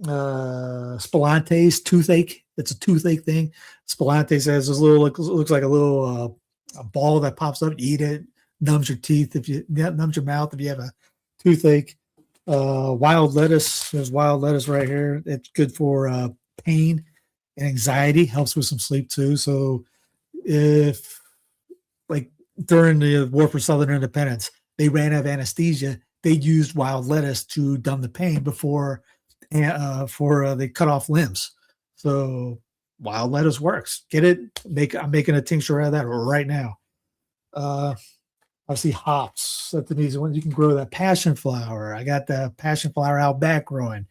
Spillantes, toothache. It's a toothache thing. Spillantes has this little looks like a little a ball that pops up. You eat it, numbs your teeth numbs your mouth if you have a toothache. Wild lettuce. There's wild lettuce right here. It's good for pain and anxiety. Helps with some sleep too. So if like during the War for Southern Independence, they ran out of anesthesia. They used wild lettuce to numb the pain before they cut off limbs. So wild lettuce works. Get it? I'm making a tincture out of that right now. Obviously hops. That's an easy one. You can grow that passion flower. I got the passion flower out back growing.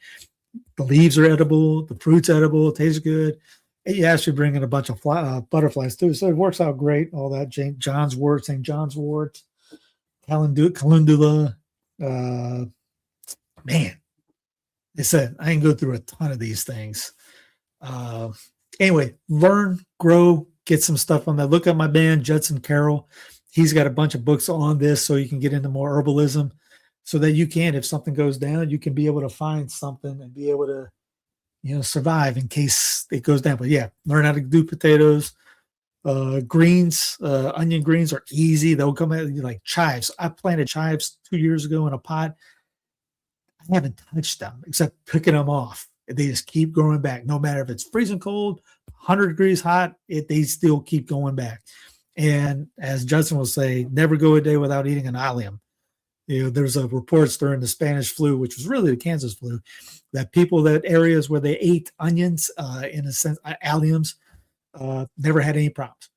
The leaves are edible. The fruit's edible. It tastes good. And you actually bring in a bunch of butterflies too. So it works out great. All that St. John's wort, calendula. Man, they said I can go through a ton of these things. Anyway, learn, grow, get some stuff on that. Look at my man, Judson Carroll. He's got a bunch of books on this so you can get into more herbalism so that you can, if something goes down, you can be able to find something and be able to, survive in case it goes down. But yeah, learn how to do potatoes. Greens, onion greens are easy. They'll come out like chives. I planted chives 2 years ago in a pot. I haven't touched them except picking them off. They just keep growing back. No matter if it's freezing cold, 100 degrees hot, they still keep going back. And as Judson will say, never go a day without eating an allium. There's reports during the Spanish flu, which was really the Kansas flu, that areas where they ate onions, in a sense, alliums, never had any problems.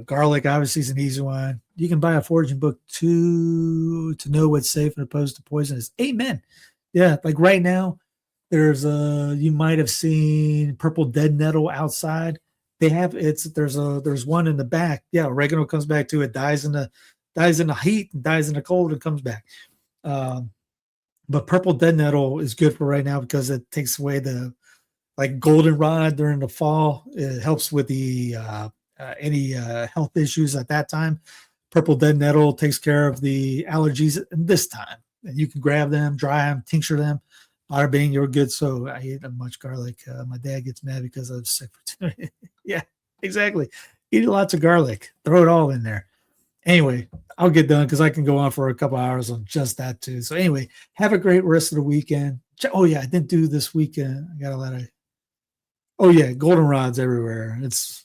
Garlic obviously is an easy one. You can buy a foraging book to know what's safe and opposed to poisonous. Amen. Yeah, like right now, there's you might have seen purple dead nettle outside. There's one in the back. Yeah, oregano comes back too. It dies in the heat, dies in the cold, and comes back. But purple dead nettle is good for right now because it takes away the goldenrod during the fall. It helps with the any health issues at that time. Purple dead nettle takes care of the allergies this time. And you can grab them, dry them, tincture them. Bada bing, you're good. So I eat much garlic. My dad gets mad because I was sick for 2 Yeah, exactly. Eat lots of garlic. Throw it all in there. Anyway, I'll get done because I can go on for a couple hours on just that too. So anyway, have a great rest of the weekend. Oh yeah, I didn't do this weekend. I got a lot of. Oh yeah, goldenrods everywhere. It's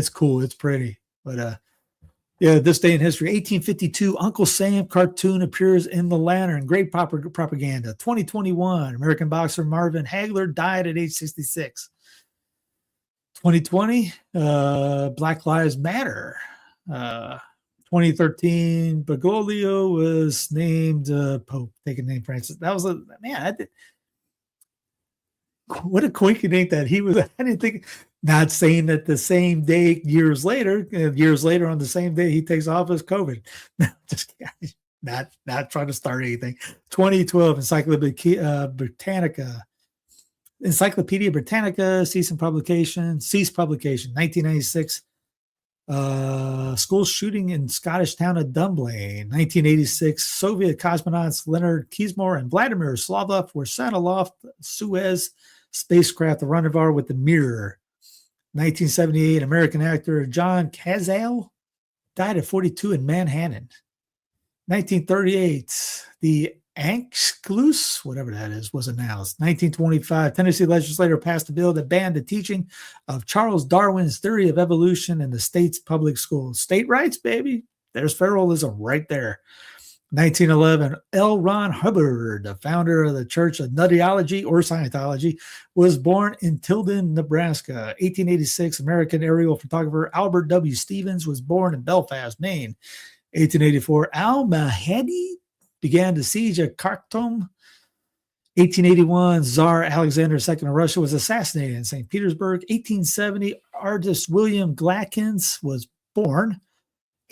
cool. It's pretty. But yeah, this day in history, 1852, Uncle Sam cartoon appears in The Lantern. Great propaganda. 2021, American boxer Marvin Hagler died at age 66. 2020, Black Lives Matter. 2013, Bergoglio was named Pope, taking name Francis. That was what a coincidence that he was. I didn't think. Not saying that the same day, years later on the same day he takes office, COVID. Just not trying to start anything. 2012, Encyclopedia Britannica, cease publication. 1996. School shooting in Scottish town of Dunblane. 1986, Soviet cosmonauts Leonard Kizmor and Vladimir Slavov were sent aloft Suez spacecraft, the rendezvous with the Mirror. 1978, American actor John Cazale died at 42 in Manhattan. 1938, the Anschluss, whatever that is, was announced. 1925, Tennessee legislature passed a bill that banned the teaching of Charles Darwin's theory of evolution in the state's public schools. State rights, baby. There's federalism right there. 1911, L. Ron Hubbard, the founder of the Church of Nuttiology or Scientology, was born in Tilden, Nebraska. 1886, American aerial photographer Albert W. Stevens was born in Belfast, Maine. 1884, Al-Mahdi began the siege of Khartoum. 1881, Tsar Alexander II of Russia was assassinated in St. Petersburg. 1870, artist William Glackens was born.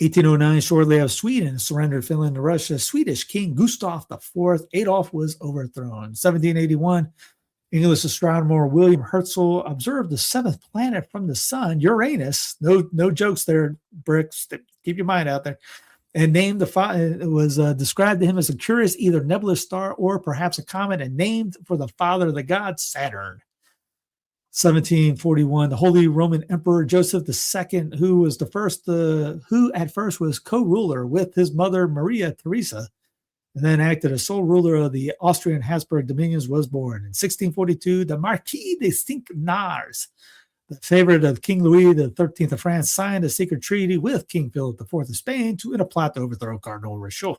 1809, shortly after Sweden surrendered Finland to Russia, Swedish King Gustav IV Adolf was overthrown. 1781, English astronomer William Herschel observed the seventh planet from the sun, Uranus. No jokes there, Bricks. Keep your mind out there. And named it was described to him as a curious, either nebulous star or perhaps a comet, and named for the father of the god, Saturn. 1741, the Holy Roman Emperor Joseph II, who was who at first was co-ruler with his mother Maria Theresa, and then acted as sole ruler of the Austrian Habsburg dominions, was born. In 1642, the Marquis de Cinq-Mars, the favorite of King Louis XIII of France, signed a secret treaty with King Philip IV of Spain in a plot to overthrow Cardinal Richelieu.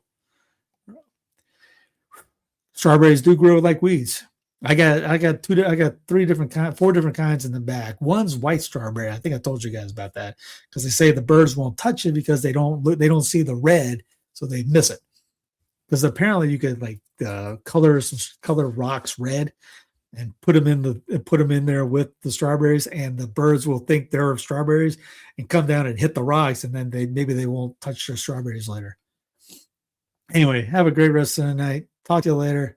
Strawberries do grow like weeds. I got four different kinds in the back. One's white strawberry. I think I told you guys about that, because they say the birds won't touch it because they don't see the red, so they miss it. Because apparently you could color rocks red and put them in there with the strawberries, and the birds will think they're strawberries and come down and hit the rocks, and then maybe they won't touch their strawberries later. Anyway, have a great rest of the night. Talk to you later.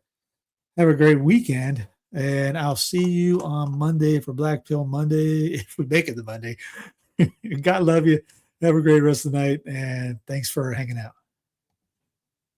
Have a great weekend, and I'll see you on Monday for Black Pill Monday, if we make it to Monday. God love you. Have a great rest of the night, and thanks for hanging out.